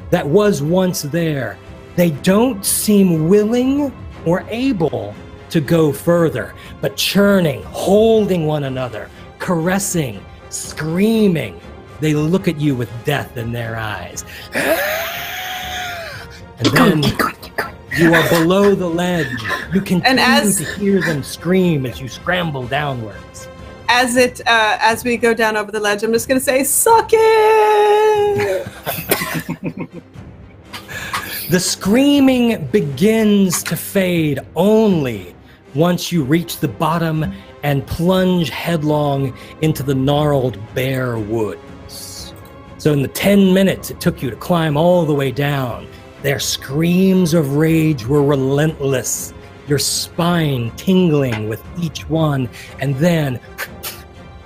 that was once there. They don't seem willing or able to go further, but churning, holding one another, caressing, screaming. They look at you with death in their eyes. And then you are below the ledge. You continue to hear them scream as you scramble downwards. As we go down over the ledge, I'm just going to say, "Suck it!" The screaming begins to fade only once you reach the bottom and plunge headlong into the gnarled bare woods. So in the 10 minutes it took you to climb all the way down, their screams of rage were relentless, your spine tingling with each one, and then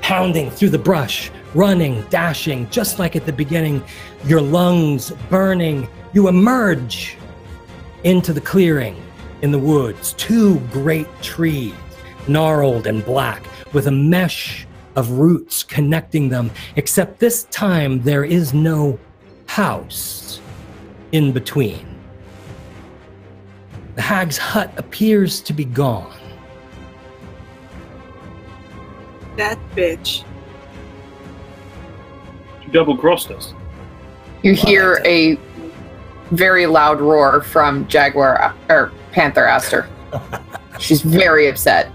pounding through the brush, running, dashing, just like at the beginning, your lungs burning. You emerge into the clearing in the woods, 2 great trees, gnarled and black, with a mesh of roots connecting them, except this time there is no house in between. The hag's hut appears to be gone. That bitch. She double-crossed us. You hear a very loud roar from Jaguar or Panther Aster. She's very upset.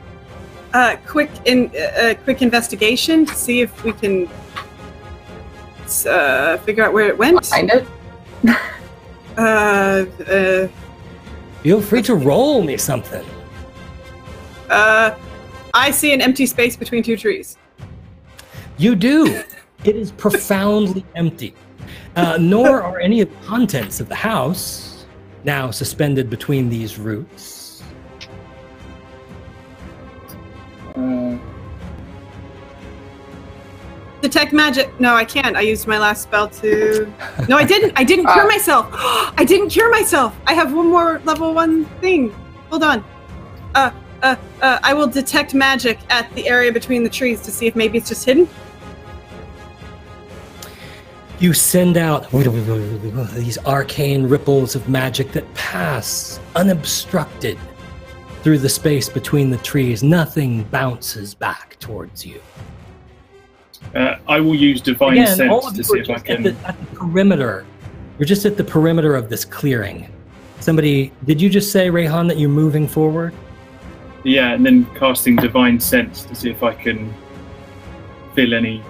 Quick investigation to see if we can figure out where it went. Find it. Feel free to roll me something. I see an empty space between 2 trees. You do. It is profoundly empty. Nor are any of the contents of the house now suspended between these roots. Detect magic. No, I can't. I used my last spell to... No, I didn't. I didn't cure myself. I didn't cure myself. I have one more level 1 thing. Hold on. I will detect magic at the area between the trees to see if maybe it's just hidden. You send out these arcane ripples of magic that pass unobstructed through the space between the trees. Nothing bounces back towards you. I will use Divine Again, Sense to see if I can... At the perimeter. You're just at the perimeter of this clearing. Somebody, did you just say, Rayhan, that you're moving forward? Yeah, and then casting Divine Sense to see if I can feel any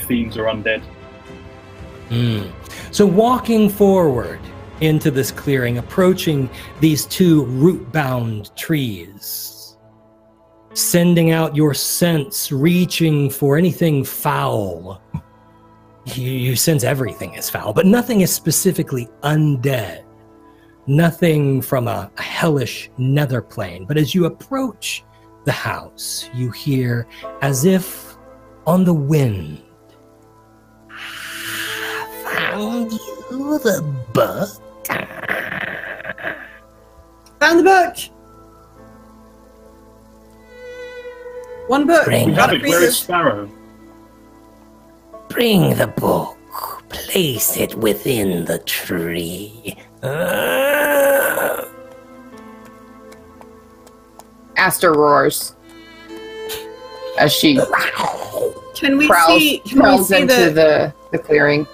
fiends or undead. So walking forward into this clearing, approaching these 2 root-bound trees, sending out your sense, reaching for anything foul. You sense everything is foul, but nothing is specifically undead. Nothing from a hellish nether plane. But as you approach the house, you hear, as if on the wind, Found you the book? Found the book. 1 book. Bring Where is Sparrow? Bring the book. Place it within the tree. Aster roars as she Can we prowls see into the clearing.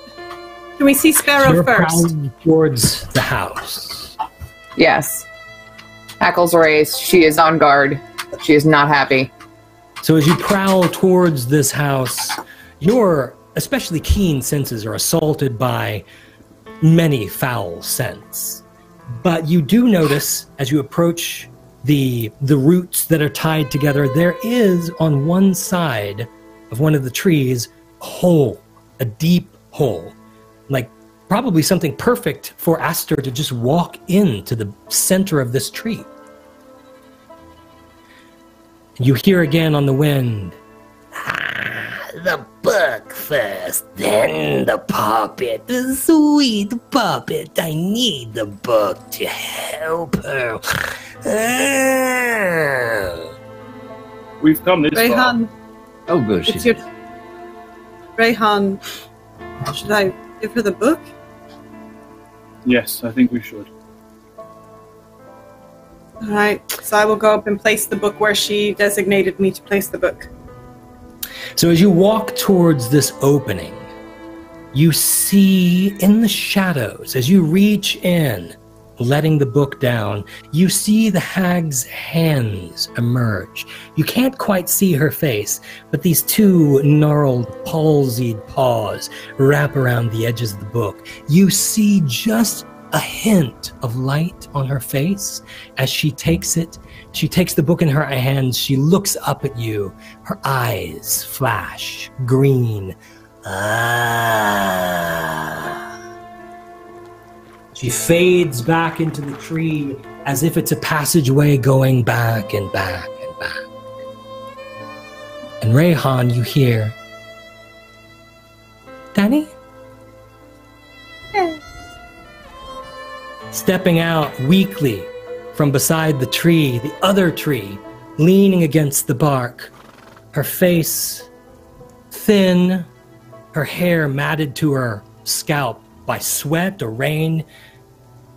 Can we see Sparrow you're first? prowling towards the house. Yes. Hackles raised. She is on guard. She is not happy. So as you prowl towards this house, your especially keen senses are assaulted by many foul scents. But you do notice, as you approach the roots that are tied together, there is on one side of one of the trees a hole, a deep hole, like probably something perfect for Aster to just walk into the center of this tree. You hear again on the wind, the book first, then the puppet. The sweet puppet. I need the book to help her. We've come this far. Rayhan, Oh, good. it's your... Rayhan, should I give her the book? Yes, I think we should. All right, so I will go up and place the book where she designated me to place the book. So as you walk towards this opening, you see in the shadows, as you reach in, letting the book down, you see the hag's hands emerge. You can't quite see her face, but these two gnarled, palsied paws wrap around the edges of the book. You see just a hint of light on her face as she takes it. She takes the book in her hands. She looks up at you. Her eyes flash green. She fades back into the tree as if it's a passageway going back and back and back. And Rayhan, you hear, Danny? Stepping out weakly from beside the tree, the other tree, leaning against the bark, her face thin, her hair matted to her scalp by sweat or rain.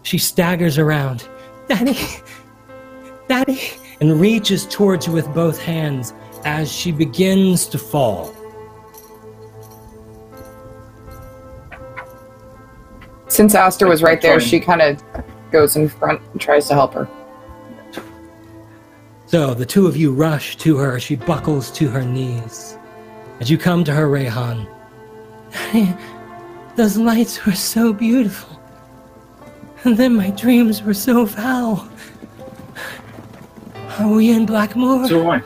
She staggers around, Daddy, Daddy, and reaches towards you with both hands as she begins to fall. Since Aster was right there, she kind of goes in front and tries to help her. So the two of you rush to her. She buckles to her knees. As you come to her, Rayhan, those lights were so beautiful. And then my dreams were so foul. Are we in Blackmoor? It's all right.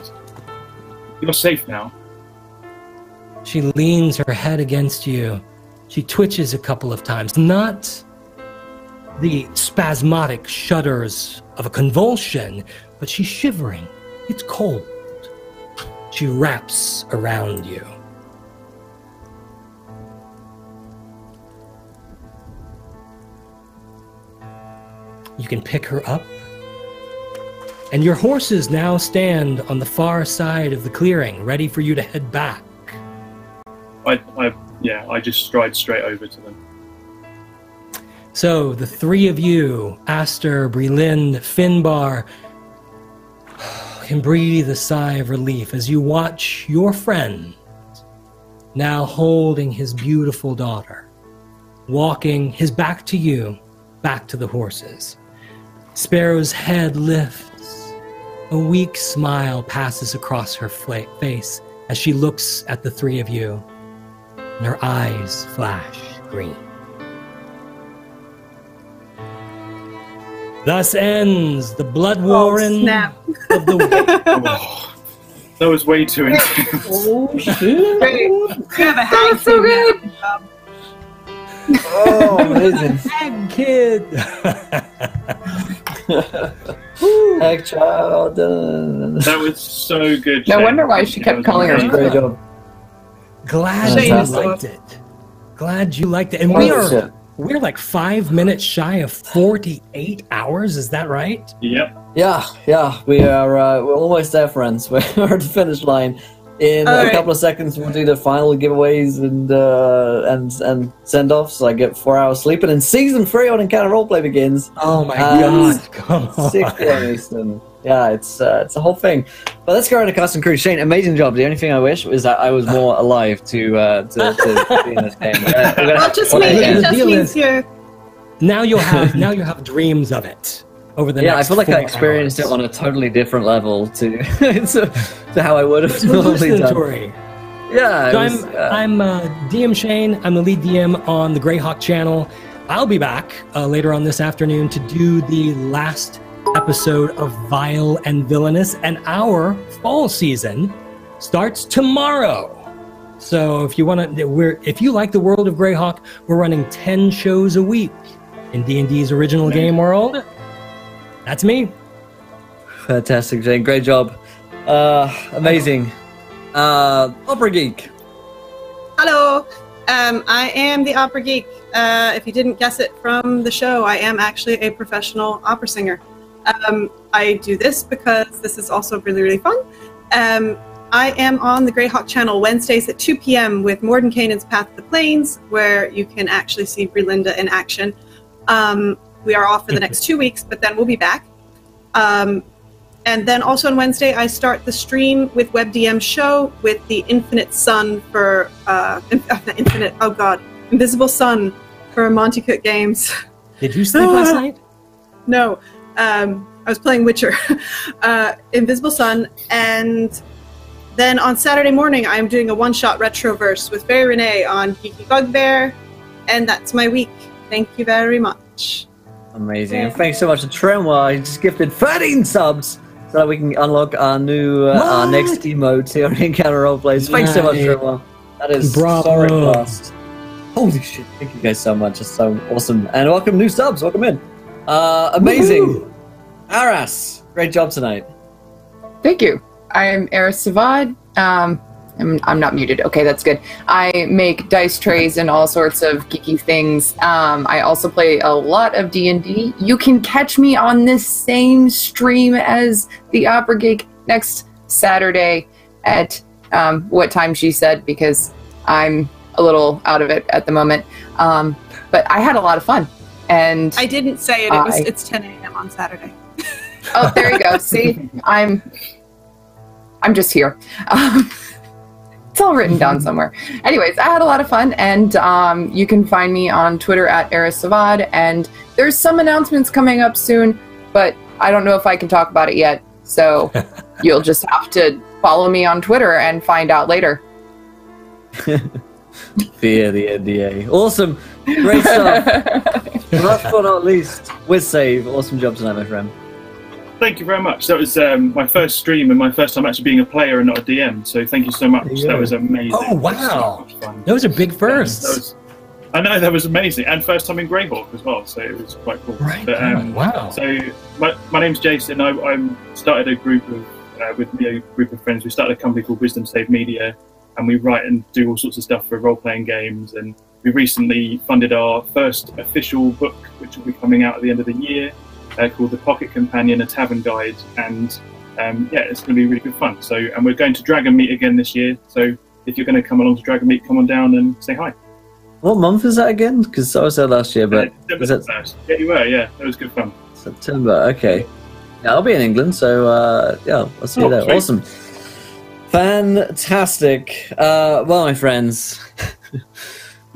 You're safe now. She leans her head against you. She twitches a couple of times. Not the spasmodic shudders of a convulsion, but she's shivering. It's cold. She wraps around you. You can pick her up. And your horses now stand on the far side of the clearing, ready for you to head back. I just stride straight over to them. So the three of you, Aster, Brelind, Finbar, can breathe a sigh of relief as you watch your friend, now holding his beautiful daughter, walking his back to you, back to the horses. Sparrow's head lifts. A weak smile passes across her face as she looks at the three of you, and her eyes flash green. Thus ends the blood warren of the week. Oh, that was way too intense. Oh, shit. That's so good. Oh, amazing. Egg kid. Egg child. That was so good. No Shane. wonder why she kept calling her amazing. Great job. Glad you Fantastic. liked it. Glad you liked it. And Oh, we're like 5 minutes shy of 48 hours. Is that right? Yep. Yeah. We're almost there, friends. We're at the finish line. In a couple of seconds, we'll do the final giveaways and send offs. So I get 4 hours sleep, and then season 3 on Encounter Roleplay begins. Oh my god! Come on. 6 p.m. Eastern. Yeah, it's a whole thing. But let's go around to cast and crew. Shane, amazing job. The only thing I wish was that I was more alive to be in this game. Well, just means you're... Now you'll have dreams of it over the next I feel like 4 I experienced hours. it on a totally different level to to how I would have It's normally done. hallucinatory. Yeah, So I'm DM Shane. I'm the lead DM on the Greyhawk channel. I'll be back later on this afternoon to do the last episode of Vile and Villainous, and our fall season starts tomorrow. So if you like the world of Greyhawk, we're running 10 shows a week in D&D's original game world. That's me. Fantastic, Shane. Great job. Amazing. Opera Geek. Hello. I am the opera geek. If you didn't guess it from the show, I am actually a professional opera singer. I do this because this is also really, really fun. I am on the Greyhawk channel Wednesdays at 2 p.m. with Mordenkainen's Path of the Plains, where you can actually see Brelinda in action. We are off for the next 2 weeks, but then we'll be back. And then also on Wednesday, I start the stream with WebDM's show with the Infinite Sun for Invisible Sun for Monty Cook Games. Did you sleep last night? No, I was playing Witcher. Invisible Sun, and then on Saturday morning, I'm doing a one-shot retroverse with Fairy Renee on Geeky Bugbear, and that's my week. Thank you very much. Amazing. And thanks so much to Tremwa. He just gifted 13 subs so that we can unlock our new our next emote here on Encounter Roleplays. Thanks so much, Tremwa. That is so fast. Holy shit. Thank you guys so much. It's so awesome. And welcome new subs. Welcome in. Amazing. Woo-hoo. Aras, great job tonight. Thank you. I'm Eris Savad. I'm not muted. Okay, that's good. I make dice trays and all sorts of geeky things. I also play a lot of D&D. You can catch me on this same stream as the Opera Geek next Saturday at what time she said, because I'm a little out of it at the moment. But I had a lot of fun. And I didn't say it. It's 10 a.m. on Saturday. Oh, there you go. See, I'm just here. It's all written down somewhere. Anyways, I had a lot of fun, and you can find me on Twitter at Eris Savad, and there's some announcements coming up soon, but I don't know if I can talk about it yet, so you'll just have to follow me on Twitter and find out later. Fear the NDA. Awesome. Great stuff. Last but not least, with Save. Awesome job tonight, my friend. Thank you very much. That was my first stream and my first time actually being a player and not a DM. So thank you so much. That was amazing. Oh, wow. Those are big firsts. I know, that was amazing. And first time in Greyhawk as well. So it was quite cool. Right. But, wow. So my name's Jason. I started a group of, with me, a group of friends. We started a company called Wisdom Save Media. And we write and do all sorts of stuff for role-playing games. And we recently funded our first official book, which will be coming out at the end of the year. Called The Pocket Companion, a Tavern Guide, and it's going to be really good fun. So, and we're going to Dragon Meet again this year. So, if you're going to come along to Dragon Meet, come on down and say hi. What month is that again? Because I was there last year, but was it? Yeah, you were. Yeah, it was good fun. September. Okay. Yeah, I'll be in England, so I'll see you there. Sweet. Awesome. Fantastic. Well, my friends.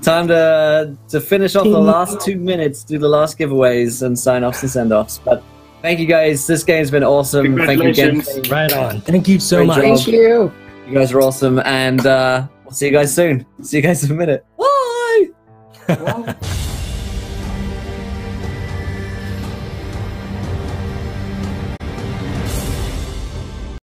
Time to finish off the last 2 minutes, do the last giveaways and sign-offs and send-offs. But thank you guys. This game's been awesome. Thank you again. Right on. Thank you so much. Thank you. You guys are awesome. And we'll see you guys soon. See you guys in a minute. Bye! Wow.